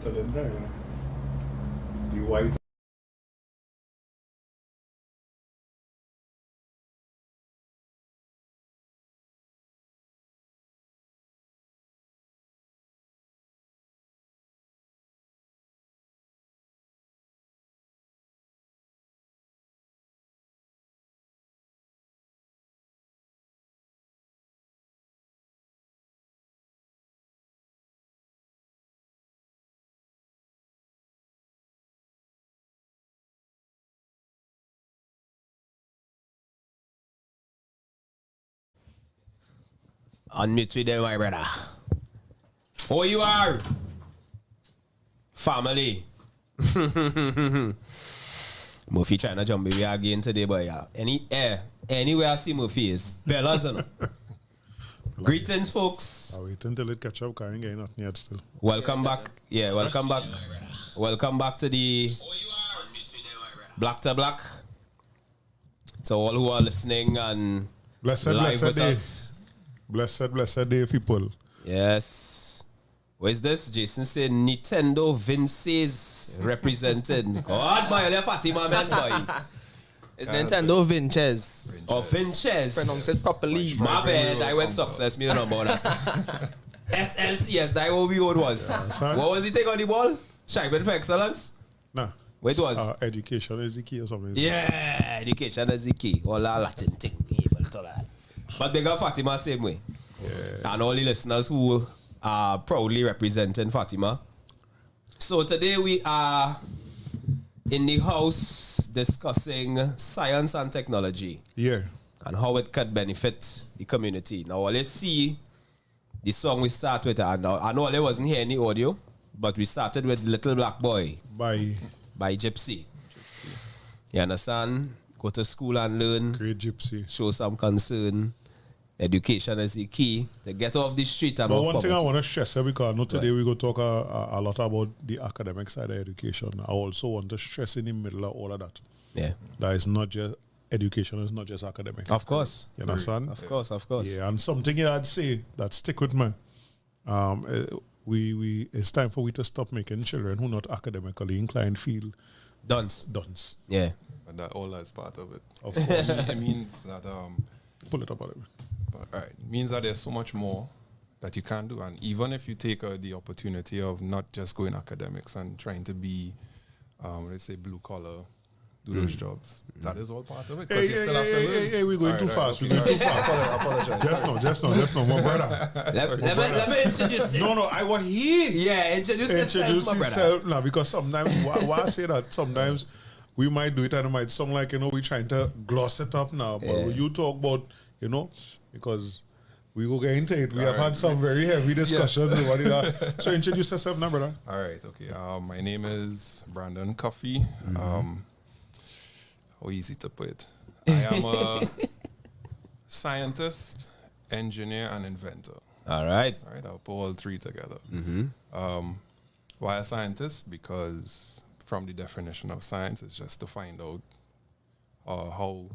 cylinder, you know. The white. Unmute with them, my brother. Who you are? Family. Murphy trying to jump me again today, but yeah. Anywhere I see Murphy is Bella's, you know. Greetings, folks. I'll wait until it catch up, because I ain't getting nothing yet still. Welcome back. Yeah, welcome back. Welcome back to the Black to Black. To all who are listening and live with us. Blessed day, people. Yes. Where's this? Jason said Nintendo Vinces represented. God, boy, you're Fatima, man, boy. It's Nintendo Vinces. Oh, Vinces. Pronounce it properly. My bad, I went success, me don't know about that. SLCS, that what we was. Yeah, what was he take on the ball? Shagman for excellence? Nah. Where it was? Education is the key or something. Yeah, education is the key. All that Latin thing. Able to that. But they got Fatima same way. Yeah. And all the listeners who are proudly representing Fatima. So today we are in the house discussing science and technology. Yeah. And how it could benefit the community. Now let's see the song we start with. And I know I wasn't here in the audio, but we started with Little Black Boy by Gypsy. You understand? Go to school and learn. Great Gypsy. Show some concern. Education is the key to get off the street and but off one thing poverty. I want to stress here, because I know today we go talk a lot about the academic side of education. I also want to stress in the middle of all of that. Yeah. That is not just education, is not just academic. Of course. You understand? Of course. Yeah, and something I'd say that stick with me. We it's time for we to stop making children who not academically inclined feel Dunce. Yeah. And that all is part of it. Of course. It means that Pull it up a little bit. all right, it means that there's so much more that you can do, and even if you take the opportunity of not just going academics and trying to be, let's say, blue collar, do those jobs, that is all part of it. Because you still have to learn. Hey, we're going too fast. We're going too fast. I apologize. Just no, my brother. Let me introduce him. No, I was here. Yeah, introduce yourself, my brother. Yourself now, because sometimes why I say that sometimes we might do it and it might sound like we're trying to gloss it up now. But when you talk about because we will get into it. We have had some very heavy discussions about it. So introduce yourself now, brother. All right, okay. My name is Brandon Cuffie. How easy to put. I am a scientist, engineer, and inventor. All right. I'll put all three together. Why a scientist? Because from the definition of science, it's just to find out how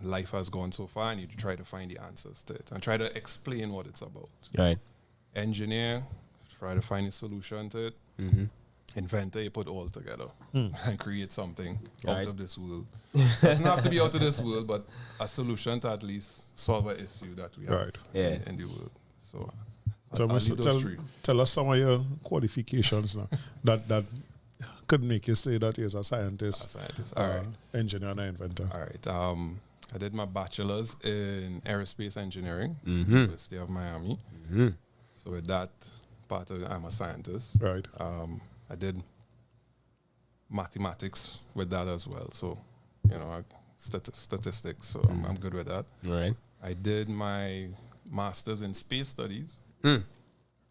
life has gone so far, and you try to find the answers to it and try to explain what it's about. Right. Engineer, try to find a solution to it. Inventor, you put all together and create something out of this world. Doesn't have to be out of this world, but a solution to at least solve an issue that we have in the world. So tell us some of your qualifications now that could make you say that you're a scientist. All right. Engineer and inventor. All right. I did my bachelor's in aerospace engineering, University of Miami. So with that part of it, I'm a scientist. Right. I did mathematics with that as well. So, statistics. So I'm good with that. Right. I did my master's in space studies.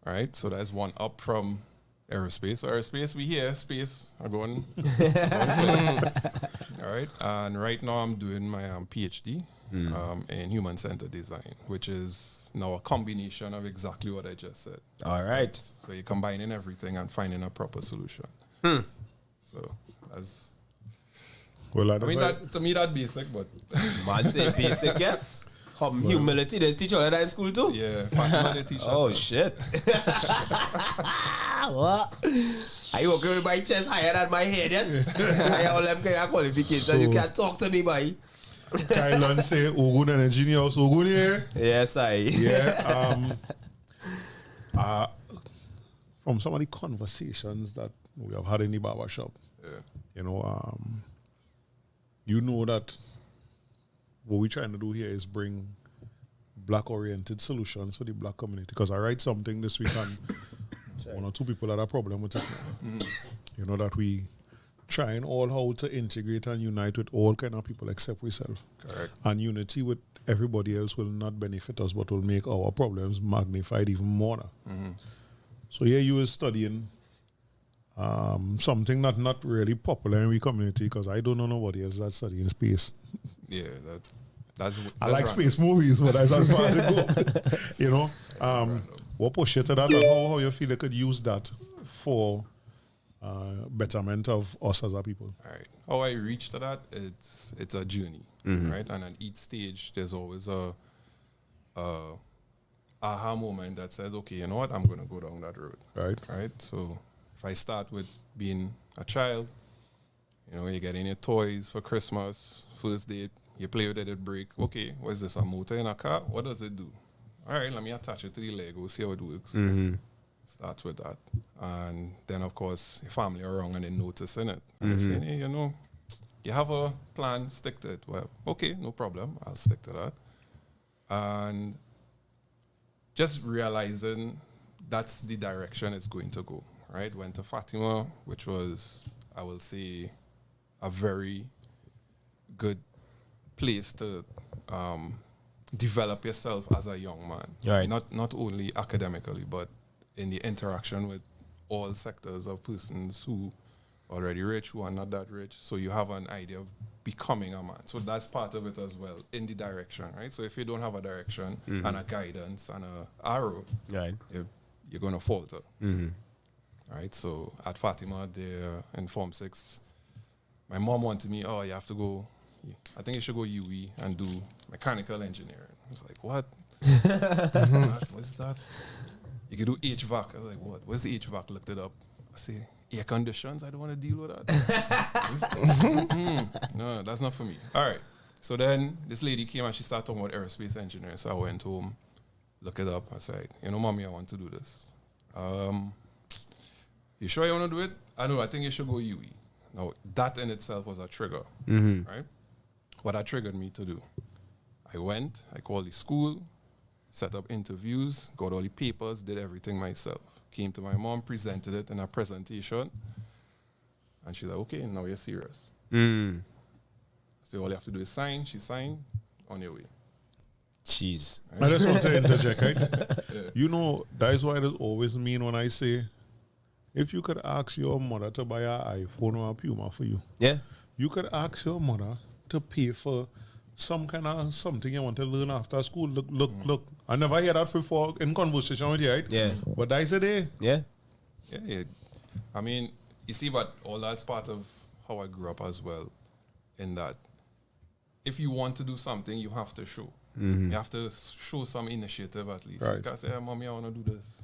Right. So that's one up from aerospace. So aerospace, we here, space, I'm going. All right. And right now I'm doing my PhD in human-centered design, which is now a combination of exactly what I just said. All right. So you're combining everything and finding a proper solution. So that's... Well, I mean, to me, that's basic, but... Man say basic, yes. Humility, they teach all of that in school too? Yeah, Fatima, they teach us. Oh, shit. What? Are you walking with my chest higher than my head, yes? I have all them kind of qualifications. So, you can't talk to me, boy. Kylan say, Ogun and engineer, Ogun here. Yes, Yeah. From some of the conversations that we have had in the barbershop, you know that what we're trying to do here is bring black-oriented solutions for the black community. Because I write something this week and one or two people had a problem with it. You know, that we trying all how to integrate and unite with all kind of people except ourselves. Correct. And unity with everybody else will not benefit us, but will make our problems magnified even more. So here you is studying something not really popular in the community, because I don't know nobody else that's studying space. Yeah, that's I like space movies, but that's as far as it goes. You know, what push you to that, and how you feel you could use that for betterment of us as a people. All right. How I reach to that, it's a journey, right? And at each stage, there's always a aha moment that says, okay, you know what, I'm going to go down that road. Right? So if I start with being a child, you know, you get any toys for Christmas, first date, you play with it, it break. Okay, what is this, a motor in a car? What does it do? All right, let me attach it to the Lego, see how it works. Start with that. And then, of course, your family are around and they noticing it. And they saying, hey, you know, you have a plan, stick to it. Well, okay, no problem, I'll stick to that. And just realizing that's the direction it's going to go, right? Went to Fatima, which was, I will say, a very good place to develop yourself as a young man. Right. Not only academically, but in the interaction with all sectors of persons who are already rich, who are not that rich. So you have an idea of becoming a man. So that's part of it as well, in the direction, right? So if you don't have a direction and a guidance and a arrow, you're going to falter. Right? So at Fatima, there in Form 6, my mom wanted me, you have to go, I think you should go UE and do mechanical engineering. I was like, what? What's that? You could do HVAC. I was like, what? What's the HVAC? Looked it up. I say, air conditions? I don't want to deal with that. No, that's not for me. All right. So then this lady came and she started talking about aerospace engineering. So I went home, looked it up. I said, you know, mommy, I want to do this. You sure you want to do it? I know, I think you should go UE. Now, that in itself was a trigger, right? What that triggered me to do. I went, I called the school, set up interviews, got all the papers, did everything myself. Came to my mom, presented it in a presentation, and she's like, okay, now you're serious. So all you have to do is sign. She signed, on your way. Jeez. Right? I just want to interject, right? You know, that is why it always mean when I say, if you could ask your mother to buy an iPhone or a Puma for you, you could ask your mother to pay for some kind of something you want to learn after school. Look. I never hear that before in conversation with you, right? Yeah. But that is a day. Yeah. Yeah. I mean, you see, but all that's part of how I grew up as well, in that if you want to do something, you have to show. You have to show some initiative at least. Right. You can't say, hey, mommy, I want to do this.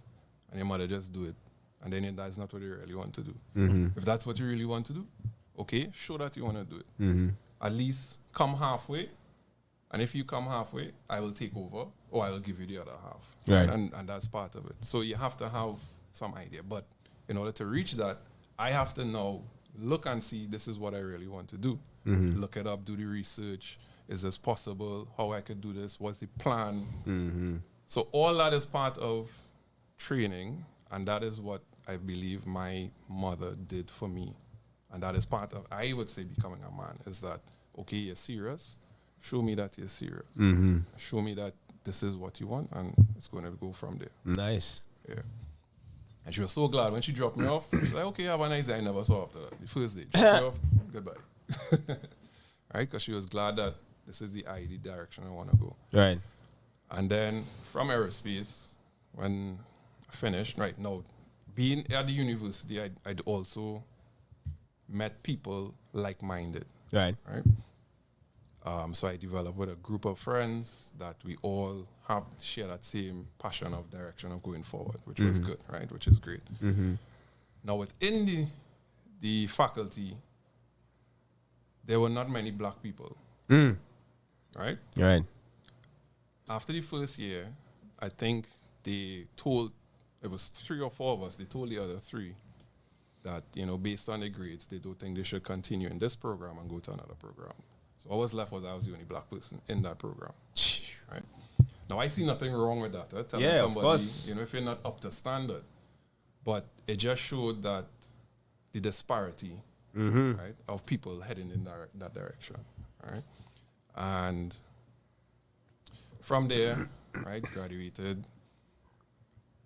And your mother just do it. And then that's not what you really want to do. If that's what you really want to do, okay, show that you want to do it. At least come halfway. And if you come halfway, I will take over or I will give you the other half. Right. And that's part of it. So you have to have some idea. But in order to reach that, I have to now look and see this is what I really want to do. Look it up, do the research. Is this possible? How I could do this? What's the plan? So all that is part of training, and that is what I believe my mother did for me. And that is part of, I would say, becoming a man, is that, okay, you're serious. Show me that you're serious. Show me that this is what you want, and it's going to go from there. Nice. Yeah. And she was so glad when she dropped me off. She's like, okay, have a nice day. I never saw her after that. The first day. She dropped me off, goodbye. Right? Because she was glad that this is the ID direction I want to go. Right. And then from aerospace, when I finished, right now, being at the university, I'd also met people like-minded. Right. Right? So I developed with a group of friends that we all share that same passion of direction of going forward, which was good, right? Which is great. Now within the faculty, there were not many black people, right? Right. After the first year, I think they told, it was 3 or 4 of us, they told the other 3 that, based on their grades, they don't think they should continue in this program and go to another program. So I was left was I was the only black person in that program. Right? Now I see nothing wrong with that. Right? Telling somebody, of course. if you're not up to standard. But it just showed that the disparity, right, of people heading in that direction. Right? And from there, right, graduated.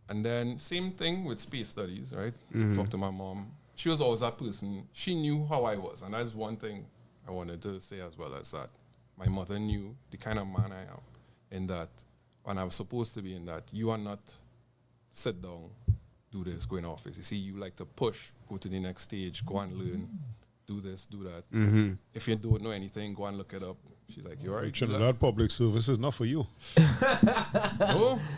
And then same thing with space studies, right? Talked to my mom. She was always that person. She knew how I was. And that's one thing I wanted to say as well as that. My mother knew the kind of man I am in that when I was supposed to be in that, you are not sit down, do this, go in office. You see, you like to push, go to the next stage, go and learn, do this, do that. If you don't know anything, go and look it up. She's like, you're right. Trinidad public service is not for you.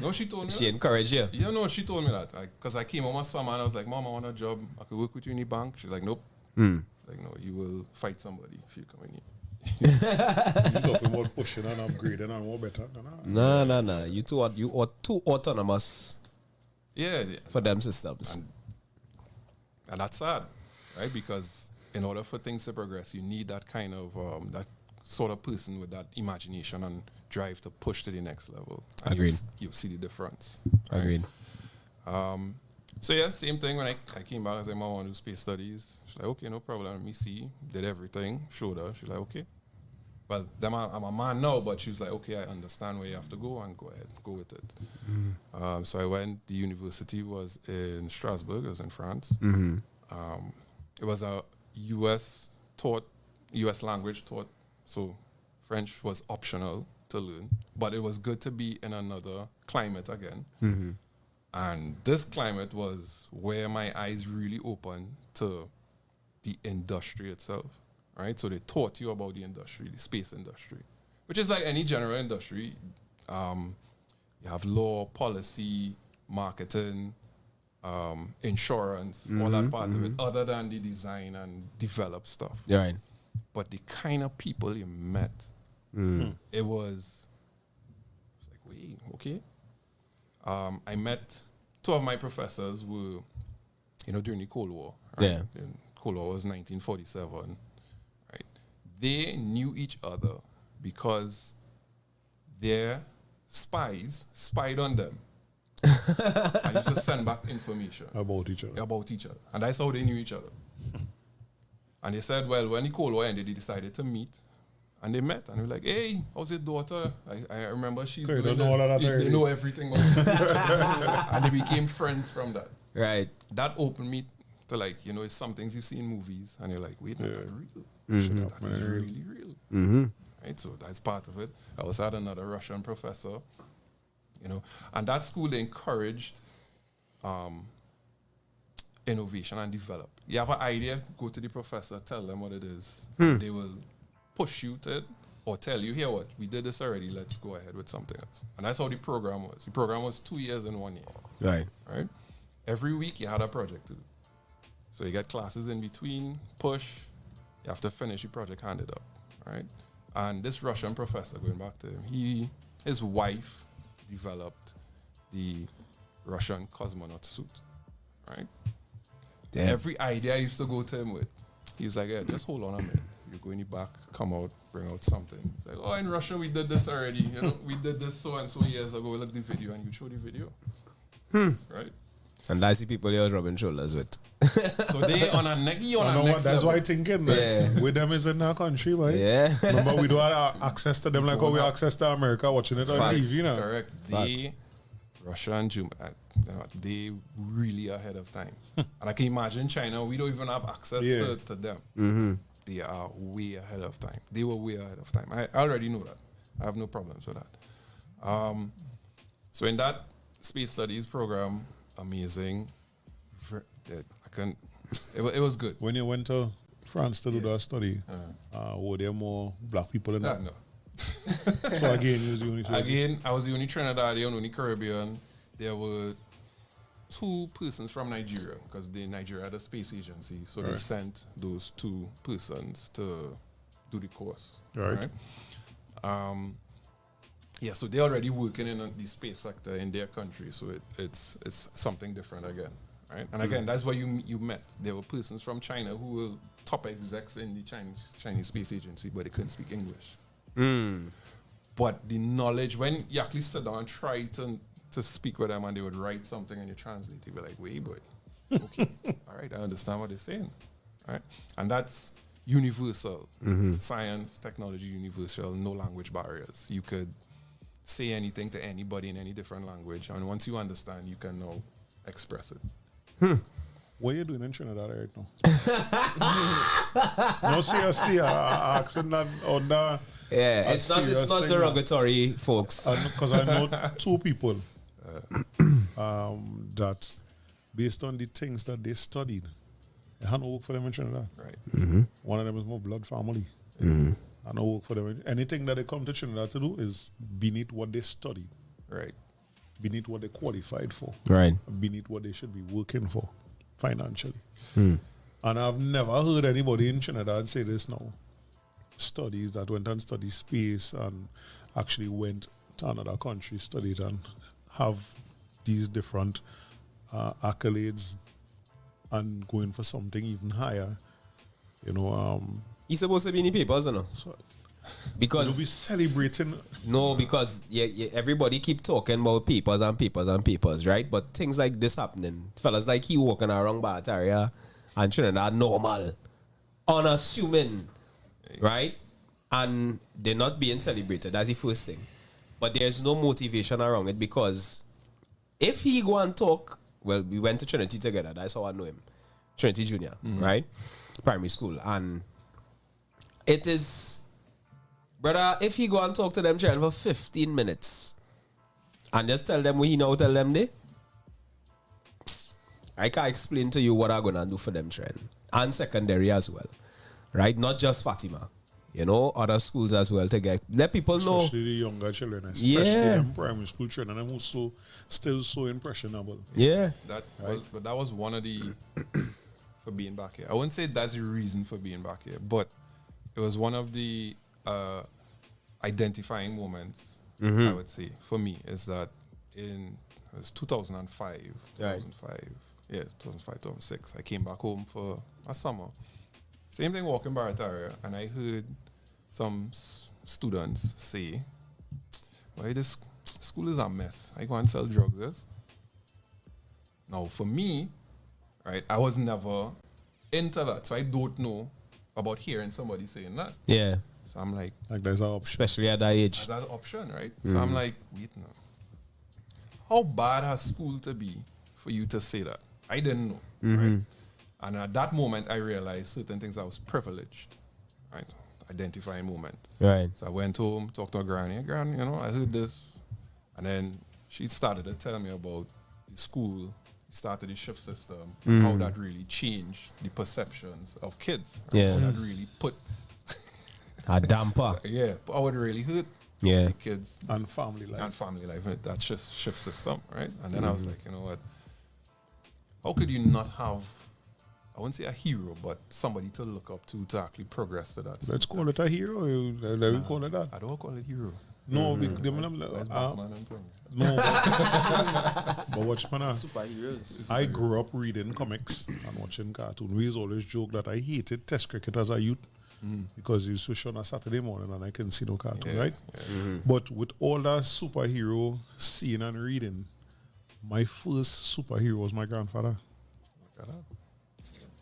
No, she told me She that. encouraged you. Yeah, no, she told me that. Because I came home one summer and I was like, Mom, I want a job. I could work with you in the bank. She's like, nope. Like, no, you will fight somebody if you come in here. You talking about pushing and upgrading and more better. No. You are too autonomous Yeah. for them systems. And that's sad, right? Because in order for things to progress, you need that kind of, that sort of person with that imagination and drive to push to the next level. And Agreed. You see the difference. Agreed. So yeah, same thing when I came back, I said, Mom, I want to do space studies. She's like, okay, no problem. Let me see. Did everything, showed her. She's like, okay. Well, then I'm a man now, but she's like, okay, I understand where you have to go and go ahead, go with it. So I went, the university was in Strasbourg, it was in France. It was a US language taught, so French was optional to learn, but it was good to be in another climate again. And this climate was where my eyes really opened to the industry itself, right? So they taught you about the industry, the space industry, which is like any general industry. You have law, policy, marketing, insurance, all that part of it, other than the design and develop stuff. Right. But the kind of people you met, it was like, wait, okay. I met 2 of my professors were, during the Cold War. Right? Yeah. And Cold War was 1947. Right. They knew each other because their spies spied on them. I used to send back information About each other. And that's how they knew each other. And they said, well, when the Cold War ended, they decided to meet. And they met, and they were like, hey, how's your daughter? I remember she's Okay, doing don't know all of that this. They already. know everything. And they became friends from that. Right. That opened me to it's some things you see in movies, and you're like, wait, no, that's real. That is really real. Right, so that's part of it. I also had another Russian professor, and that school, they encouraged innovation and develop. You have an idea, go to the professor, tell them what it is. They will push you to it or tell you, here what, we did this already, let's go ahead with something else. And that's how the program was. The program was 2 years in 1 year. Right? Every week you had a project to do. So you get classes in between, push, you have to finish your project, hand it up. Right? And this Russian professor, going back to him, his wife developed the Russian cosmonaut suit. Right? Damn. Every idea I used to go to him with, he was like, yeah, just hold on a minute. You go in the back, come out, bring out something. It's like, oh, in Russia we did this already. We did this so and so years ago. Look the video, and you show the video. Right? And I see people here rubbing shoulders with. So they on a next That's level. why I thinking that with them is in our country, right? Yeah. Remember, we don't have access to them like how we access to America watching it on Facts. TV now. Correct. Russia and Juma, they really ahead of time. And I can imagine China, we don't even have access to them. They are way ahead of time. They were way ahead of time. I already know that. I have no problems with that. So in that space studies program, amazing. It was good. When you went to France to do that study. Were there more black people in that? No. So again, you was the only Again, I was the only Trinidadian, only Caribbean. There were 2 persons from Nigeria because Nigeria had a space agency, so they sent those 2 persons to do the course. Right. Yeah, so they're already working in the space sector in their country, so it's something different again, right? And again, that's why you met. There were persons from China who were top execs in the Chinese space agency, but they couldn't speak English. But the knowledge, when you actually sit down and try to speak with them and they would write something and you translate, you'd be like, wait, boy, okay, all right, I understand what they're saying, right? And that's universal. Science, technology, universal, no language barriers. You could say anything to anybody in any different language, and once you understand, you can now express it. What are you doing in Trinidad right now? No, seriously, I asking that on the... Yeah, it's not derogatory, folks. Because I know 2 people that, based on the things that they studied, I had no work for them in Trinidad. Right. One of them is more blood family. I no work for them. Anything that they come to Trinidad to do is beneath what they studied. Right. Beneath what they qualified for. Right. Beneath what they should be working for financially. And I've never heard anybody in Trinidad say this now. Studies that went and studied space and actually went to another country, studied and have these different accolades and going for something even higher. You know, He's supposed to be in the papers, you know? so Because you'll be celebrating. no, because everybody keep talking about papers and papers and papers, right? But things like this happening, fellas like he walking around Bat area and Trinidad normal, unassuming, right? And they're not being celebrated. That's the first thing. But there's no motivation around it because if he go and talk, well, we went to Trinity together. That's how I know him, Trinity Junior, right? Primary school, and it is. Brother, if he go and talk to them children for 15 minutes and just tell them what he now tell them they, I can't explain to you what I'm going to do for them children. And secondary as well. Right? Not just Fatima. You know, other schools as well to let people know. Especially the younger children, especially them primary school children, and them who still so impressionable. Yeah. But that was one of the, for being back here. I wouldn't say that's the reason for being back here, but it was one of the identifying moments, I would say, for me, is that it was 2005, 2006, I came back home for a summer. Same thing walking Barataria, and I heard some students say, why this school is a mess. I go and sell drugs, yes? Now, for me, right, I was never into that, so I don't know about hearing somebody saying that. Yeah. So I'm like there's an option. Especially at that age. That's an option, right? So I'm like, wait now. How bad has school to be for you to say that? I didn't know, right? And at that moment, I realized certain things I was privileged, right? Identifying moment. Right. So I went home, talked to Granny. Granny, you know, I heard this. And then she started to tell me about the school, started the shift system, how that really changed the perceptions of kids. Right? Yeah. How that really put... A damper. Yeah, but I would really hurt the kids. And family life. And family life. That shift system, right? And then I was like, you know what? How could you not have, I wouldn't say a hero, but somebody to look up to actually progress to that? Let's call it a hero. Let me call it that. I don't call it hero. No, but watch, man. Superheroes. I grew up reading comics and watching cartoons. We always joke that I hated Test cricket as a youth because it's switch on a Saturday morning and I couldn't see no cartoon, right? Yeah. But with all that superhero seeing and reading, my first superhero was my grandfather.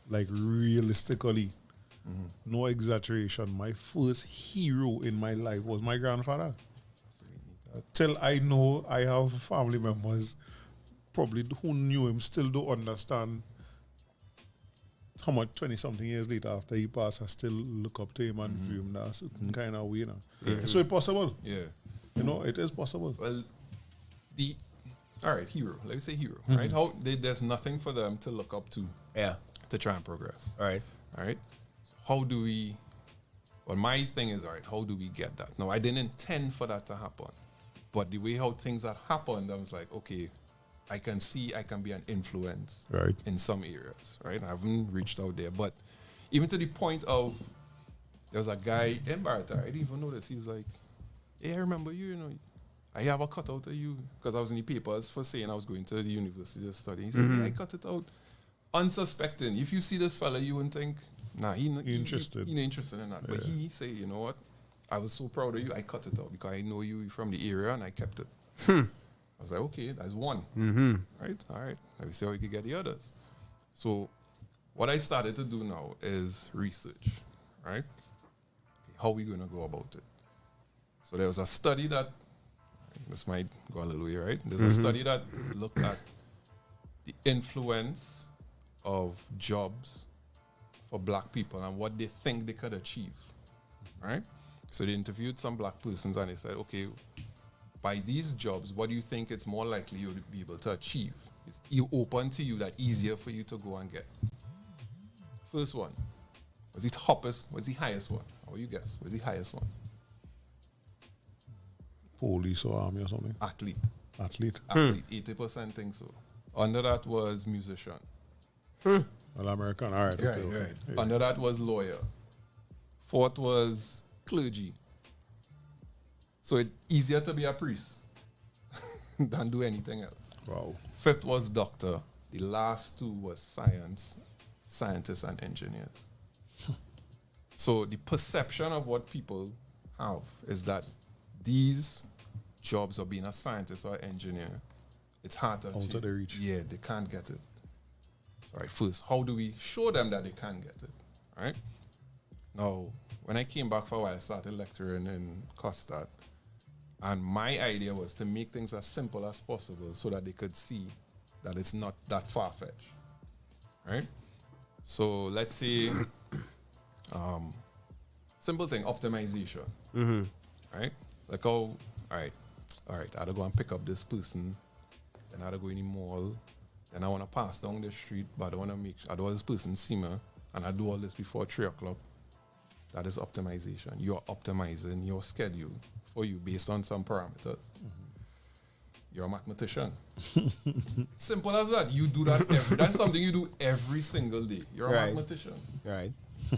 Like realistically, no exaggeration, my first hero in my life was my grandfather. Till I know I have family members probably who knew him still don't understand how much 20-something years later after he passed, I still look up to him and view him that certain kind of way. You know? So it's possible. Yeah. You know, it is possible. Well, all right, hero. Let's say hero, right? There's nothing for them to look up to. Yeah. To try and progress. All right. All right. how do we, well, my thing is, all right, how do we get that? Now, I didn't intend for that to happen, but the way how things had happened, I was like, okay, I can see I can be an influence in some areas, right? I haven't reached out there, but even to the point of, there was a guy in Barata, I didn't even know this. He's like, hey, I remember you, you know, I have a cutout of you, because I was in the papers for saying I was going to the university to study. He said, yeah, I cut it out. Unsuspecting. If you see this fella, you wouldn't think, nah, he interested. He not interested in that. Yeah. But he say, you know what? I was so proud of you, I cut it out because I know you from the area and I kept it. I was like, okay, that's one. Right? All right. Let me see how we can get the others. So what I started to do now is research, right? Okay, how are we going to go about it? So there was a study that, this might go a little way, right? There's a study that looked at the influence of jobs for black people and what they think they could achieve, right? So they interviewed some black persons and they said, okay, by these jobs, what do you think it's more likely you'll be able to achieve? It's open to you, that easier for you to go and get. First one, was the toppest, was the highest one? How you guess? Was the highest one? Police or army or something? Athlete. 80% think so. Under that was musician. Well, American, all right. Right. Yeah. Under that was lawyer. Fourth was clergy. So it's easier to be a priest than do anything else. Wow. Fifth was doctor. The last two was scientists and engineers. So the perception of what people have is that these jobs of being a scientist or engineer, it's hard to achieve. Out of their reach. Yeah, they can't get it. So, right, first, how do we show them that they can get it? All right? Now, when I came back for a while, I started lecturing in Costard. And my idea was to make things as simple as possible so that they could see that it's not that far-fetched. Right? So let's say, simple thing, optimization. Right? Like, oh, all right, I had to go and pick up this person, then I had to go in the mall, then I want to pass down the street, but I want to I don't want this person see me, and I do all this before 3 o'clock. That is optimization. You're optimizing your schedule for you based on some parameters. You're a mathematician. Simple as that. You do that that's something you do every single day. You're a mathematician. Right.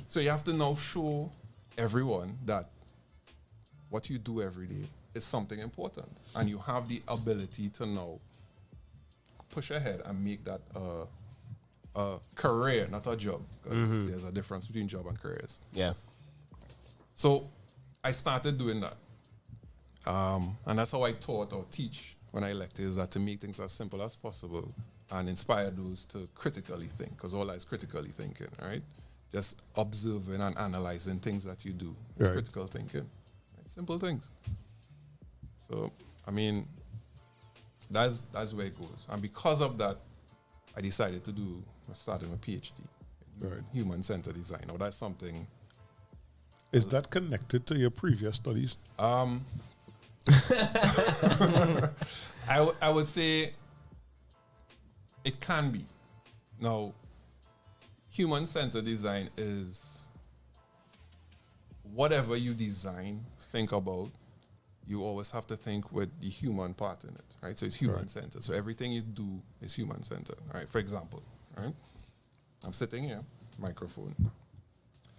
So you have to now show everyone that what you do every day is something important. And you have the ability to now push ahead and make that a career, not a job. Because there's a difference between job and careers. Yeah. So I started doing that. And that's how I taught or teach when I lecture, is that to make things as simple as possible and inspire those to critically think, because all that is critically thinking, right? Just observing and analyzing things that you do. It's critical thinking. Right? Simple things. So, I mean, that's where it goes. And because of that, I decided to start my PhD in human-centered design. Now, that's something... Is that connected to your previous studies? I would say it can be. Now, human-centered design is whatever you design, think about, you always have to think with the human part in it, right? So it's human-centered. So everything you do is human-centered, right? For example, right? I'm sitting here, microphone,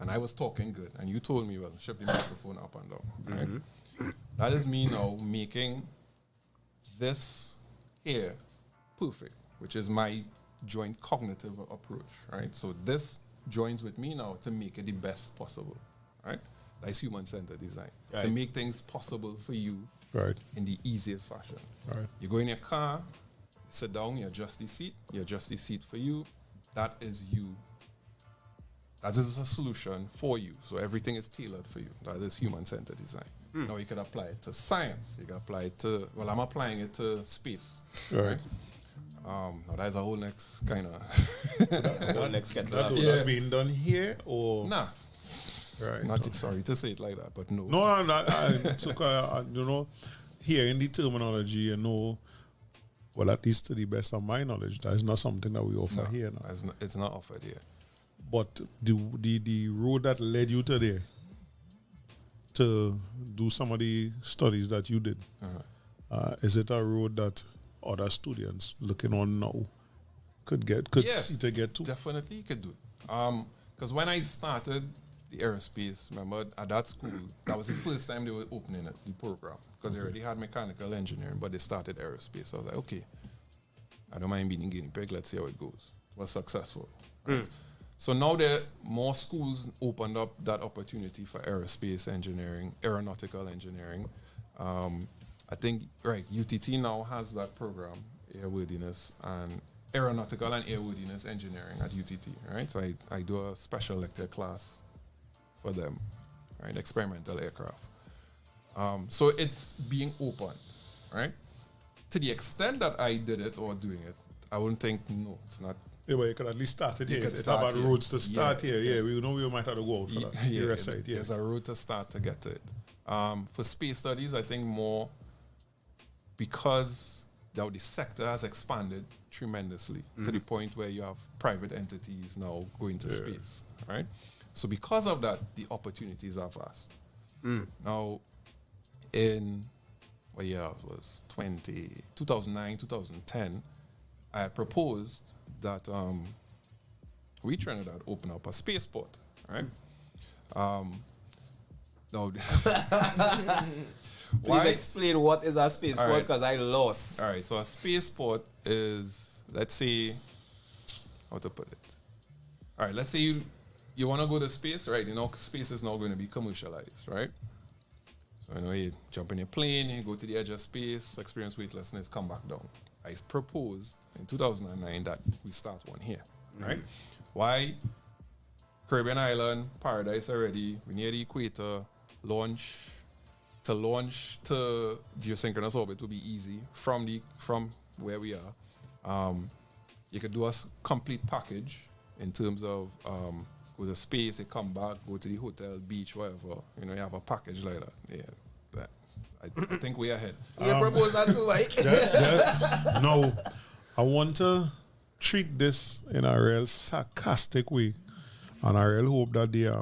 and I was talking good, and you told me, well, shift the microphone up and down, right? That is me now making this here perfect, which is my joint cognitive approach, right? So this joins with me now to make it the best possible, right? That's human-centered design. To make things possible for you in the easiest fashion. You go in your car, sit down, you adjust the seat for you. That is you. That is a solution for you. So everything is tailored for you. That is human-centered design. Now you can apply it to science. You can apply it to, well, I'm applying it to space. Right? Now that's a whole next kind of... whole next kettle. That being done here or... Nah. Not sorry to say it like that, but no. You know, hearing the terminology, you know, well, at least to the best of my knowledge, that is not something that we offer here now. It's not offered here. But the road that led you to there, to do some of the studies that you did, is it a road that other students looking on now could see to get to? Definitely you could do it. Because when I started the aerospace, remember at that school, that was the first time they were opening it, the program. Because they already had mechanical engineering, but they started aerospace. So I was like, okay, I don't mind being a guinea pig, let's see how it goes. It was successful. Right? So now there more schools opened up that opportunity for aerospace engineering, aeronautical engineering. I think, right, UTT now has that program, airworthiness and aeronautical and airworthiness engineering at UTT, right? So I do a special lecture class for them, right? Experimental aircraft. So it's being open, right? To the extent that I did it or doing it, I wouldn't think, no, it's not. Yeah, but you could at least start it here. It's about roads to start here. Yeah, we know we might have to go out for that. There's a route to start to get to it. For space studies, I think more because the sector has expanded tremendously to the point where you have private entities now going to space, right? So because of that, the opportunities are vast. Now, in what year it was 2009, 2010, I had proposed that we Trinidad open up a spaceport, right? No. Please explain what is a spaceport, because I lost. All right, so a spaceport is, let's say, how to put it? All right, let's say you want to go to space, right? You know, space is now going to be commercialized, right? So, you know, you jump in your plane, you go to the edge of space, experience weightlessness, come back down. I proposed in 2009 that we start one here, right? Why? Caribbean island, paradise already, we're near the equator, launch to geosynchronous orbit will be easy from where we are. You could do a complete package in terms of go to space, you come back, go to the hotel, beach, whatever. You know, you have a package like that. Yeah, I think we're ahead. You propose that too, right? No, I want to treat this in a real sarcastic way, and I really hope that the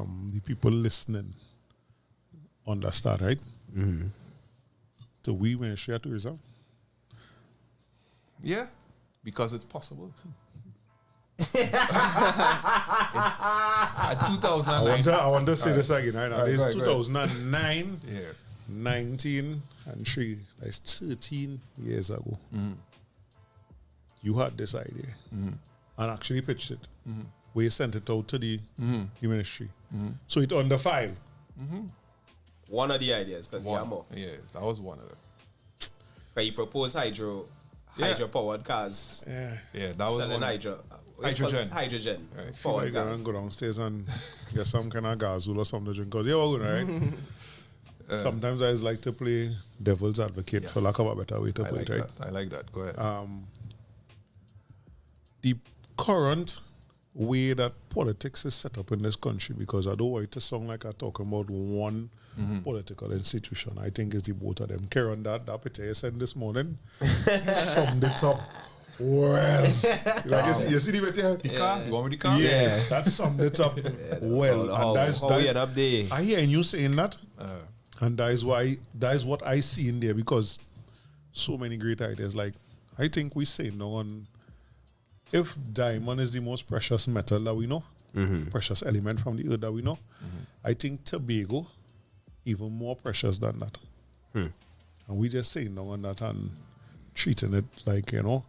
people listening understand, right? So we Ministry of Tourism. Yeah, because it's possible. It's at 2009. I want to say this again, right? Now, it's 2009, 19, and 3. That's 13 years ago. You had this idea and actually pitched it. We sent it out to the ministry. So it's on the file. One of the ideas, because you have more. Yeah, that was one of them. Because you proposed hydro-powered cars. Yeah, that was selling hydrogen. Hydrogen. Right. Powered cars. Go downstairs and get some kind of gazoo or something to drink. Because we're good, right? Sometimes I just like to play devil's advocate, for lack of a better way to put it, right? I like that. Go ahead. The current way that politics is set up in this country, because I don't want it to sound like I'm talking about one political institution. I think it's the both of them. Karen, that picture you said this morning summed it up well. You see the picture? The car? You want me the car? Yeah, that summed it up well. And that's I hear you saying that. And that is what I see in there, because so many great ideas. Like, I think we say no on, if diamond is the most precious metal that we know, precious element from the earth that we know, I think Tobago even more precious than that. And we just say no on that and treating it like, you know,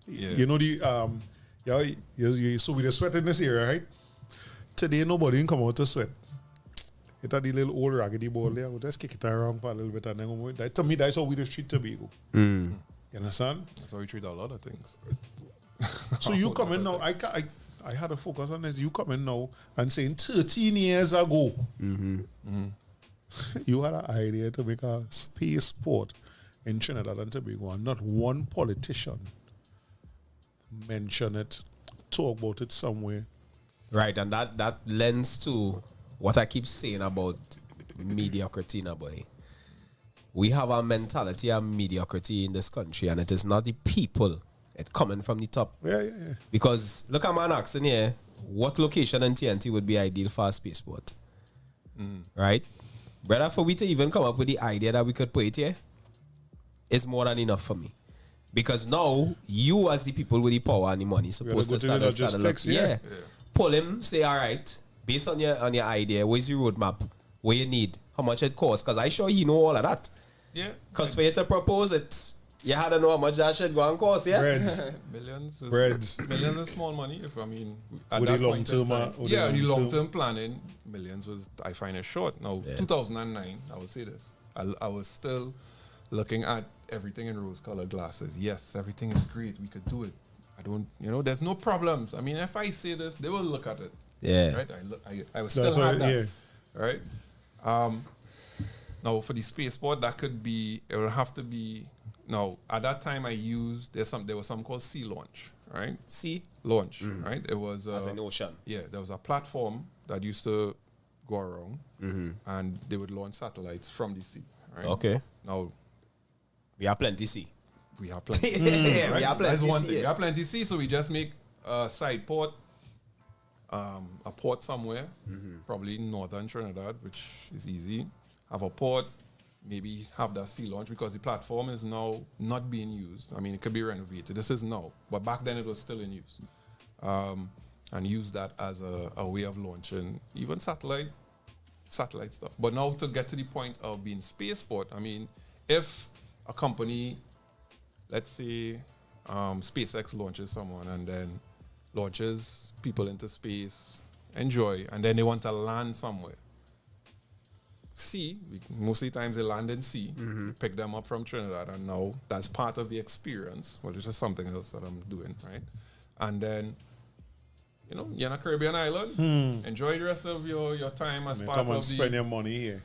you know so we just sweat in this area, right? Today nobody can come out to sweat. It had the little old raggedy ball there. We'll just kick it around for a little bit and then to me that's how we just treat Tobago. You understand? That's how we treat a lot of things. So you come in now, I had to focus on this. You come in now and saying 13 years ago, you had an idea to make a spaceport in Trinidad and Tobago, and not one politician mention it, talk about it somewhere. Right, and that lends to what I keep saying about mediocrity now, boy. We have a mentality of mediocrity in this country, and it is not the people. It's coming from the top. Yeah. Because look at my accent here. what location in TNT would be ideal for a spaceport. Right? Brother, for we to even come up with the idea that we could put it here, it's more than enough for me. Because now, you as the people with the power and the money supposed to start a look. Yeah. Pull him, say, all right, based on your idea, where's your roadmap? What you need? How much it costs? Because I sure he know all of that. Yeah. Because for you to propose it, you had to know how much that should go and cost, yeah? Millions. Breads. Millions is small money. If I mean, at With that the point in long-term, time, the long-term planning, millions was, I find it short. Now, 2009, I would say this. I was still looking at everything in rose-colored glasses. Yes, everything is great. We could do it. I don't, there's no problems. I mean, if I say this, they will look at it. Yeah. Right? I was still had that. Yeah. Right? Now, for the spaceport, it will have to be. Now, at that time, I used there was something called Sea Launch, right? Sea Launch, right? It was as an ocean. Yeah, there was a platform that used to go around, and they would launch satellites from the sea. Right? Okay. Now, we have plenty sea. We have plenty. Yeah, right? we have plenty That's one sea. thing. We have plenty sea, so we just make a side port, a port somewhere, probably in northern Trinidad, which is easy. Have a port. Maybe have that sea launch because the platform is now not being used. I mean, it could be renovated. This is now, but back then it was still in use. And use that as a way of launching even satellite stuff. But now to get to the point of being spaceport, I mean, if a company, let's say SpaceX launches someone and then launches people into space, enjoy, and then they want to land somewhere. Sea, mostly times they land in sea. We pick them up from Trinidad, and now that's part of the experience. Well, it's just something else that I'm doing, right? And then, you're in a Caribbean island. Enjoy the rest of your time as part of the. Come and spend your money here.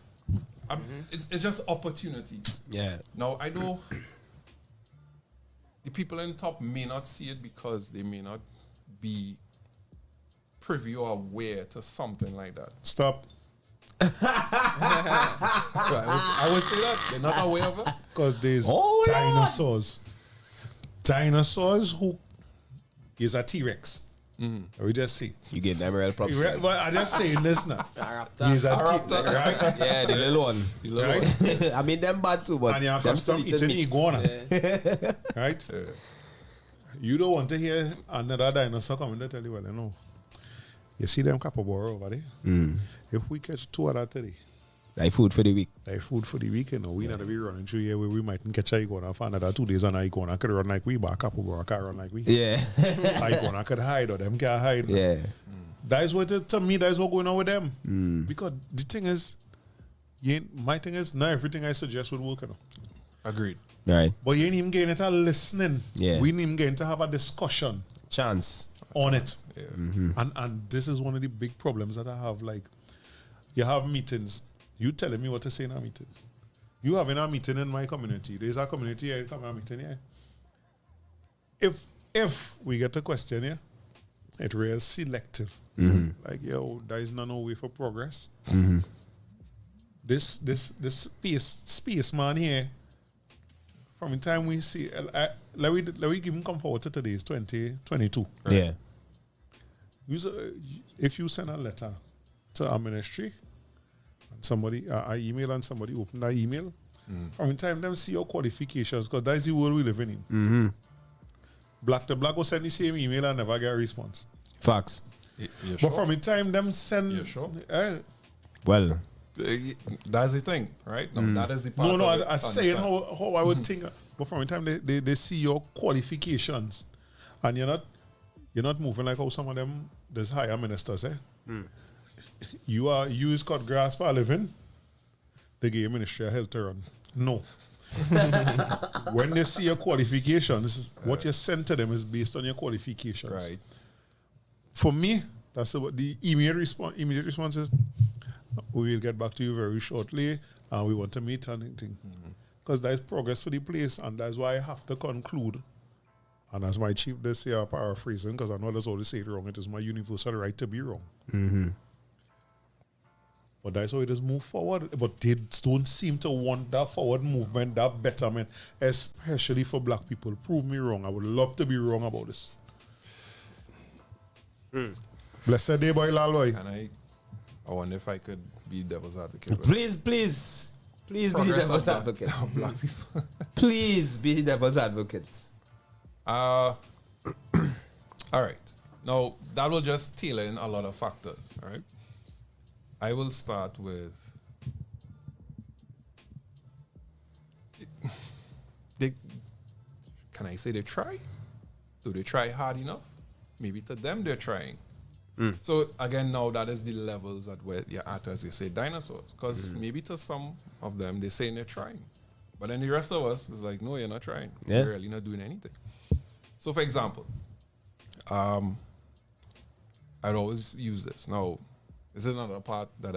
It's just opportunity. Yeah. Now I know the people in top may not see it because they may not be privy or aware to something like that. Stop. I would say that they're not aware of it because there's dinosaurs. Dinosaurs who is a T-Rex. We just see. You get them real props. But I just saying this now. He's a T-Rex, right? Yeah, the little one. Right? I mean, them bad too, but and you're custom eating iguana. Right? Yeah. You don't want to hear another dinosaur coming to tell you, well, you see them capybara over there? If we catch 2 of that today, like food for the week. Like food for the weekend. We not be running through here where we mightn't catch a iguana for another 2 days and a iguana could run like we, but a capybara can't run like we. Yeah. Iguana could hide or them can't hide. Yeah. That is what, to me, that is what going on with them. Because the thing is, my thing is, not everything I suggest would work. Agreed. Right. But you ain't even getting to listening. Yeah. We ain't even getting to have a discussion. Chance. On it. Yeah. And this is one of the big problems that I have. Like, you have meetings. You telling me what to say in a meeting. You having a meeting in my community. There's a community here, come a meeting here. If we get a question here, it's real selective. Like, there is no way for progress. This space man here, from the time we see, let we give him come forward to today's 2022. Right? Yeah. If you send a letter to our ministry, and somebody, I email and somebody open that email, from the time them see your qualifications, because that's the world we live in. Black to Black will send the same email and never get a response. Facts. But from the time them send... You're sure? Well... That's the thing, right? No, that is the part. No, I'm saying how I would think. But from the time they see your qualifications, and you're not moving like how some of them there's higher ministers, You is cut grass for a living. They give you Ministry of Health to run. No. When they see your qualifications, what you send to them is based on your qualifications. Right. For me, that's what the immediate response is. We will get back to you very shortly, and we want to meet and anything. Because there is progress for the place, and that's why I have to conclude. And as my chief this year, paraphrasing, because I know that's always say it wrong, it is my universal right to be wrong. But that's how it is move forward. But they don't seem to want that forward movement, that betterment, especially for black people. Prove me wrong. I would love to be wrong about this. Blessed day, boy, lal boy. And I wonder if I could be devil's advocate. Please be the devil's advocate. Black people. Please be the devil's advocate. All right. Now, that will just tailor in a lot of factors, all right? I will start with... Can I say they try? Do they try hard enough? Maybe to them they're trying. So again, now that is the levels at where you're at, as you say, dinosaurs. Because maybe to some of them, they're saying they're trying. But then the rest of us is like, no, you're not trying. Yeah. You're really not doing anything. So for example, I'd always use this. Now, this is another part that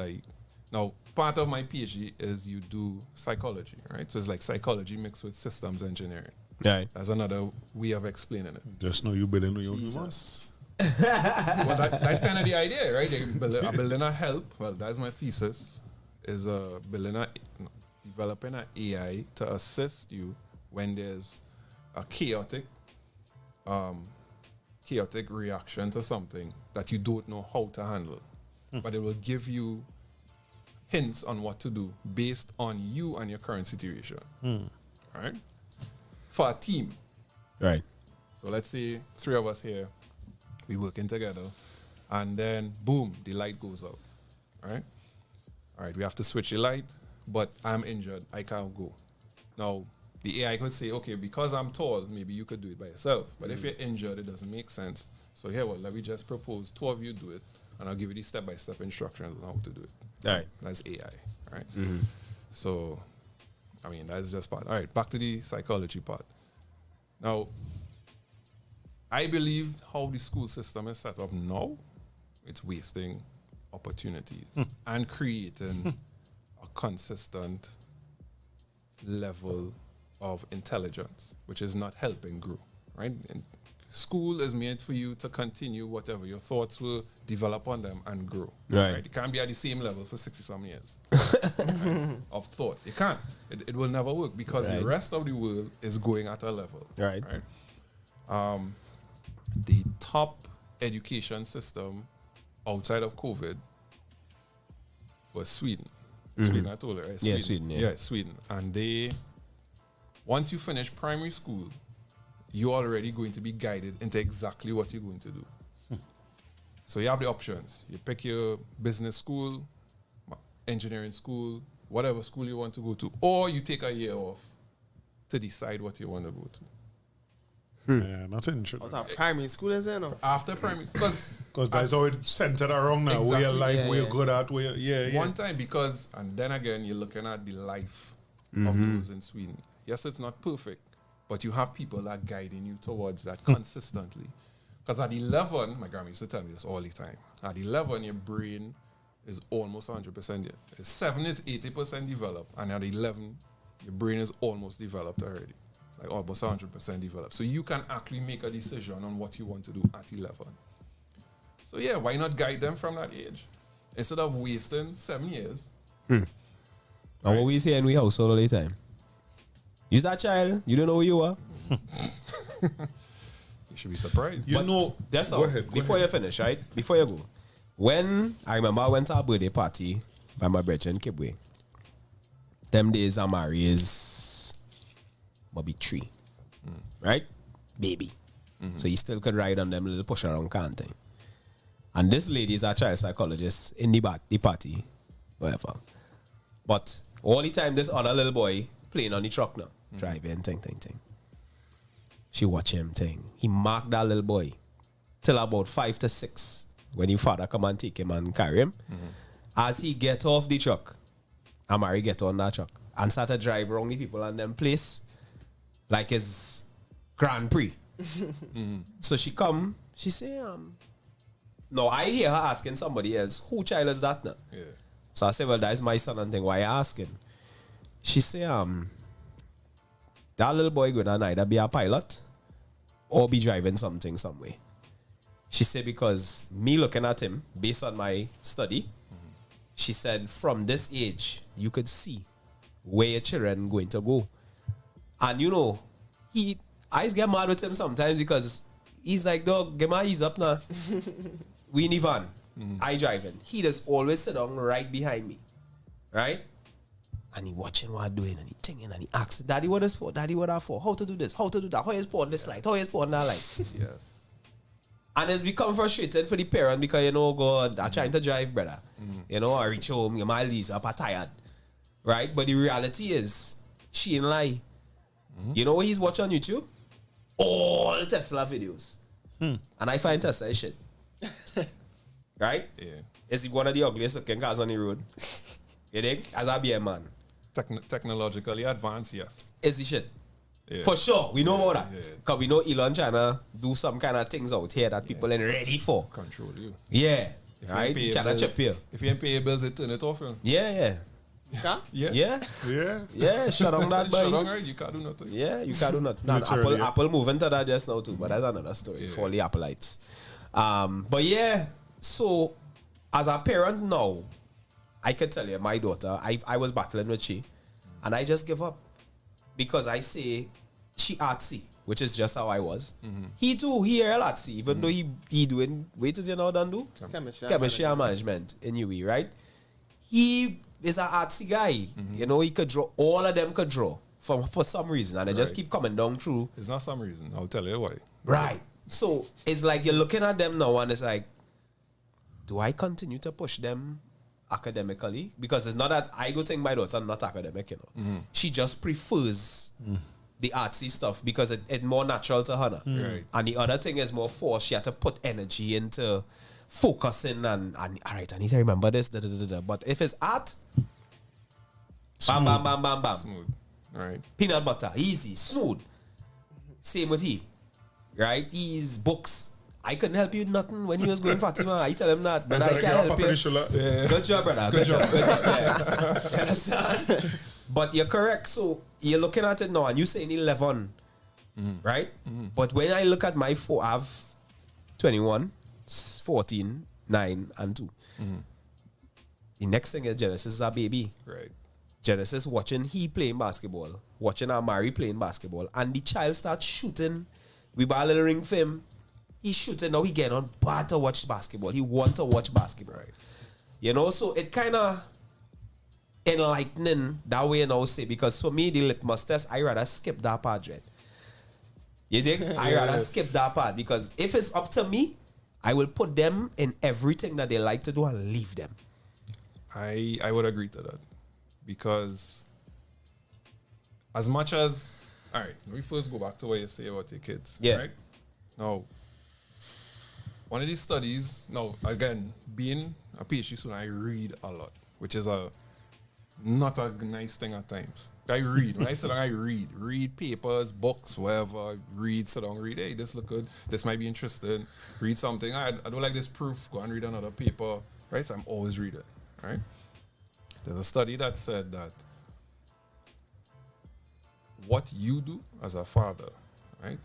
part of my PhD is you do psychology, right? So it's like psychology mixed with systems engineering. Right. That's another way of explaining it. Just know you building your humans. Well, that's kind of the idea, right? Building a help. Well, that's my thesis. Is developing an AI to assist you when there's a chaotic reaction to something that you don't know how to handle, but it will give you hints on what to do based on you and your current situation. Right? For a team. Right. So let's say 3 of us here. We working together, and then boom, the light goes out. Right? All right, we have to switch the light, but I'm injured. I can't go. Now, the AI could say, okay, because I'm tall, maybe you could do it by yourself. But if you're injured, it doesn't make sense. So here, well, let me just propose 2 of you do it, and I'll give you the step-by-step instructions on how to do it. All right. That's AI. Right? So, I mean, that's just part. All right, back to the psychology part. Now, I believe how the school system is set up now, it's wasting opportunities and creating a consistent level of intelligence, which is not helping grow, right? And school is made for you to continue whatever your thoughts will develop on them and grow. Right. It can't be at the same level for 60-some years of thought. It can't. It will never work because the rest of the world is going at a level. Right. The top education system outside of COVID was Sweden. Sweden, I told you, right? Yeah, Sweden. Yeah, Sweden. And once you finish primary school, you're already going to be guided into exactly what you're going to do. So you have the options. You pick your business school, engineering school, whatever school you want to go to, or you take a year off to decide what you want to go to. Yeah, that's interesting. What's that primary school is it? No? After primary, because that's how it's centered around now. Exactly. We're like, Yeah, we're yeah. good at, one time, because, and then again, you're looking at the life of those in Sweden. Yes, it's not perfect, but you have people that are guiding you towards that consistently. Because at 11, my grandma used to tell me this all the time. At 11, your brain is almost 100%. 7 is 80% developed, and at 11, your brain is almost developed already. Like almost 100% developed. So you can actually make a decision on what you want to do at 11. So yeah, why not guide them from that age? Instead of wasting 7 years. And what we say in we house all the time. You're that child, you don't know who you are. You should be surprised. You know, That's go all. ahead, go Before ahead. you finish, right? Before you go. I remember I went to a birthday party by my brother in Kibwe. Them days Amari is maybe 3. Right? Baby. So he still could ride on them little push around kind thing. And this lady is a child psychologist in the party. Whatever. But all the time this other little boy playing on the truck now. Driving, thing. She watch him thing. He marked that little boy till about 5 to 6 when his father come and take him and carry him. As he get off the truck, Amari get on that truck and start to drive around the people and them place like his Grand Prix. So she come, she say, no, I hear her asking somebody else, who child is that now? Yeah. So I say, well, that is my son and thing. Why you asking? She say, that little boy gonna either be a pilot or be driving something some way. She said, because me looking at him, based on my study, she said, from this age, you could see where your children going to go. And you know, I get mad with him sometimes because he's like, dog, get my ease up now. we in the van, I driving. He just always sit down right behind me, right? And he watching what I'm doing, and he thinking, and he asking, Daddy, what is for? Daddy, what are for? How to do this? How to do that? How is put on this light? How is put on that light? Yes. And it's become frustrated for the parent because, God, I'm trying to drive, brother. I reach home, my leaves up, I'm tired. Right? But the reality is, she ain't lie. You know what he's watching on YouTube? All Tesla videos. And I find Tesla is shit. Right? Yeah. Is he one of the ugliest looking cars on the road? You think? As I be a man. Technologically advanced, yes. Is he shit? Yeah. For sure. We know about that. Yeah. Because we know Elon trying to do some kind of things out here that people ain't ready for. Control you. Yeah. If Right? you Trying to chip here. If you ain't pay your bills, they turn it off. Yeah. Huh? Yeah. Shut on that, boy. Shut on, right? You can't do nothing. Yeah, you can't do nothing. Nah, Literally, Apple moving to that just now too, but that's another story for the Appleites. But yeah, so as a parent now, I can tell you, my daughter, I was battling with she, and I just give up because I say she artsy, which is just how I was. He too, he real artsy, even though he doing wait till you know done do chemistry and management in UE, right? He is an artsy guy. He could draw. All of them could draw for some reason, and they just keep coming down through. It's not some reason. I'll tell you why. Right. So it's like you're looking at them now, and it's like, do I continue to push them academically? Because it's not that I go think my daughter not academic, She just prefers the artsy stuff because it's more natural to her. Right. And the other thing is more force. She had to put energy into focusing and all right, I need to remember this. But if it's art, bam, bam, bam, bam, bam. Smooth. Right. Peanut butter, easy, smooth. Same with he. Right? He's books. I couldn't help you nothing when he was going Fatima. I tell him that, but I can't help you. Yeah. Good job, brother. Good job. Yeah. You understand? But you're correct. So you're looking at it now and you're saying 11, right? But when I look at my four, I have 21, 14, 9, and 2. The next thing is Genesis is a baby. Right. Genesis watching he playing basketball, watching Amari playing basketball, and the child starts shooting. We buy a little ring for him. He's shooting, now he getting on bad to watch basketball. He want to watch basketball. Right. So it kind of enlightening that way now say, because for me, the litmus test, I rather skip that part, right? You think? I rather skip that part because if it's up to me, I will put them in everything that they like to do and leave them. I would agree to that because as much as, all right, let me first go back to what you say about your kids. Yeah. Right? Now, one of these studies, again, being a PhD student, I read a lot, which is not a nice thing at times. I read. When I sit down, I read papers, books, whatever. Sit down, read. Hey, this look good. This might be interesting. Read something. I don't like this proof. Go and read another paper. Right? So I'm always reading. Right? There's a study that said that what you do as a father, right?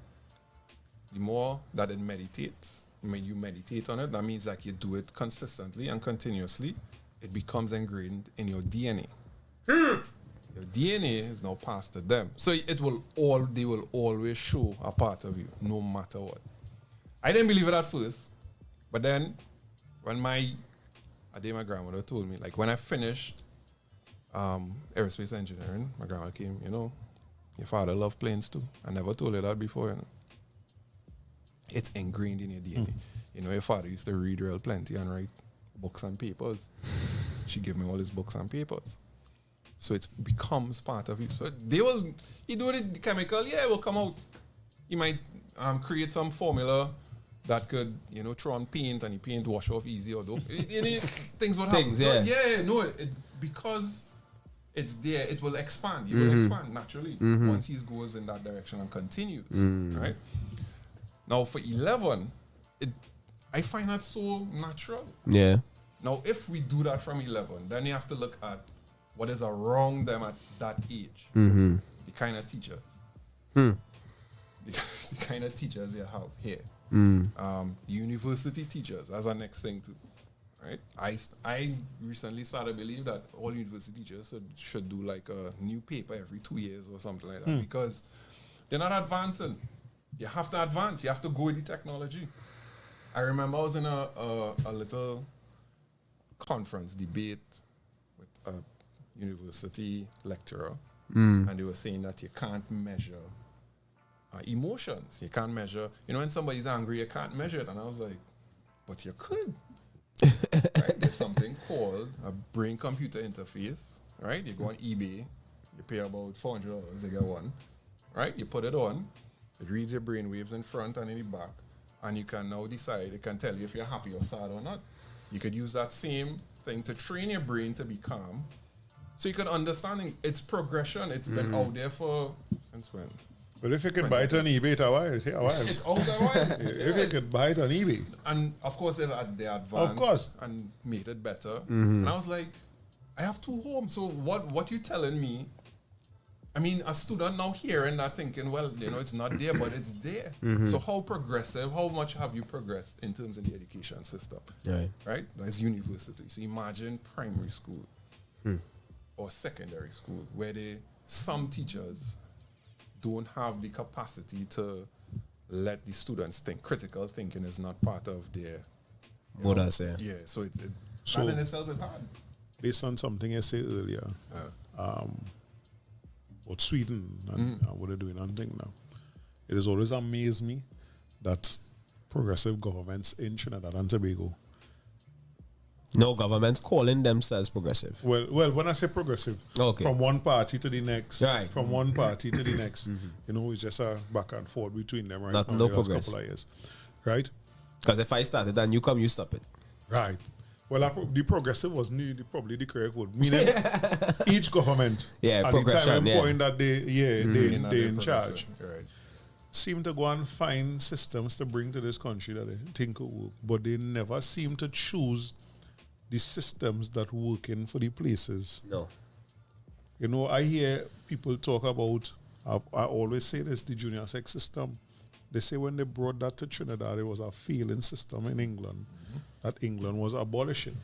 The more that it meditates, when you meditate on it, that means like you do it consistently and continuously, it becomes ingrained in your DNA. Your DNA is now passed to them. So they will always show a part of you, no matter what. I didn't believe it at first, but then when my grandmother told me, like when I finished aerospace engineering, my grandma came, your father loved planes too. I never told you that before, It's ingrained in your DNA. Your father used to read real plenty and write books and papers. She gave me all his books and papers. So it becomes part of you. So he do it chemical, it will come out. He might create some formula that could, throw on paint and the paint wash off easy or do. Things will happen. Because it's there, it will expand. You will expand naturally once he goes in that direction and continues. Right? Now for 11, I find that so natural. Yeah. Now if we do that from 11, then you have to look at what is around them at that age. The kind of teachers. The kind of teachers you have here. University teachers, that's our next thing too. Right? I recently started to believe that all university teachers should do like a new paper every 2 years or something like that because they're not advancing. You have to advance. You have to go with the technology. I remember I was in a little conference debate with a university lecturer, and they were saying that you can't measure emotions. You can't measure, when somebody's angry, you can't measure it. And I was like, but you could. Right? There's something called a brain-computer interface. Right? You go on eBay, you pay about $400, you get one. Right? You put it on, it reads your brain waves in front and in the back, and you can now decide, it can tell you if you're happy or sad or not. You could use that same thing to train your brain to be calm. So you can understand its progression. It's been out there since when? But if you can buy it on eBay, it's a while. It's out there a while. If you can buy it on eBay. And of course, they advanced of course. And made it better. And I was like, I have 2 homes. So what you telling me? I mean, a student now hearing that thinking, well, it's not there, but it's there. So how progressive, how much have you progressed in terms of the education system? Right? That's university. So imagine primary school or secondary school where some teachers don't have the capacity to let the students think. Critical thinking is not part of their... What I say. Yeah, so that in itself is hard. Based on something I said earlier, about Sweden and what they're doing and thing now, it has always amazed me that progressive governments in Trinidad and Tobago... No governments calling themselves progressive. Well, when I say progressive, from one party to the next, from one party to the next, it's just a back and forth between them, right? Not no progress. Couple of years, right? Because if I started and you come, you stop it. Right. Well, the progressive was probably the correct word. Meaning, each government at the time and point that they in charge, seem to go and find systems to bring to this country that they think will work, but they never seem to choose the systems that working for the places. No. I hear people talk about, I always say this, the junior sex system. They say when they brought that to Trinidad, it was a failing system in England, that England was abolishing.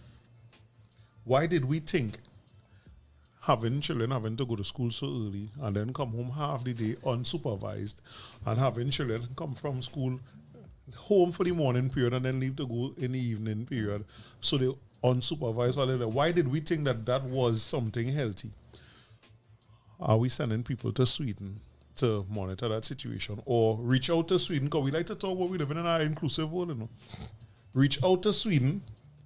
Why did we think having children having to go to school so early and then come home half the day unsupervised, and having children come from school home for the morning period and then leave to go in the evening period, so they unsupervised? Why did we think that was something healthy? Are we sending people to Sweden to monitor that situation, or reach out to Sweden? Because we like to talk about we live in an inclusive world, Reach out to Sweden.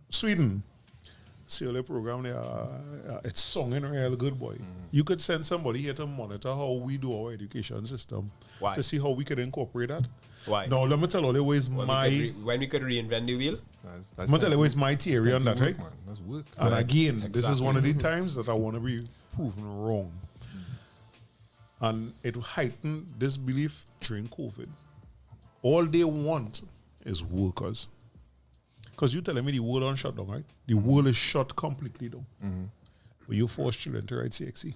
See the program there, it's sung real good, boy. You could send somebody here to monitor how we do our education system. Why? To see how we can incorporate that. Why? Now, let me tell you always when we could reinvent the wheel. Let me tell you always my theory on that, right? Man. That's work. And again, this is one of the times that I want to be proven wrong. And it heightened this belief during COVID. All they want is workers. Because you telling me the world on shut down, right? The world is shut completely down. But you force children to write CXC.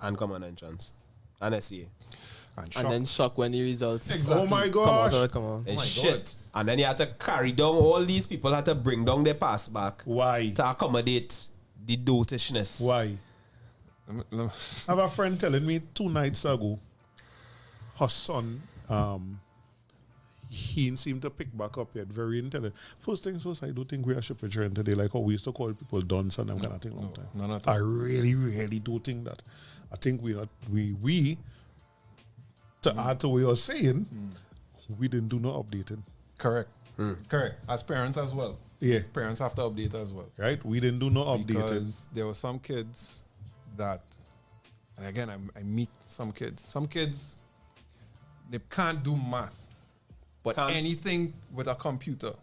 And common entrance. And SCA. And then shock when the results. Exactly. Oh my gosh. Come on. And shit. And then you had to carry down, all these people had to bring down their pass back. Why? To accommodate the dotishness. Why? I have a friend telling me 2 nights ago, her son, he seemed to pick back up yet, very intelligent. First things first, I don't think we are shipping children today, like how we used to call people dunce and them kind of thing long time. No, I really, really do think that. I think we to add to what you're saying, we didn't do no updating. Correct. Correct. As parents as well. Yeah. Parents have to update as well. Right? We didn't do no updating. Because there were some kids that, and again, I meet some kids, they can't do math, but anything with a computer,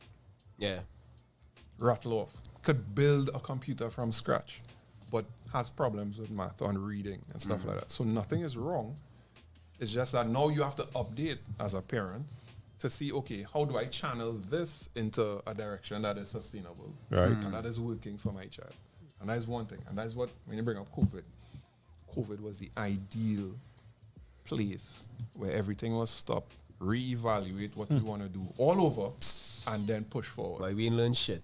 rattle off. Could build a computer from scratch, but has problems with math and reading and stuff like that. So nothing is wrong. It's just that now you have to update as a parent to see, okay, how do I channel this into a direction that is sustainable, right, and that is working for my child. And that is one thing. And that is what, when you bring up COVID was the ideal place where everything was stopped, reevaluate what we want to do all over, and then push forward. Why we didn't learn shit.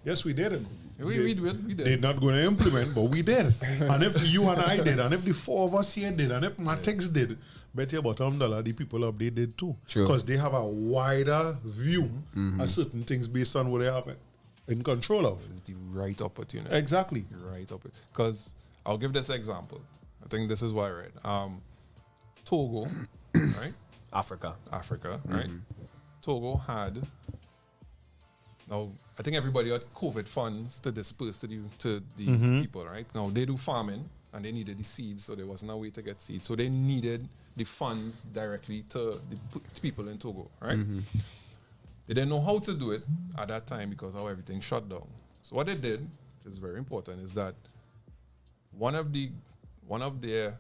Yes, we did. We did. They're not going to implement, but we did. And if you and I did, and if the four of us here did, and if Matex did, bet your bottom dollar, the people up there did too. Because they have a wider view of certain things based on what they have in control of. It's the right opportunity. Exactly. Right opportunity. Because I'll give this example. I think this is what I read. Togo, right? Africa, right? Togo had... Now, I think everybody had COVID funds to disperse to the people, right? Now, they do farming, and they needed the seeds, so there wasn't a way to get seeds. So they needed the funds directly to the people in Togo, right? They didn't know how to do it at that time because how everything shut down. So what they did, which is very important, is that one of their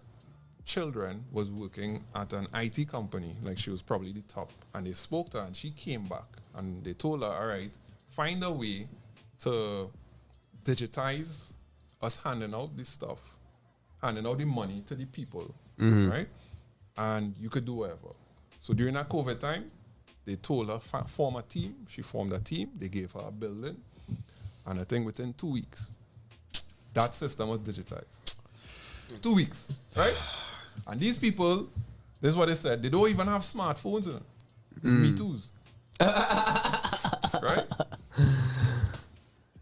children was working at an IT company, like she was probably the top, and they spoke to her, and she came back, and they told her, all right, find a way to digitize us handing out this stuff, handing out the money to the people, right? And you could do whatever. So during that COVID time, they told her form a team. She formed a team. They gave her a building. And I think within 2 weeks, that system was digitized. 2 weeks, right? And these people, this is what they said, they don't even have smartphones in it. It's Me Too's. Right?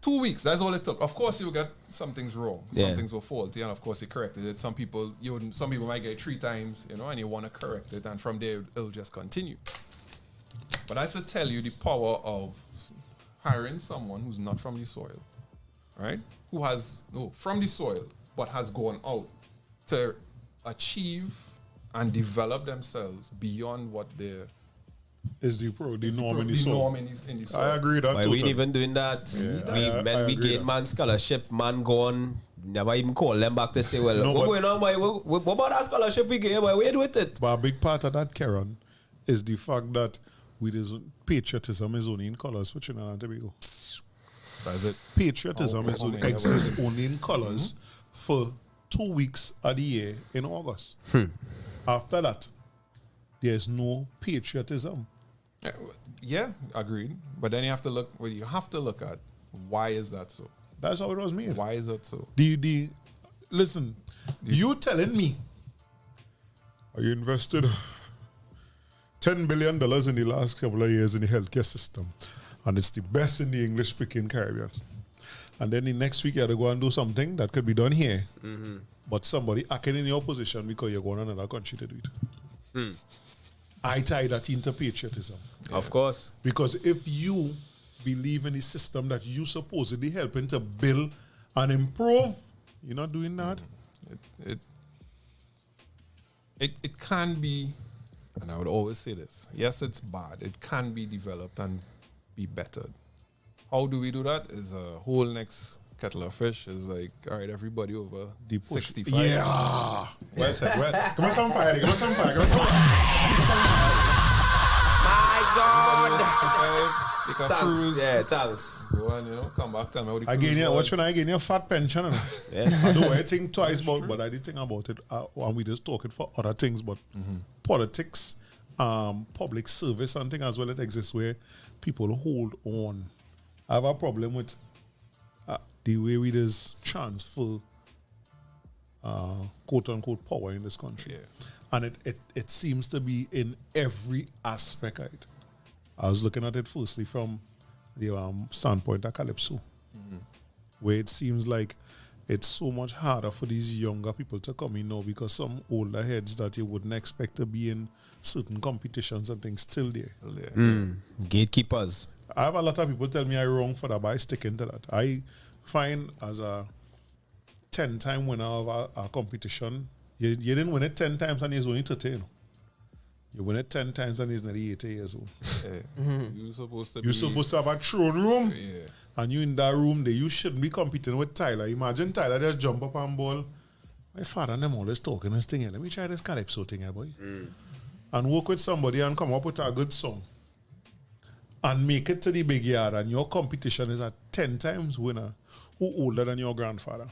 2 weeks, that's all it took. Of course, you get some things wrong. Some things were faulty, and of course, they corrected it. Some people might get it 3 times, and you want to correct it, and from there, it'll just continue. But I should tell you the power of hiring someone who's not from the soil, right? From the soil, but has gone out to achieve and develop themselves beyond what they're is the norm in the soil. I agree that. Why we ain't even doing that? We gain man scholarship, man gone. Never even call them back to say, well, what's going on, boy? What about that scholarship we get, boy? Where do it? But a big part of that, Karen, is the fact that patriotism is only in colors for Trinidad and Tobago. That's it. Patriotism exists only in colors for 2 weeks of the year in August. After that, there's no patriotism. Yeah, agreed. But then you have to look at why is that so? That's how it was made. Why is that so? Listen, you telling me you invested $10 billion in the last couple of years in the healthcare system, and it's the best in the English-speaking Caribbean. And then the next week you have to go and do something that could be done here, but somebody acting in your position because you're going to another country to do it. I tie that into patriotism. Yeah. Of course. Because if you believe in the system that you supposedly helping to build and improve, you're not doing that. It can be, and I would always say this, yes, it's bad. It can be developed and be bettered. How do we do that? Is a whole next kettle of fish. Is like, all right, everybody over 65. Yeah. Well said. Well, come on, some fire. Come on, some fire. My God. Thanks. Go on, come back. Tell me how the again, yeah, watch when I gain your fat pension. I know I think twice about, but I did think about it. And we just talking for other things, but politics, public service, and things as well. It exists where people hold on. I have a problem with the way we just transfer quote unquote power in this country. Yeah. And it seems to be in every aspect of it. I was looking at it firstly from the standpoint of Calypso, where it seems like it's so much harder for these younger people to come in now because some older heads that you wouldn't expect to be in certain competitions and things still there. Gatekeepers. I have a lot of people tell me I'm wrong for that, but I stick into that. I find as a 10-time winner of a competition, you didn't win it 10 times and he's only 13. You win it 10 times and he's nearly 80 years old. You're supposed to have a throne room. Yeah. And you in that room there, you shouldn't be competing with Tyler. Imagine Tyler just jump up and ball. My father and them always talking this thing here. Let me try this Calypso thing here, boy. And work with somebody and come up with a good song. And make it to the big yard, and your competition is a 10 times winner who older than your grandfather.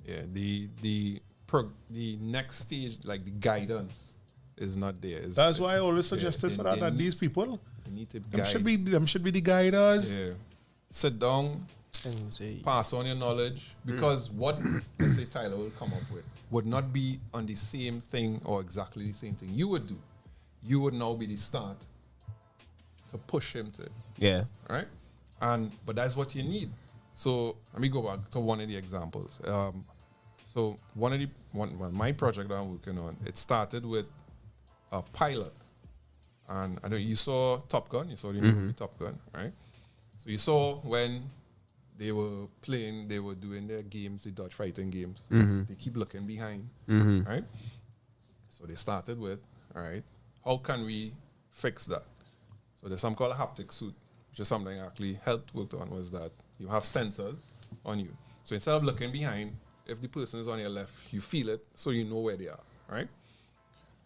Yeah, the next stage, like the guidance, is not there. That's why I always suggested for that these people need to them should be the guiders. Yeah. sit down, pass on your knowledge, because what, let's say, Tyler will come up with would not be on the same thing or exactly the same thing you would do. You would now be the start to push him to. Yeah. Right? But that's what you need. So let me go back to one of the examples. So my project that I'm working on, it started with a pilot. And I know you saw Top Gun, you saw the movie Top Gun, right? So you saw when they were playing, they were doing their games, the Dodge fighting games. They keep looking behind, right? So they started with, all right, how can we fix that? So there's something called a haptic suit, which is something I actually helped work on, was that you have sensors on you. So instead of looking behind, if the person is on your left, you feel it, so you know where they are, right?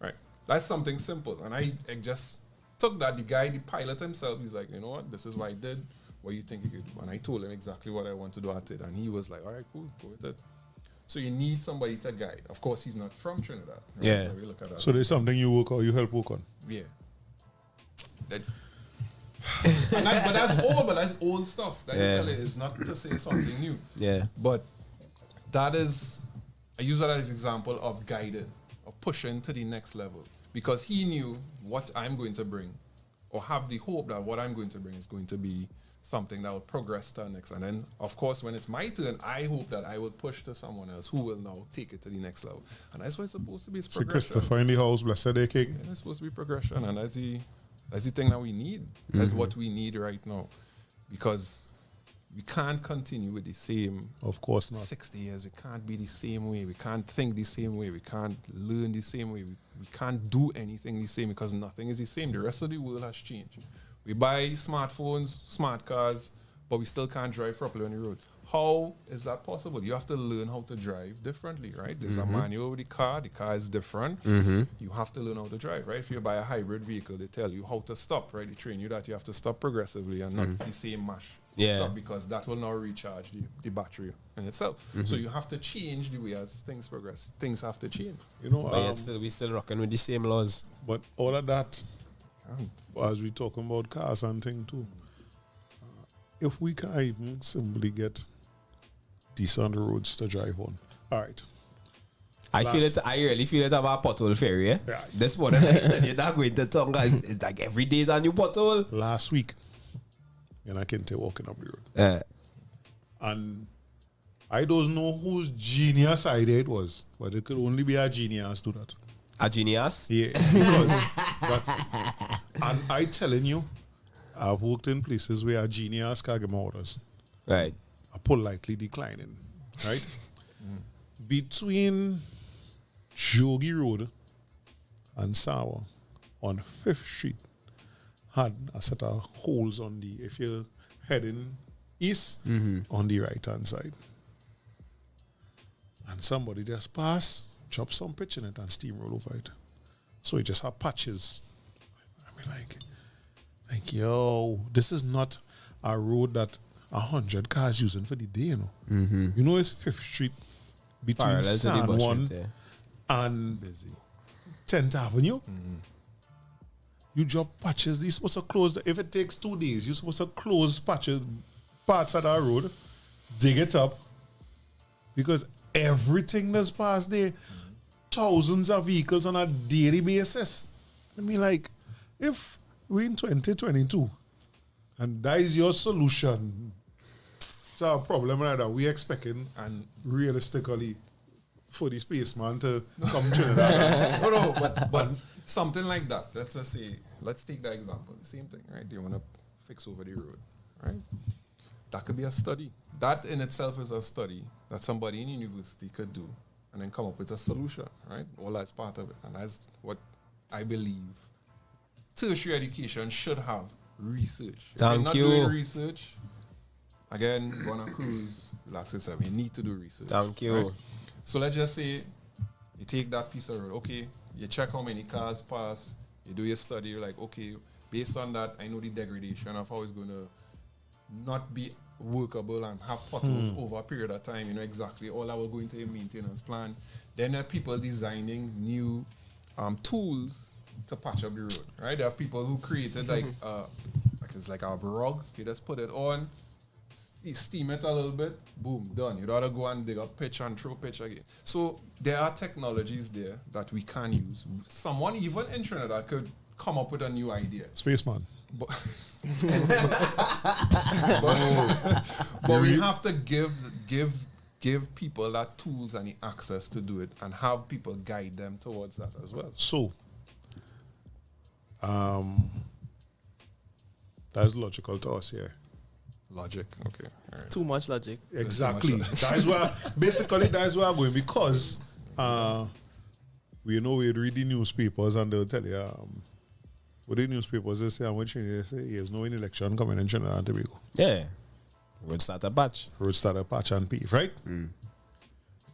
Right. That's something simple. And I just took that. The guy, the pilot himself, he's like, you know what, this is what I did. What you think you could do? And I told him exactly what I want to do at it. And he was like, all right, cool, go with it. So you need somebody to guide. Of course, he's not from Trinidad. Right? Yeah. We look at that. So there's something you work or you help work on? Yeah. But that's old stuff. That you tell it is not to say something new. Yeah. But that is, I use that as an example of guided, of pushing to the next level. Because he knew what I'm going to bring, or have the hope that what I'm going to bring is going to be something that will progress to the next. And then, of course, when it's my turn, I hope that I will push to someone else who will now take it to the next level. And that's what it's supposed to be. It's progression. So Christopher in the house, blessed day king. Yeah, it's supposed to be progression. And that's the thing that we need. That's what we need right now. Because we can't continue with the same. Of course not. 60 years. We can't be the same way. We can't think the same way. We can't learn the same way. We can't do anything the same, because nothing is the same. The rest of the world has changed. We buy smartphones, smart cars, but we still can't drive properly on the road. How is that possible? You have to learn how to drive differently, right? There's a manual with the car is different. You have to learn how to drive, right? If you buy a hybrid vehicle, they tell you how to stop, right? They train you that you have to stop progressively and not the same mash. Yeah. Stop, because that will now recharge the battery in itself. So you have to change the way as things progress. Things have to change. You know, But yet we still rocking with the same laws. but all of that, as we talking about cars and thing too, if we can even simply get decent roads to drive on. All right. I really feel it about pothole ferry, eh? Yeah. This morning I said you're not going to Tonga. It's like every day is a new pothole. Last week, and I can tell walking up the road. And I don't know whose genius idea it was, but it could only be a genius do that. A genius? Yeah, because and I telling you, I've worked in places where a genius can give me orders. Right. Are politely declining, right? Between Jogi Road and Sawa on 5th Street had a set of holes on the, if you're heading east, on the right hand side. And somebody just passed, chop some pitch in it and steamroll over it. So it just had patches. I mean, like, yo, this is not a road that 100 cars using for the day, you know. You know, it's 5th Street between Parallel to the San bus Juan route, and Busy. 10th Avenue. You drop patches. You're supposed to close. If it takes 2 days, you're supposed to close patches, parts of that road, dig it up, because everything that's past there, thousands of vehicles on a daily basis. I mean, like, if we're in 2022 and that is your solution, it's a problem that we're expecting, and realistically for the spaceman to come to Trinidad. No, but something like that. Let's just say, let's take that example. The same thing, right? You want to fix over the road, right? That could be a study. That in itself is a study that somebody in university could do and then come up with a solution, right? All that's part of it. And that's what I believe tertiary education should have. Research. If you're not doing research, again, go on a cruise, relax yourself. You need to do research. Thank you. Right? So let's just say you take that piece of road. Okay, you check how many cars pass. You do your study. You're like, okay, based on that, I know the degradation of how it's going to not be workable and have potholes over a period of time. You know exactly all that will go into a maintenance plan. Then there are people designing new tools to patch up the road, right? There are people who created like it's like a rug. You just put it on, you steam it a little bit, boom, done. You don't have to go and dig up pitch and throw pitch again. So there are technologies there that we can use. Someone even in Trinidad could come up with a new idea. Spaceman. But we have to give people that tools and the access to do it and have people guide them towards that as well. So, that's logical to us here. Logic, okay. All right. Too much logic. Exactly. That's where that's where I'm going, because we know we'd read the newspapers and they'll tell you what the newspapers they say, and when they say there's no election coming in Trinidad and Tobago. Yeah. Road start a patch. Road start a patch and beef, right?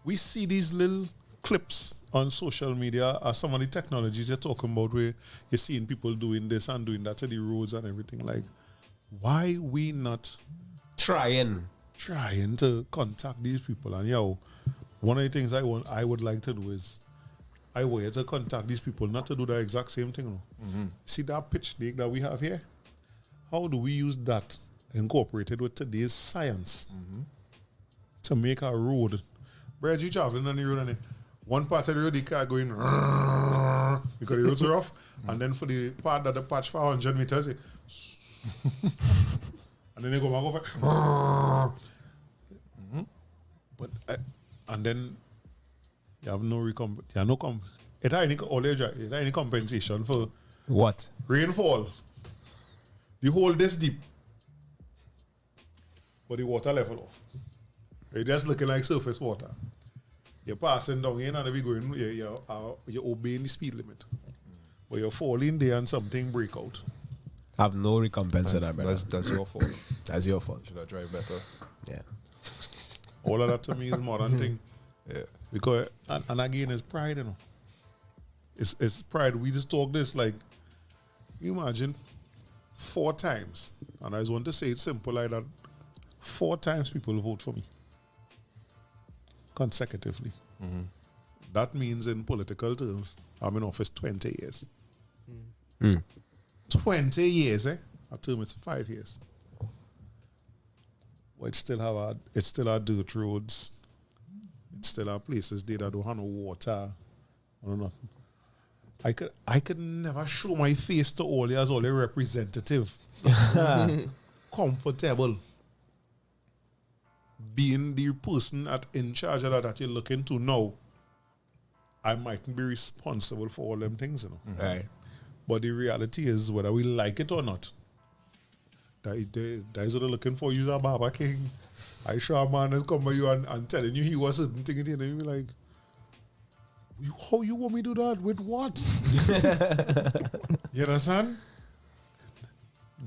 We see these little clips on social media as some of the technologies you're talking about, where you're seeing people doing this and doing that to the roads and everything. Like, why we not trying to contact these people? And one of the things I would like to do is I want to contact these people, not to do the exact same thing. No? See that pitch deck that we have here? How do we use that incorporated with today's science to make a road? Brad, you traveling on the road and one part of the road the car going because the roads are rough, and then for the part that the patch for 100 meters, and then they go back over. But and then you have no it any compensation for what? Rainfall. The hole this deep, but the water level off. It's just looking like surface water. You're passing down here and going, you're obeying the speed limit. But you're falling there and something break out. Have no recompense for that, brother. That's your fault. That's your fault. Should I drive better? Yeah. All of that to me is modern thing. Yeah. Because, and again, it's pride, It's pride. We just talk this like, you imagine 4 times, and I just want to say it simple like that, 4 times people vote for me. Consecutively. That means in political terms, I'm in office 20 years. 20 years, eh? A term is 5 years. But it still have dirt roads. It still have places there that don't have no water. I don't know. I could never show my face to all you as all a representative. Comfortable. Being the person in charge of that you're looking to now, I mightn't be responsible for all them things, Right. But the reality is, whether we like it or not, that is what they're looking for. You're a Baba King. I sure a man is coming by you and telling you he was certain thing, and you be like, how you want me to do that? With what? You understand?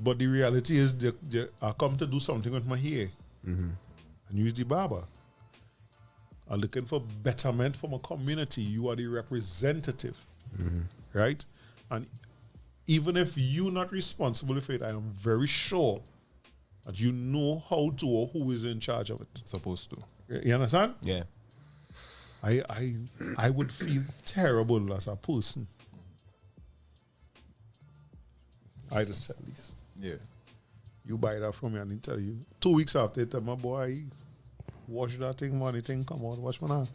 But the reality is, I come to do something with my hair. And use the barber. I'm looking for betterment from a community. You are the representative. Right? And even if you're not responsible for it, I am very sure that you know how to or who is in charge of it. Supposed to. You understand? Yeah. I would feel terrible as a person. I just said this. Yeah. You buy that from me and he tell you 2 weeks after, tell my boy, wash that thing, money thing, come on, wash my hand.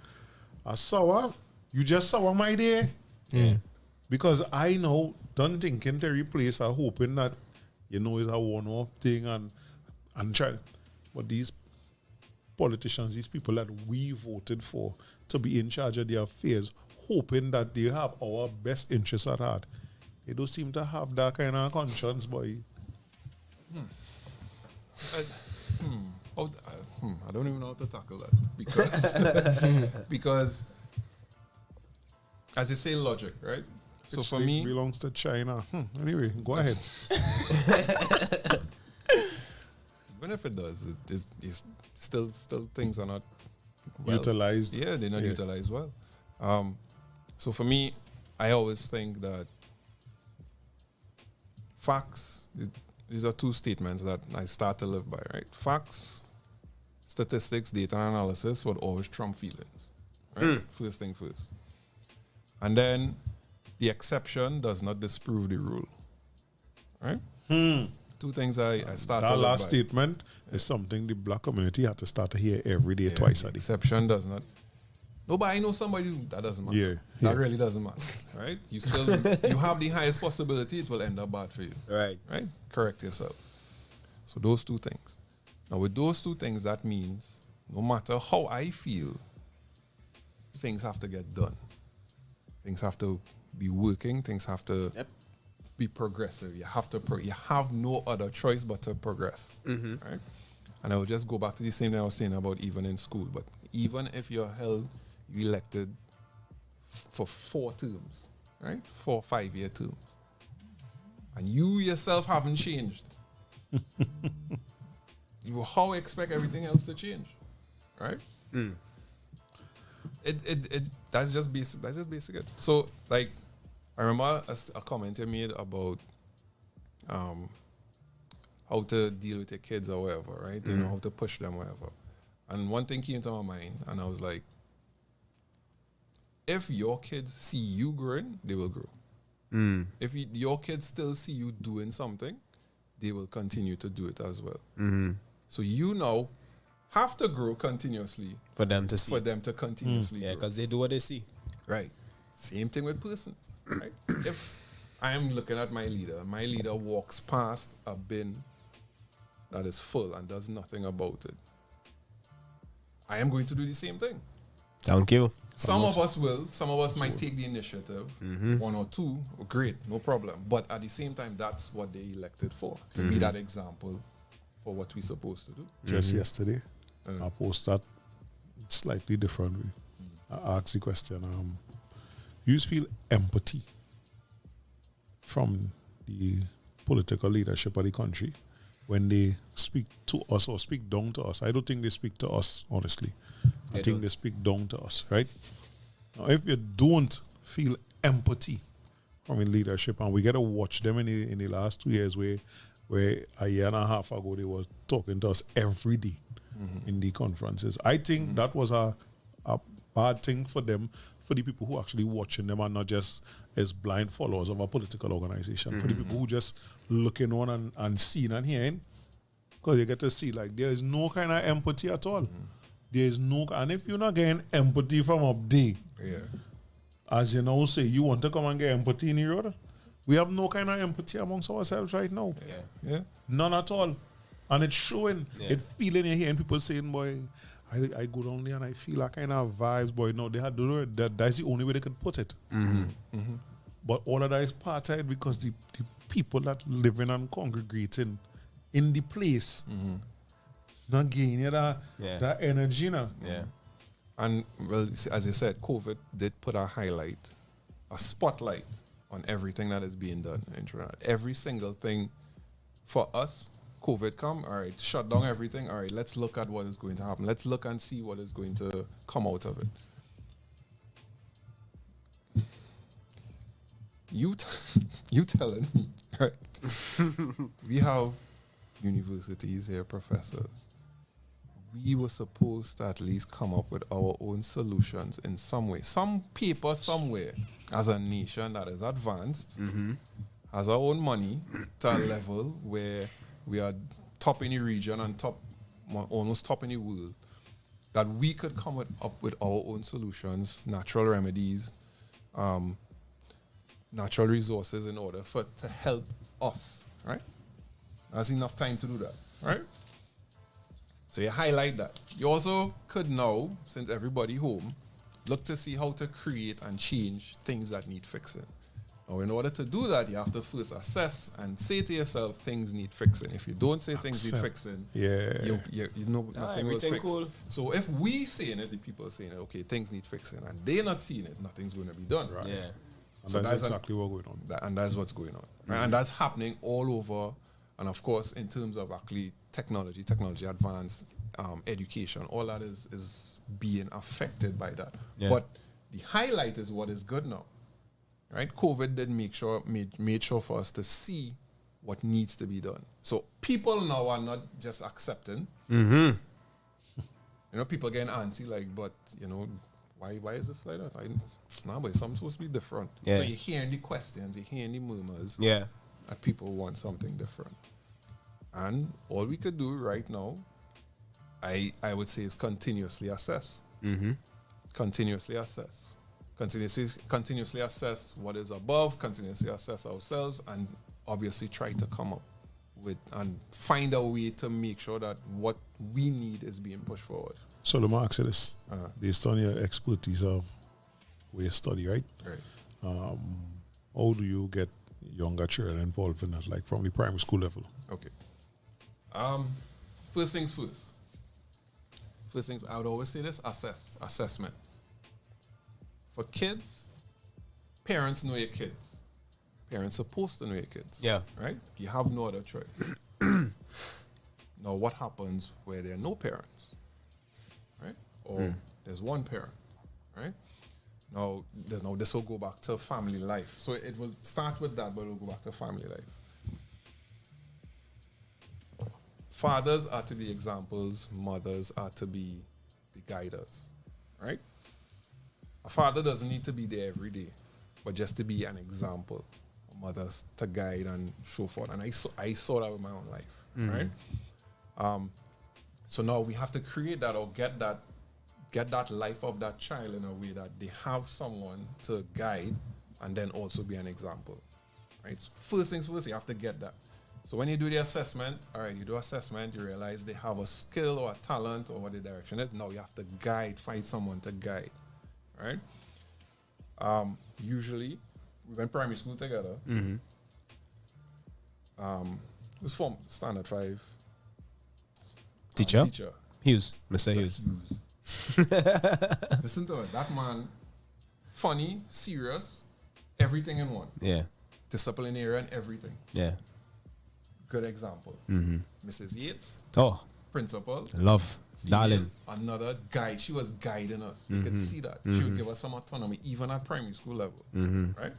I sour, you just sour my day. Yeah. Because I know, done thinking to replace, I'm hoping that, it's a one-off thing and try. But these politicians, these people that we voted for to be in charge of their affairs, hoping that they have our best interests at heart, they don't seem to have that kind of conscience, boy. I don't even know how to tackle that because as you say, logic, right? So for me, belongs to China. Anyway, go ahead. Even if it does, it's still things are not utilized. Yeah, they're not utilized well. So for me, I always think that facts. These are 2 statements that I start to live by, right? Facts, statistics, data analysis would always trump feelings, right? First thing first. And then the exception does not disprove the rule, right? 2 Two things I started. That last statement is something the black community had to start to hear every day, twice a day. Exception does not. Nobody knows somebody that doesn't matter. That really doesn't matter, right? You still you have the highest possibility it will end up bad for you. Right. Right? Correct yourself. So those two things. Now with those two things, that means no matter how I feel, things have to get done. Things have to be working. Things have to be progressive. You have to. You have no other choice but to progress. Right? And I will just go back to the same thing I was saying about even in school. But even if you're elected for 4 terms, right? 4 5-year terms, and you yourself haven't changed, you how expect everything else to change, right? That's just basic. That's just basic. So, like, I remember a comment you made about how to deal with your kids or whatever, right? You know, how to push them, whatever. And one thing came to my mind, and I was like, if your kids see you growing, they will grow. If your kids still see you doing something, they will continue to do it as well. So you now have to grow continuously for them to see. For them to continuously grow. Yeah, because they do what they see. Right. Same thing with persons. Right. If I am looking at my leader walks past a bin that is full and does nothing about it, I am going to do the same thing. Thank you. Some of us will. Some of us might take the initiative. 1 or 2, great, no problem. But at the same time, that's what they elected for, to be that example for what we're supposed to do. Just yesterday, I posted that slightly different way. I asked the question, you feel empathy from the political leadership of the country when they speak to us or speak down to us? I don't think they speak to us, honestly. I think they speak down to us, right? Now, if you don't feel empathy from the leadership, and we get to watch them in the last 2 years where a year and a half ago they were talking to us every day in the conferences. I think that was a bad thing for them, for the people who actually watching them and not just as blind followers of a political organization. For the people who just looking on and seeing and hearing, because you get to see like there is no kind of empathy at all. There is no, and if you're not getting empathy from up there, as you now say, you want to come and get empathy in the road, we have no kind of empathy amongst ourselves right now. None at all. And it's showing, it's feeling, you're hearing people saying, boy, I go down there and I feel that kind of vibes, boy. No, they had to do it. That's the only way they could put it. But all of that is part of it because the people that living and congregating in the place, not gaining that energy now. And well, as you said, COVID did put a spotlight on everything that is being done in Trinidad. Every single thing for us, COVID come, all right, shut down everything, all right, let's look at what is going to happen. Let's look and see what is going to come out of it. You telling me, right? We have universities here, professors. We were supposed to at least come up with our own solutions in some way. Some paper somewhere as a nation that is advanced, has our own money to a level where we are top in the region and almost top in the world, that we could come up with our own solutions, natural remedies, natural resources in order to help us, right? There's enough time to do that, right? So you highlight that. You also could now, since everybody home, look to see how to create and change things that need fixing. Now, in order to do that, you have to first assess and say to yourself, things need fixing. If you don't say things need fixing, you know nothing will fix. Cool. So if we saying it, the people saying it, okay, things need fixing, and they're not seeing it, nothing's going to be done. Right? Yeah. And so that's exactly what's going on. And that's what's going on. Right? And that's happening all over. And of course, in terms of actually technology advanced, education, all that is being affected by that. Yeah. But the highlight is what is good now. Right? COVID did made sure for us to see what needs to be done. So people now are not just accepting. You know, people getting antsy, like, but, you know, why is this like that? Nah, but something's supposed to be different. Yeah. So you're hearing the questions, you're hearing the murmurs. Yeah. That people want something different. And all we could do right now, I would say, is continuously assess. Continuously assess. Continuously assess what is above, continuously assess ourselves, and obviously try to come up with and find a way to make sure that what we need is being pushed forward. So let me ask you this. Based on your expertise of where you study, right? Right. How do you get younger children involved in that, like from the primary school level? Okay. First things first. First things, I would always say this, assessment. For kids, parents know your kids. Parents are supposed to know your kids. Yeah. Right? You have no other choice. Now, what happens where there are no parents? Right? Or there's one parent. Right? Now, this will go back to family life. So it will start with that, but it will go back to family life. Fathers are to be examples. Mothers are to be the guiders. Right? A father doesn't need to be there every day, but just to be an example. Mothers to guide and show forth. And I saw that with my own life. Right? So now we have to create that or get that life of that child in a way that they have someone to guide and then also be an example. Right? So first things first, you have to get that. So when you do the assessment, all right, you do assessment, you realize they have a skill or a talent or what the direction is. Now you have to find someone to guide. Right? Usually, we went primary school together. It was from Standard 5. Teacher? Teacher. Hughes. Mr. Hughes. Listen to it. That man, funny, serious, everything in one. Yeah. Disciplinarian, everything. Yeah. Good example. Mrs. Yates. Oh. Principal. Love. Darling. Another guide. She was guiding us. You could see that. She would give us some autonomy, even at primary school level. Right?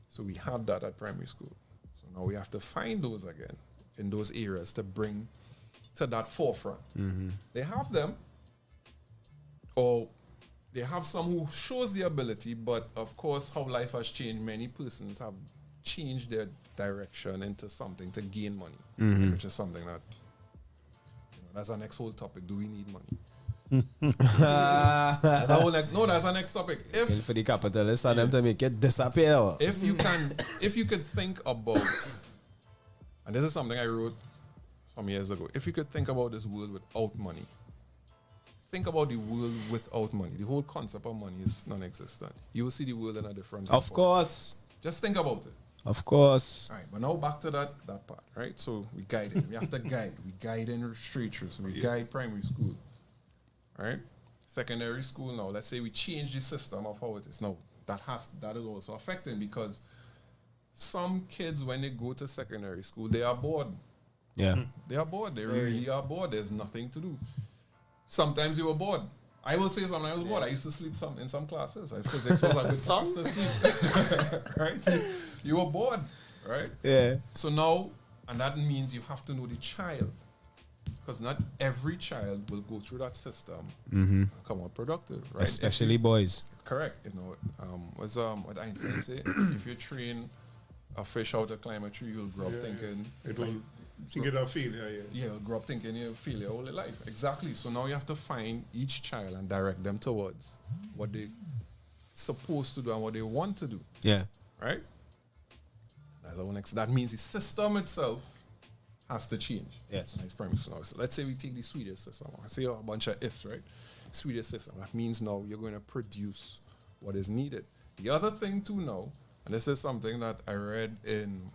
So we had that at primary school. So now we have to find those again in those areas to bring to that forefront. They have them, or they have some who shows the ability, but of course, how life has changed, many persons have changed their direction into something to gain money, which is something that, that's our next whole topic. Do we need money? That's our next topic. If for the capitalists and them to make it disappear. if you could think about, and this is something I wrote some years ago, if you could think about this world without money, think about the world without money. The whole concept of money is non-existent. You will see the world in a different way. Of course. Just think about it. Of course. All right, but now back to that part, right? So we guide. We have to guide. We guide in straight through. So we guide primary school. All right? Secondary school now, let's say we change the system of how it is. Now, that is also affecting, because some kids, when they go to secondary school, they are bored. Yeah. They are bored. They really are bored. There's nothing to do. Sometimes you were bored. I will say sometimes I was bored. I used to sleep in some classes. Physics was a good class to sleep. Right? You were bored, right? Yeah. So now, and that means you have to know the child. Because not every child will go through that system and come out productive, right? Especially boys. Correct. What Einstein say, if you train a fish how to climb a tree, you'll grow up thinking... Thinking of failure, yeah, you'll grow up thinking you'll fail your whole life. Exactly. So now you have to find each child and direct them towards what they're supposed to do and what they want to do. Yeah. Right? That means the system itself has to change. Yes. Nice premise. So let's say we take the Swedish system. I say a bunch of ifs, right? Swedish system. That means now you're going to produce what is needed. The other thing too now, and this is something that I read in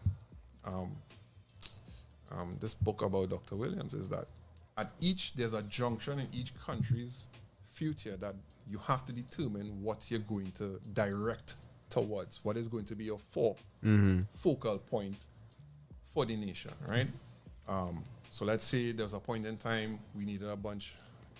this book about Dr. Williams, is that there's a junction in each country's future that you have to determine what you're going to direct towards, what is going to be your focal point for the nation, right? So let's say there was a point in time we needed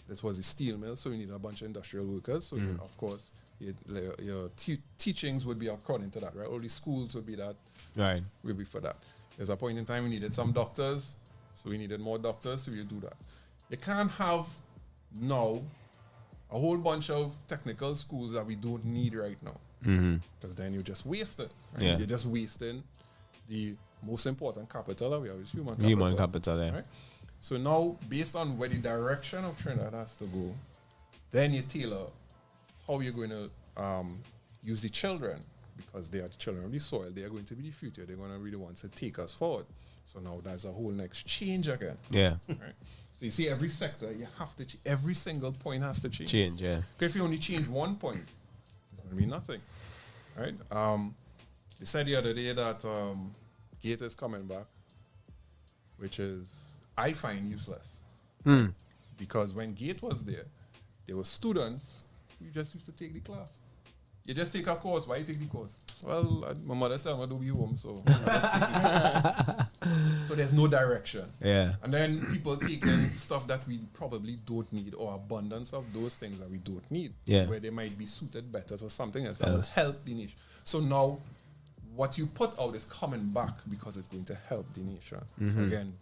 this was a steel mill, so we needed a bunch of industrial workers. So of course, your teachings would be according to that, right? All the schools would be that, right? Would be for that. There's a point in time we needed some doctors, so we needed more doctors, so we do that. You can't have now a whole bunch of technical schools that we don't need right now, because then you're just wasting. Right? Yeah. You're just wasting the most important capital that we have is human capital. Human capital, yeah. Right? So now, based on where the direction of Trinidad has to go, then you tailor how you're going to use the children, because they are the children of the soil. They are going to be the future. They're going to be the ones to take us forward. So now there's a whole next change again. Yeah. Right? So you see, every sector, you have to every single point has to change. Change, yeah. Because if you only change one point, it's going to be nothing. Right? They said the other day that Gate is coming back, which is, I find useless. Because when Gate was there were students who just used to take the class. You just take a course. Why you take the course? Well, my mother tell me to be home, so I just take the course. So there's no direction. Yeah. And then people taking stuff that we probably don't need, or abundance of those things that we don't need. Yeah. Where they might be suited better for something else that will help the nation. So now, what you put out is coming back because it's going to help the nation. So again,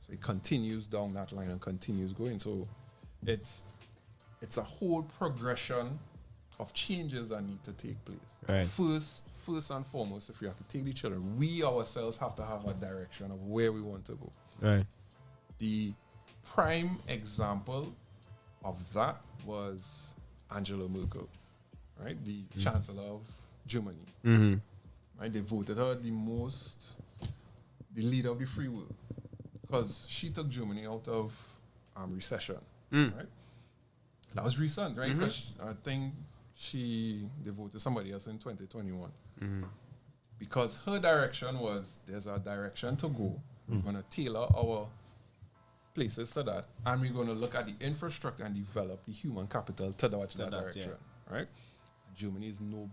so it continues down that line and continues going. So it's a whole progression of changes that need to take place. Right. First and foremost, if we have to take the children, we ourselves have to have a direction of where we want to go. Right. The prime example of that was Angela Merkel, right? The Chancellor of Germany. Right? They voted her the leader of the free world, because she took Germany out of recession. Right? That was recent, right? Because I think they voted somebody else in 2021. Because her direction was, there's a direction to go. We're going to tailor our places to that, and we're going to look at the infrastructure and develop the human capital to that direction, right? Germany is no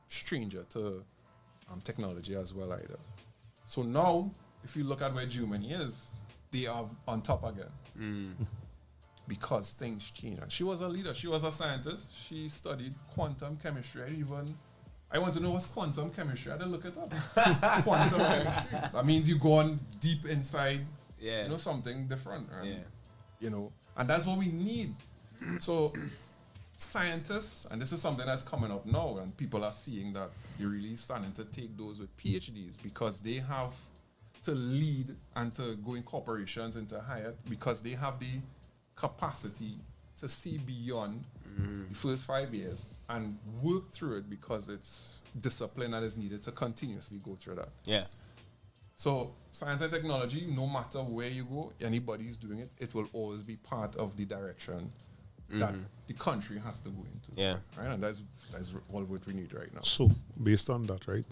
stranger to technology as well either. So now, if you look at where Germany is, they are on top again. Because things change. And she was a leader. She was a scientist. She studied quantum chemistry. I want to know what's quantum chemistry. I had to look it up. Quantum chemistry. That means you go on deep inside, something different. And, and that's what we need. So scientists, and this is something that's coming up now, and people are seeing that you're really starting to take those with PhDs, because they have to lead and to go in corporations and to hire, because they have the capacity to see beyond the first 5 years and work through it, because it's discipline that is needed to continuously go through that. Yeah. So science and technology, no matter where you go, anybody's doing it, it will always be part of the direction that the country has to go into. Yeah. Right? And that's all what we need right now. So, based on that, right?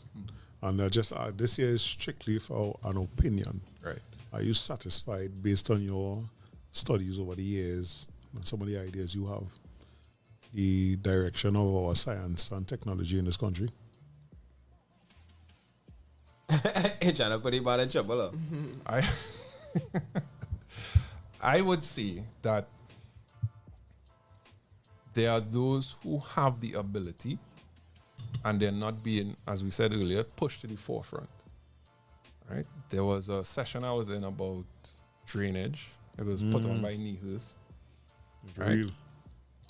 And this year is strictly for an opinion. Right. Are you satisfied based on your studies over the years and some of the ideas you have, the direction of our science and technology in this country? You're trying to put him in trouble. I would say that there are those who have the ability and they're not being, as we said earlier, pushed to the forefront. Right? There was a session I was in about drainage. It was put on by Nihus. Right?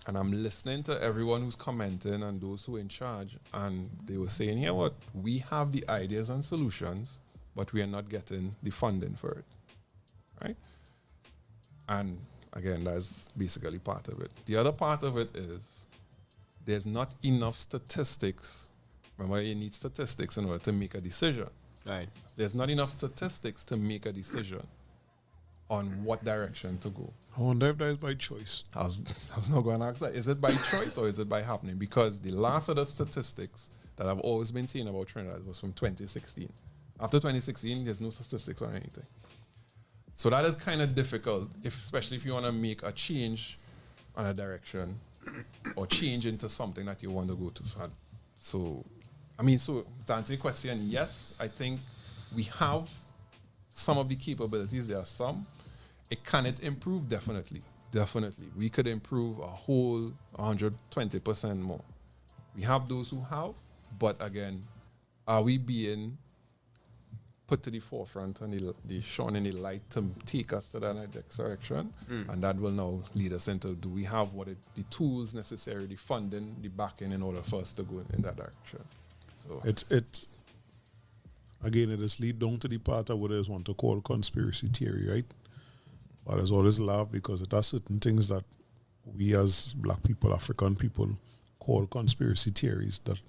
And I'm listening to everyone who's commenting and those who are in charge, and they were saying, "Yeah, what? We have the ideas and solutions, but we are not getting the funding for it." Right? And again, that's basically part of it. The other part of it is there's not enough statistics. Remember, you need statistics in order to make a decision. Right. There's not enough statistics to make a decision on what direction to go. I wonder if that is by choice. I was not going to ask that. Is it by choice or is it by happening? Because the last of the statistics that I've always been seeing about Trinidad was from 2016. After 2016, there's no statistics on anything. So that is kind of difficult, especially if you want to make a change on a direction or change into something that you want to go to. So to answer your question, yes, I think we have some of the capabilities. There are some. Can it improve? Definitely. We could improve a whole 120% more. We have those who have, but again, are we being put to the forefront and the shone in the light to take us to that next direction? And that will now lead us into, do we have the tools necessary, the funding, the backing in order for us to go in that direction? So again, it is lead down to the part of what I just want to call conspiracy theory, right? But there's always laugh because it has certain things that we as black people, African people, call conspiracy theories that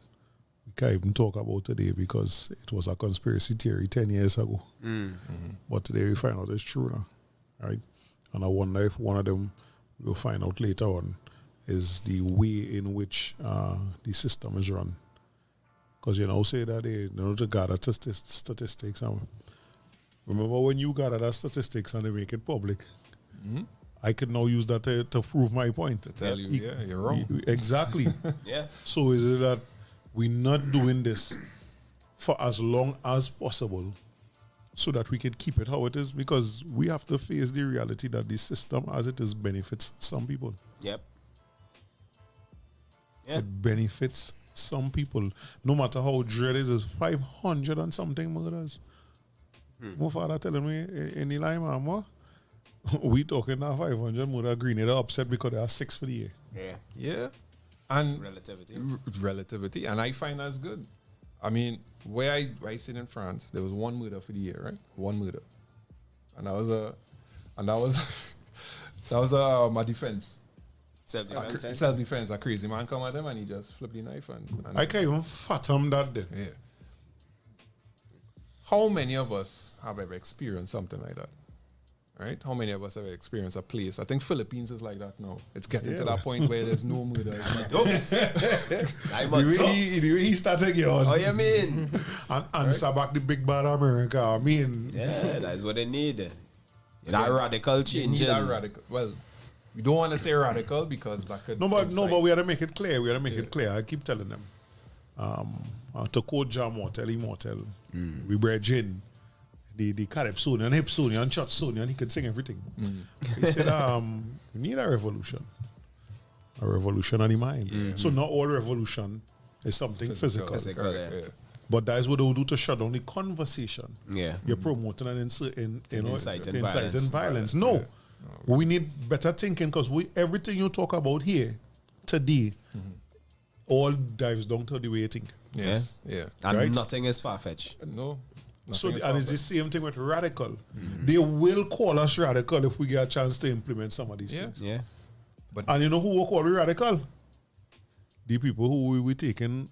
we can't even talk about today because it was a conspiracy theory 10 years ago. But today we find out it's true now, right? And I wonder if one of them we'll find out later on is the way in which the system is run. Because say that they to gather statistics. Remember when you gather that statistics and they make it public? I could now use that to prove my point. To tell you, you're wrong. Exactly. Yeah. So is it that we're not doing this for as long as possible so that we can keep it how it is? Because we have to face the reality that the system as it is benefits some people. Yep. It benefits some people. No matter how dread it is, 500 and something murders. My father telling me, any lie, man, we talking now 500 murder Grenada upset because they are 6 for the year. Yeah. And Relativity. Relativity. And I find that's good. I mean, where I sit in France, there was one murder for the year, right? One murder. And that was my defense. Self-defense. Self-defense. A crazy man come at him and he just flipped the knife. And I can't even fathom that then. Yeah. How many of us have ever experienced something like that? Right? How many of us have experienced a place? I think Philippines is like that now. It's getting to that point where there's no murders. I'm The way he started getting on. Oh, you mean? And back the big bad America. I mean. Yeah, that's what they need. That radical change. Well, we don't want to say radical because that could. No, but we have to make it clear. I keep telling them. To quote Jam Immortal, we bred gin. The Calypsonian, Hipsonian, Chotsonian, he could sing everything. He said, we need a revolution. A revolution of the mind. So not all revolution is something physical. Yeah. But that is what they will do to shut down the conversation. Yeah. You're promoting an incite and violence. violence. No. We need better thinking because everything you talk about here today all dives down to the way you think. Yes. Yeah. And Right? nothing is far-fetched. No. So and it's the same thing with radical. They will call us radical if we get a chance to implement some of these things. Yeah. And you know who will call we radical? The people who we taking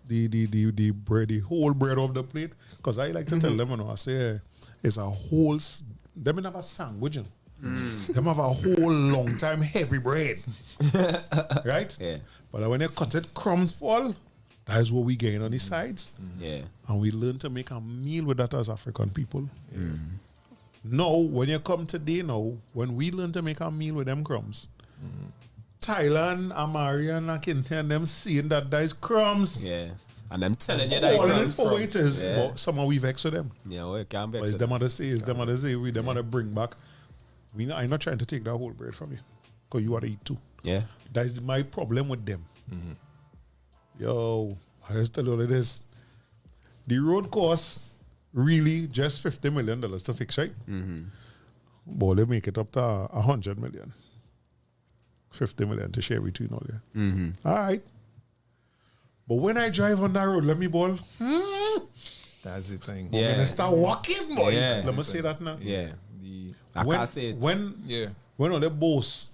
the bread, the whole bread off the plate. Because I like to tell them, I say it's a whole. Them have a sandwich. Them have a whole long time heavy bread, right? Yeah. But when they cut it, crumbs fall. That is what we gain on the sides. Yeah. And we learn to make a meal with that as African people. Now, when you come today when we learn to make a meal with them crumbs, Thailand, Amarian, and Kintan, them seeing that is crumbs. Yeah. And I'm telling you that All crumbs. for it is, but somehow we vex with them. Yeah, well, it can't But vex it's them other say, we them other bring back. I'm not trying to take that whole bread from you. Because you want to eat too. Yeah. That is my problem with them. Yo, I just tell you all of this. The road costs really just $50 million to fix, right? But they make it up to $100 million. $50 million to share between all you. All right. But when I drive on that road, let me ball. That's the thing. Yeah. When I start walking, boy. Yeah. Let me say that now. Yeah. I When, can't say it. when all the boss,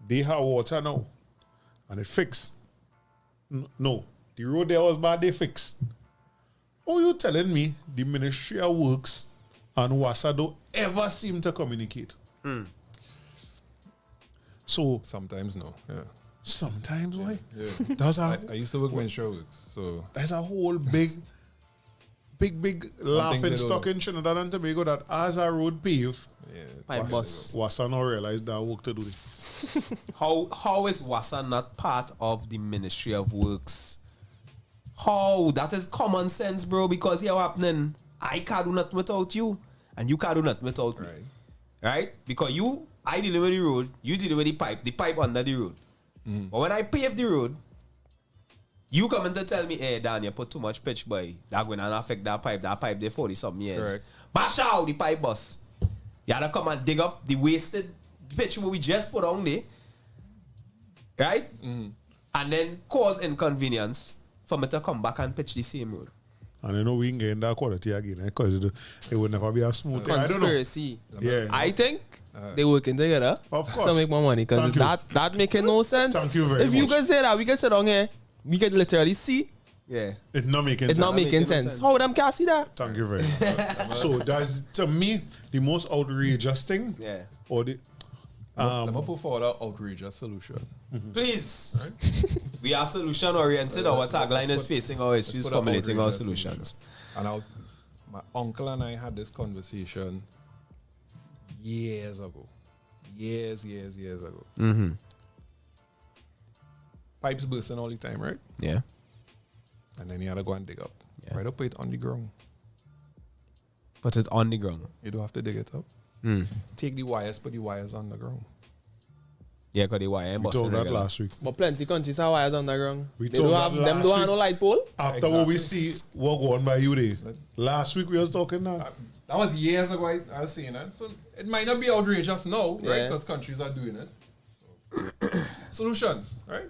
they have water now, and it fixed. No, the road there was bad, they fixed. Oh, you telling me the Ministry of Works and WASA don't ever seem to communicate? So Sometimes no. Yeah. sometimes, why? Yeah. That's I used to work Ministry of Works, so There's a whole big laughing they stock don't in Trinidad and Tobago that as a road pave, Pipe bus. WASA not realize that work to do this. How is WASA not part of the Ministry of Works? How? That is common sense, bro, because here what happening. I can't do nothing without you, and you can't do nothing without me. Right? Because I deliver the road, you deliver the pipe under the road. But when I pave the road, you come in to tell me, hey, Dan, you put too much pitch, boy. That's going to affect that pipe there 40-something years. Correct. Bash out the pipe bus. You had to come and dig up the wasted pitch we just put on there. Right? And then cause inconvenience for me to come back and pitch the same road. And I know we can get in that quality again because it will never be as smooth. Conspiracy. I don't know. Yeah. I think they working together of course. to make more money because that making no sense. Thank you very much. If you can say that, we can sit down here. We can literally see. Yeah. It's not making It's sense. not making sense. How them can see that? Thank you very much. So that's, to me, the most outrageous thing. Yeah. Or the... Let me put forward an outrageous solution. Please. Right? We are solution oriented. Our tagline is facing our issues, formulating our solutions. And my uncle and I had this conversation years ago. Years ago. Mm-hmm. Pipes bursting all the time, right? Yeah. And then you had to go and dig up. Yeah. Right up, put it on the ground. Put it on the ground. You don't have to dig it up. Take the wires, put the wires on the ground. Yeah, because the wire we told that last week. But plenty countries have wires on the ground. We They told don't that have them. last Don't have week. no light pole. After what we see, what go on by you there. Last week we was talking now. That was years ago I was saying that. So it might not be outrageous now, right? Yeah. Because countries are doing it. So, solutions, right?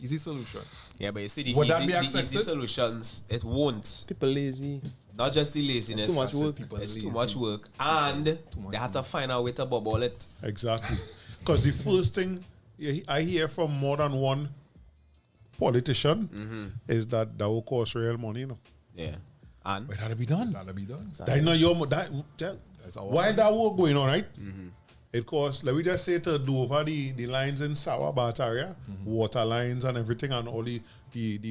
Easy solution. Yeah, but you see, the Would that be easy accepted? solutions, it won't. People lazy. Not just the laziness. It's too much work. People It's too lazy. much work. And they have to find a way to bubble it. Exactly. Because the first thing I hear from more than one politician is that will cost real money, you know. Yeah. And But that'll be done. That'll be done. That not your while that work going on, right? It costs, let me just say, to do over the lines in Sawabat area, water lines and everything, and all the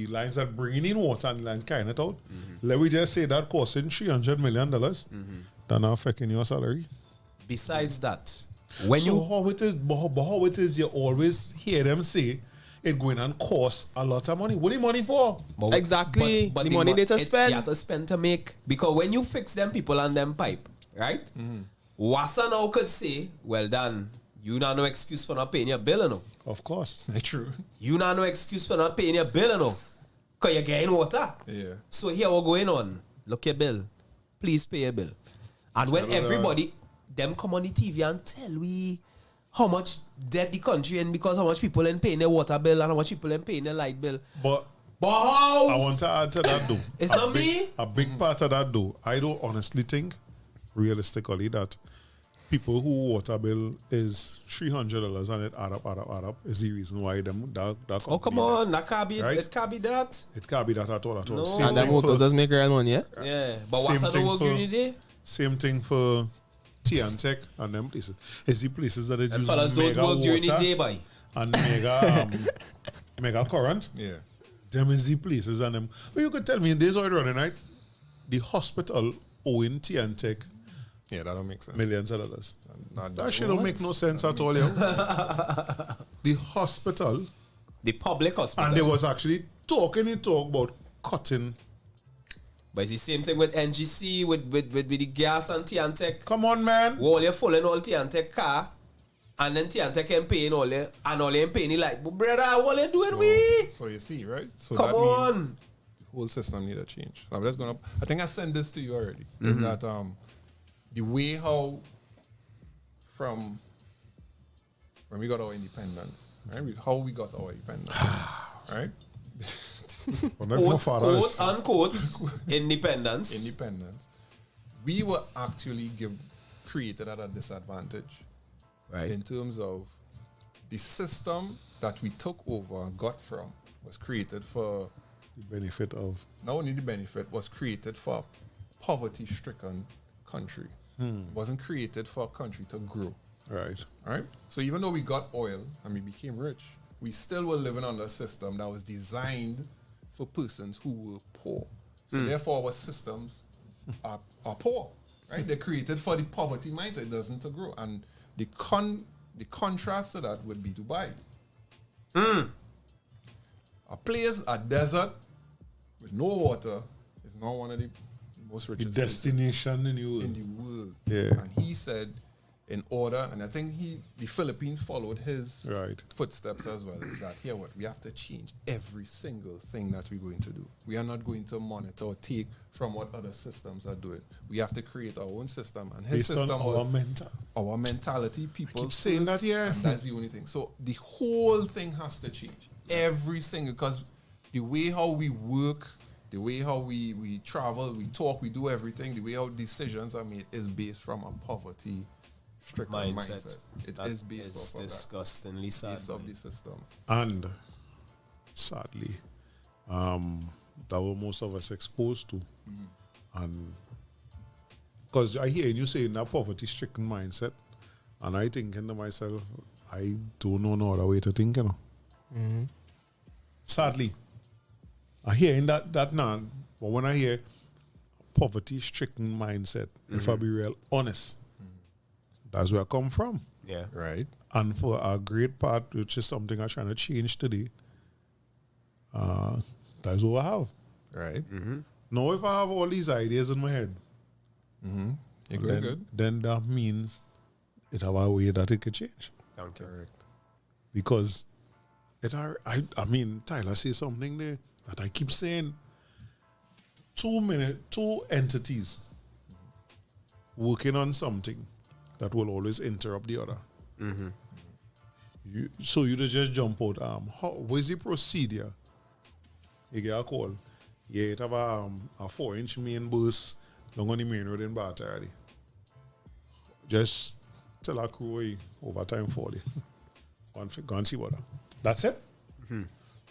lines that bring in water and the lines carrying it out. Let me just say that costing $300 million. That not affecting your salary. besides that, when So how it is, you always hear them say it going and cost a lot of money. What the money for? Exactly. The money they to spend. You have to spend to make, because when you fix them people and them pipe, right? Wassa now could say, well done, you not no excuse for not paying your bill, you know. Of course. True. You not no excuse for not paying your bill, you know. Because you're getting water. Yeah. So here what going on. Look your bill. Please pay your bill. And when everybody, them come on the TV and tell we how much debt the country in because how much people ain't paying their water bill and how much people ain't paying their light bill. But how? I want to add to that though. It's not me. A big part of that though, I don't honestly think, realistically, that people who water bill is $300 and it add up is the reason why them that Oh come on, that can't be right? it can't be that. It can't be that at all. No. Same And them thing workers for, just make real money, yeah? Yeah. But Same what's the thing work for- during the day? same thing for Tea and Tech and them places. It's the places that is And using fellas don't mega work during the water day, boy. and mega mega current. Yeah. Them is the places and them. Well, you could tell me in days already running, right? The hospital owing Tea and Tech Yeah, that don't make sense. millions of dollars. Not That shit don't make no sense at all, yo. The hospital, The public hospital. and they was actually talk about cutting. But it's the same thing with NGC, with the gas and T&Tech. Come on, man. All you're full in all T&Tech car, and then T&Tech ain't paying all you, and all you ain't paying like, but brother, what you doing we? So you see, right? So Come that on. means the whole system need a change. I'm just gonna. I think I sent this to you already. Is that the way how from when we got our independence, right? How we got our independence, right? Quote unquote independence. Independence. We were actually created at a disadvantage, Right. in terms of the system that we took over and got from was created for The benefit of. not only the benefit, was created for a poverty-stricken country. It wasn't created for a country to grow. Right. Right? So even though we got oil and we became rich, we still were living under a system that was designed for persons who were poor. So therefore our systems are poor. Right? They're created for the poverty mindset. It doesn't to grow. And the contrast to that would be Dubai. A place, a desert with no water is not one of the most The richest places destination in you. in the world. Yeah. And he said, in order, and I think the Philippines followed his Right. footsteps as well, is that here what we have to change every single thing that we're going to do. We are not going to monitor or take from what other systems are doing. We have to create our own system. And his Based on system our was mental. our mentality, people. keep saying that, yeah. And that's the only thing. So the whole thing has to change. Every single, because the way how we work the way how we travel, we talk, we do everything, the way how decisions are made is based from a poverty-stricken mindset. It is based off of disgustingly sad. Based off the system. And sadly, that what most of us exposed to. And because I hear you saying that poverty-stricken mindset, and I thinking to myself, I don't know no other way to think, you know. Sadly, I hear in that now, but when I hear poverty-stricken mindset, if I be real honest, that's where I come from. Yeah. Right. And for a great part, which is something I'm trying to change today, that's what I have. Right. Now, if I have all these ideas in my head, You're going good. then that means it have a way that it could change. Correct. Because I mean, Tyler says something there that I keep saying. 2 entities working on something that will always interrupt the other. So you just jump out. What's the procedure? You get a call. Yeah, it have a 4-inch main bus long on the main road in Bata already. Just tell a crew overtime for it. Go and see what. That's it.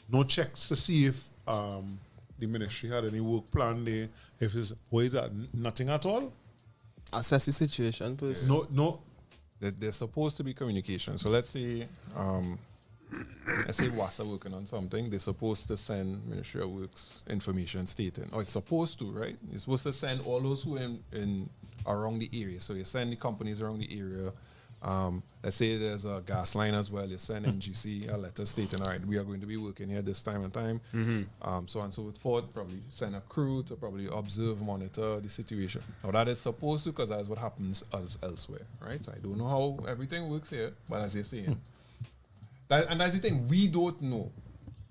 No checks to see if the ministry had any work plan there. If it's what is that? Nothing at all. Assess the situation first. No. There's supposed to be communication. So let's say WASA working on something, they're supposed to send Ministry of Works information stating, or it's supposed to, right? You're supposed to send all those who in around the area. So you send the companies around the area. Let's say there's a gas line as well. You send NGC a letter stating, all right, we are going to be working here this time and time. So on and so forth. Probably send a crew to probably observe, monitor the situation. Now that is supposed to, because that's what happens elsewhere, right? So I don't know how everything works here, but as you're saying, and that's the thing, we don't know,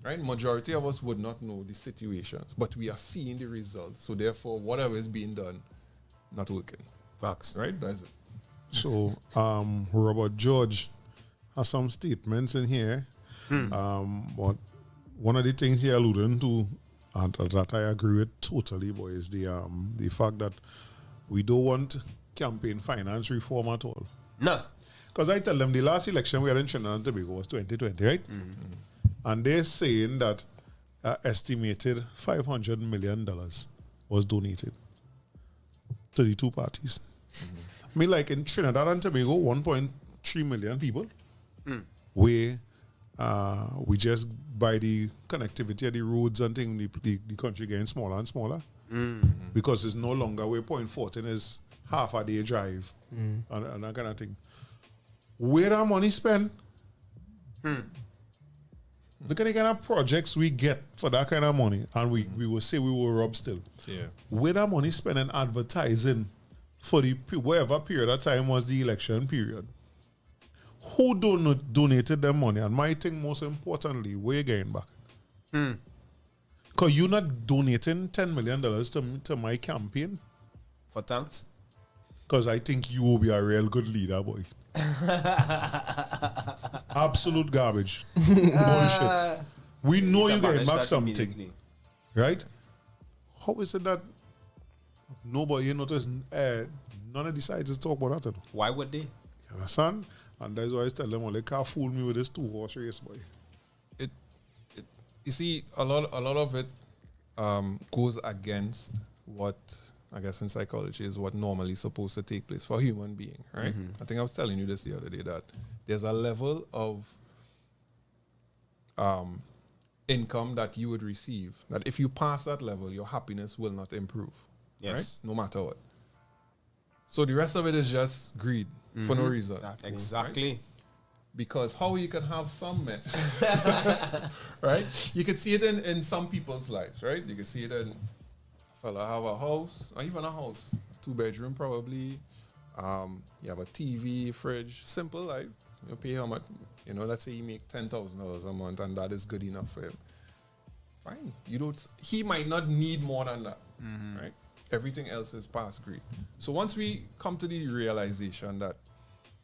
right? Majority of us would not know the situations, but we are seeing the results. So therefore, whatever is being done, not working. Facts. Right? That's it. So, Robert George has some statements in here. But one of the things he alluded to, and that I agree with totally, boy, is the fact that we don't want campaign finance reform at all. No. Because I tell them the last election we had in Trinidad and Tobago was 2020, right? And they're saying that estimated $500 million was donated to the two parties. I mean, like in Trinidad and Tobago, 1.3 million people, where we just, by the connectivity of the roads and things, the country getting smaller and smaller. Because it's no longer where Point Fortin is half a day drive and that kind of thing. Where that money spent? Look at the kind of projects we get for that kind of money, and we will say we will rob still. Yeah. Where that money spent in advertising for the whatever period of time was the election period? Who donated them money? And my thing, most importantly, where you getting back? Because you're not donating $10 million to my campaign. For thanks? Because I think you will be a real good leader, boy. Absolute garbage. Bullshit. We know you're getting back something. Right? How is it that nobody noticed? None of the sides is talk about that. Why would they? You understand? And that's why I tell them, well, they can't fool me with this 2-horse race, boy. You see, a lot of it goes against what, I guess in psychology, is what normally supposed to take place for a human being, right? I think I was telling you this the other day, that there's a level of income that you would receive, that if you pass that level, your happiness will not improve. Yes. Right? No matter what. So the rest of it is just greed for no reason. Exactly. Right? Because how you can have some men, right? You can see it in some people's lives, right? You can see it in a fella have a house, or even a house, 2-bedroom probably. You have a TV, fridge, simple life. You pay how much, let's say you make $10,000 a month and that is good enough for him. Fine. He might not need more than that, right? Everything else is past greed. So once we come to the realization that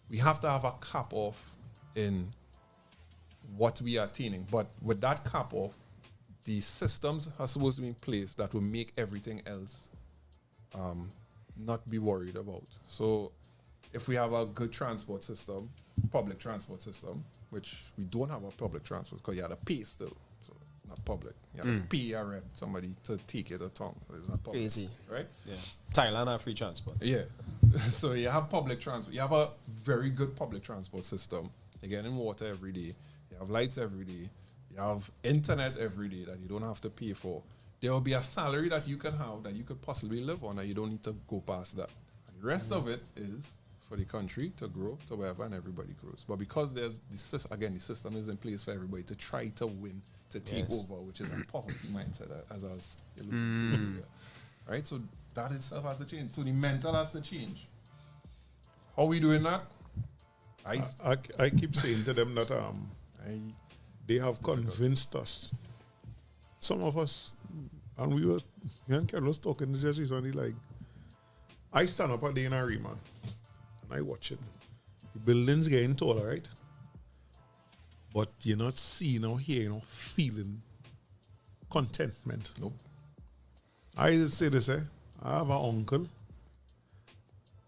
we have to have a cap off in what we are attaining, but with that cap off, the systems are supposed to be in place that will make everything else not be worried about. So if we have a good transport system, public transport system, which we don't have a public transport because you have to pay still, so it's not public. You have to pay a rep, somebody to take it a tongue. So it's not public. Crazy. Right? Yeah. Thailand have free transport. Yeah. So you have public transport. You have a very good public transport system. You're getting water every day. You have lights every day. You have internet every day that you don't have to pay for. There will be a salary that you can have that you could possibly live on, and you don't need to go past that. And the rest of it is for the country to grow to wherever, and everybody grows. But because there's the system is in place for everybody to try to win, to take over, which is a poverty mindset, as I was alluding to earlier. Right? So that itself has to change. So the mental has to change. How are we doing that? I keep saying to them that they have convinced us. Some of us, and me and Ken was talking just recently, like, I stand up a day in Arima and I watch it. The building's getting taller, right? But you're not seeing or hearing or feeling contentment. Nope. I say this, I have an uncle.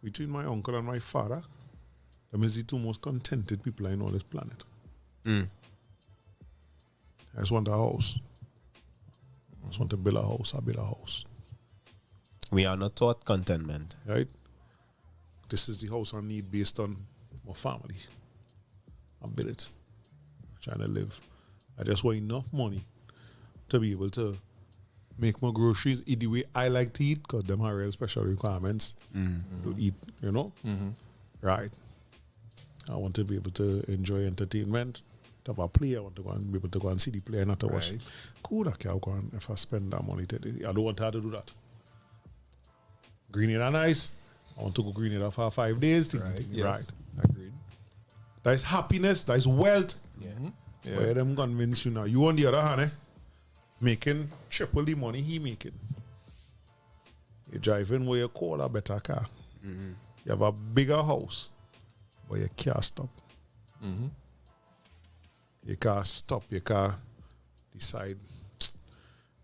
Between my uncle and my father, them is the two most contented people I know on this planet. I just want a house. I just want to build a house. I build a house. We are not taught contentment. Right? This is the house I need based on my family. I build it. I'm trying to live. I just want enough money to be able to make my groceries, eat the way I like to eat, because them are real special requirements to eat, you know? Right. I want to be able to enjoy entertainment. To have a play, I want to go and be able to go and see the play and not to watch. Cool, okay, I'll go and if I spend that money today. I don't want her to do that. Grenada nice. I want to go Grenada for 5 days. Right. Agreed. That is happiness, that is wealth. Yeah. Where them convince you now. You on the other hand, making triple the money he making. You're driving where you call a better car. You have a bigger house, but you can't stop. You can't stop. You can't decide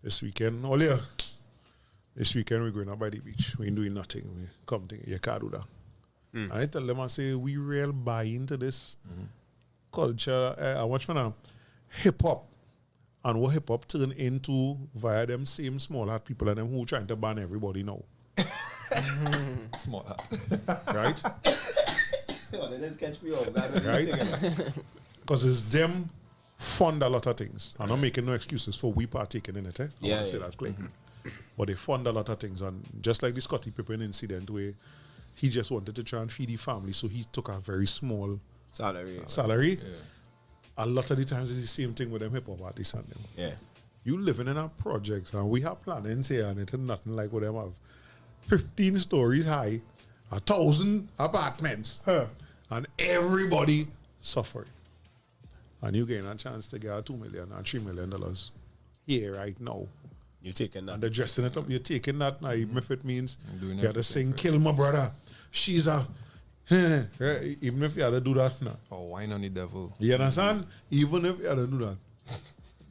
this weekend. This weekend we're going out by the beach. We ain't doing nothing. We come to you can't do that. And I tell them, I say, we real buy into this culture. I watch hip hop. And what hip hop turn into via them same small hat people and them who trying to ban everybody now. Small hat. Right? They just catch me off. Right? Because it's them fund a lot of things. I'm not making no excuses for we partaking in it. I want to say that clear. But they fund a lot of things. And just like the Scottie Pippen incident where he just wanted to try and feed the family, so he took a very small salary. Yeah. A lot of the times it's the same thing with them hip-hop artists and them. Yeah. You living in our projects and we have plannings here and it's nothing like what them have. 15 stories high, 1,000 apartments, and everybody suffering. And you getting a chance to get $2 million or $3 million here right now. You're taking that. And they're dressing it up. You're taking that now, even if it means you have to sing "Kill My Brother." She's a even if you had to do that now. Oh, wine on the devil. You understand? Even if you had to do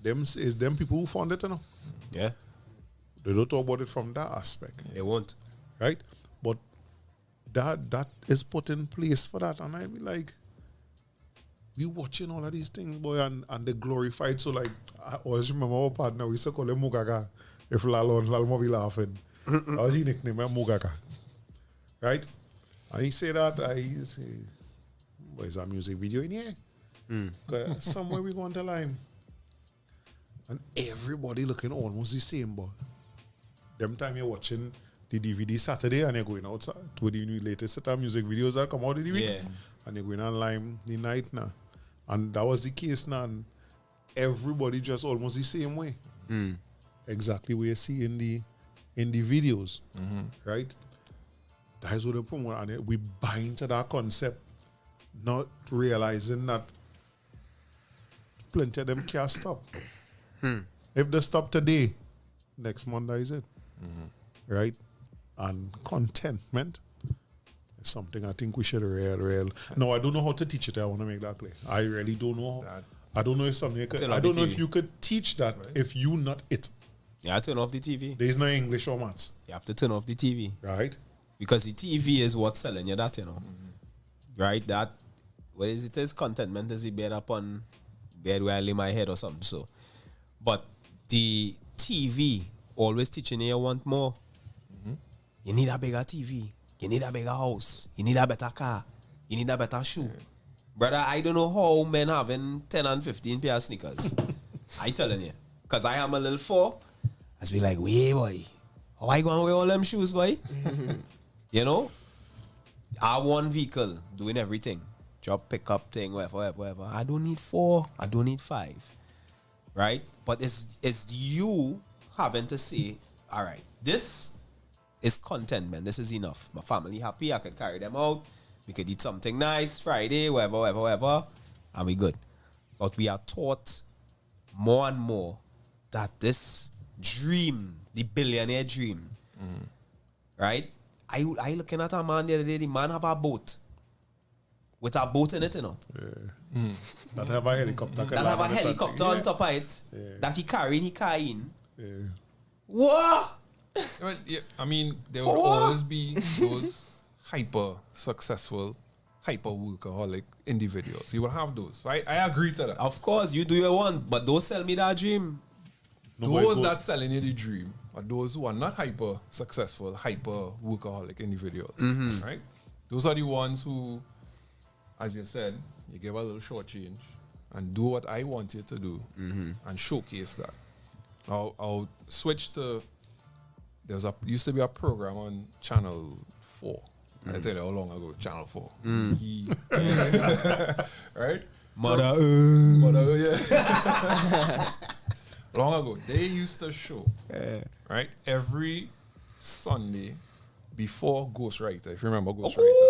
that. Them people who fund it, you know. Yeah. They don't talk about it from that aspect. They won't. Right? But that is put in place for that. And I be like, we watching all of these things, boy, and they glorified. So like, I always remember our partner, we used to call him Mugaga. If Lalo be laughing. That was his nickname, Mugaga. Right? And he said that, I say, boy, is a music video in here? Somewhere we going to line. And everybody looking almost the same, boy. Them time you're watching the DVD Saturday and you're going outside with the latest set of music videos that come out in the week. Yeah. And you're going online the night now. And that was the case now. And everybody just almost the same way. Exactly what you see in the videos. Right? That is what they promote. And we buy into that concept, not realizing that plenty of them can't stop. If they stop today, next Monday is it. Right? And contentment is something I think we should real. No, I don't know how to teach it. I want to make that clear. I really don't know I don't know if something I don't know if you could teach that if you not it. Yeah, turn off the TV. There is no English or maths. You have to turn off the TV. Right. Because the TV is what's selling you that, you know. Right? That, what is it? Is contentment is the bed upon bed where I lay my head or something. So, but the TV always teaching you want more. You need a bigger TV. You need a bigger house. You need a better car. You need a better shoe. Brother, I don't know how men having 10 and 15 pair of sneakers. I telling you. Because I am a little 4. I be like, wait, boy. How I going with all them shoes, boy? You know? I have one vehicle doing everything. Job, pickup, thing, whatever. I don't need 4. I don't need 5. Right? But it's you having to say, all right, this is contentment. This is enough. My family happy. I can carry them out. We could eat something nice Friday, whatever. And we good. But we are taught more and more that this dream, the billionaire dream, right? I looking at a man the other day. The man have a boat with a boat in it, you know. Yeah. That have a helicopter. That have a helicopter on top of it. Yeah. That he carrying, he carrying. Yeah. What? Yeah, I mean, there will always be those hyper successful, hyper workaholic individuals. You will have those. So I agree to that. Of course, you do your one, but don't sell me that dream. Those that selling you the dream are those who are not hyper successful, hyper workaholic individuals. Right? Those are the ones who, as you said, you give a little short change and do what I want you to do and showcase that. I'll switch to, used to be a program on Channel 4. I tell you how long ago, Channel 4. Right? Mother, yeah. Long ago, they used to show, right, every Sunday before Ghostwriter. If you remember Ghostwriter.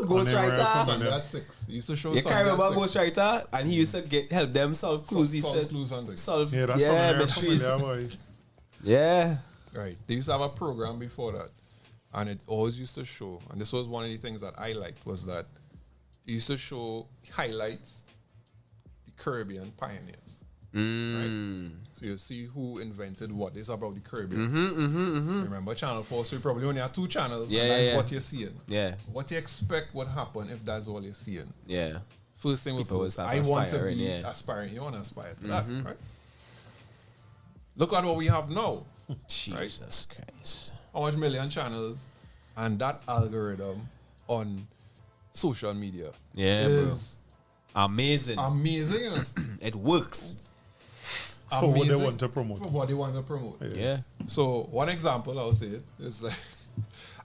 Ghostwriter. Sunday at 6. He used to show you Sunday can't remember at 6. Ghostwriter? And he used to help them solve clues. He said, clues and things. solve mysteries. Yeah. Right. They used to have a program before that. And it always used to show, and this was one of the things that I liked, was that it used to show highlights the Caribbean pioneers. Right? So you see who invented what. It's about the Caribbean. Remember Channel 4, so you probably only have 2 channels, and that's what you're seeing. Yeah. What you expect would happen if that's all you're seeing. Yeah. First thing with I want to be aspiring. You want to aspire to that, right? Look at what we have now. Jesus Christ. How much million channels and that algorithm on social media is amazing. Amazing, you know? It works. For what they want to promote. For what they want to promote. Yeah. So one example I'll say is like